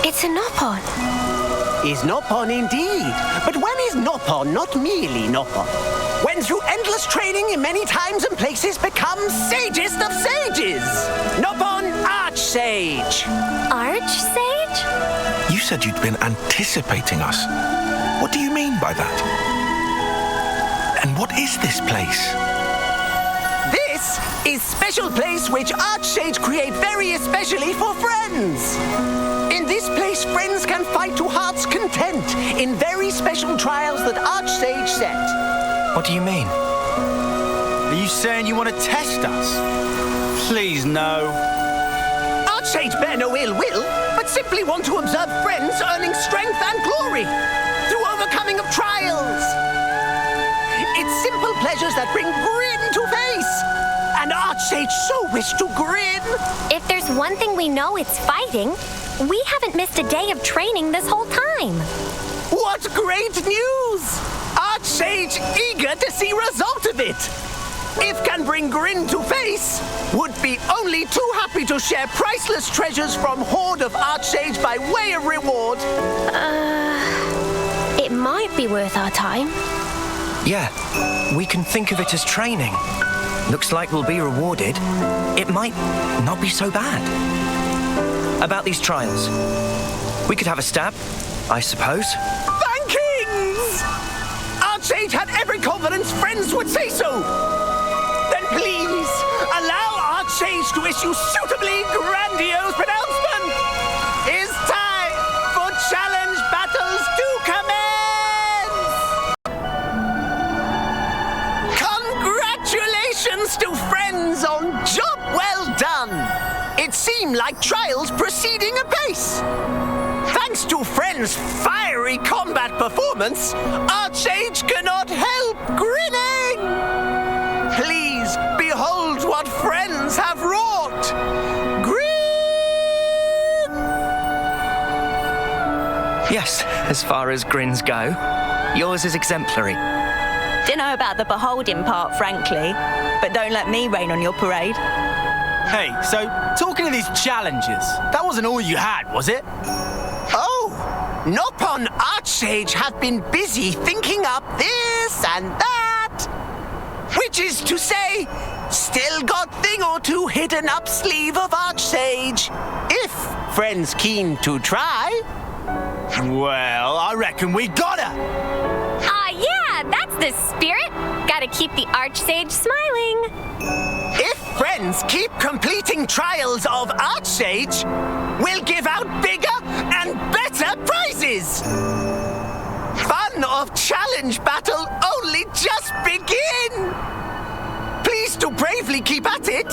It's a Nopon. Is Nopon indeed. But when is Nopon not merely Nopon? When through endless training in many times and places becomes sagest of sages. Nopon Archsage. Archsage? You said you'd been anticipating us. What do you mean by that? And what is this place? This is special place which Archsage create very especially for friends. In this place, friends can fight to heart's content in very special trials that Archsage set. What do you mean? Are you saying you want to test us? Please, no. Archsage bear no ill will, but simply want to observe friends earning strength and glory through overcoming of trials. It's simple pleasures that bring grin to face. And Archsage so wish to grin. If there's one thing we know, it's fighting. We haven't missed a day of training this whole time. What great news! Archsage eager to see result of it. If can bring grin to face, would be only too happy to share priceless treasures from Horde of Archsage by way of reward. It might be worth our time. Yeah, we can think of it as training. Looks like we'll be rewarded. It might not be so bad. About these trials. We could have a stab, I suppose. Thankings! Archsage had every confidence friends would say so. Then please, allow Archsage to issue suitably grandiose pronouncement. It's time for challenge battles to commence! Congratulations to friends on job well done. It seemed like trials proceeding apace. Thanks to friends' fiery combat performance, Archsage cannot help grinning. Please behold what friends have wrought. Grin! Yes, as far as grins go, yours is exemplary. Dunno about the beholding part, frankly, but don't let me rain on your parade. Hey, so talking of these challenges, that wasn't all you had, was it? Oh, Nopon Archsage have been busy thinking up this and that. Which is to say, still got thing or two hidden up sleeve of Archsage. If friends keen to try. Well, I reckon we gotta. Yeah, that's the spirit. Gotta keep the Archsage smiling. If friends keep completing trials of Archsage, we'll give out bigger and better prizes. Fun of challenge battle only just begin. Please do bravely keep at it.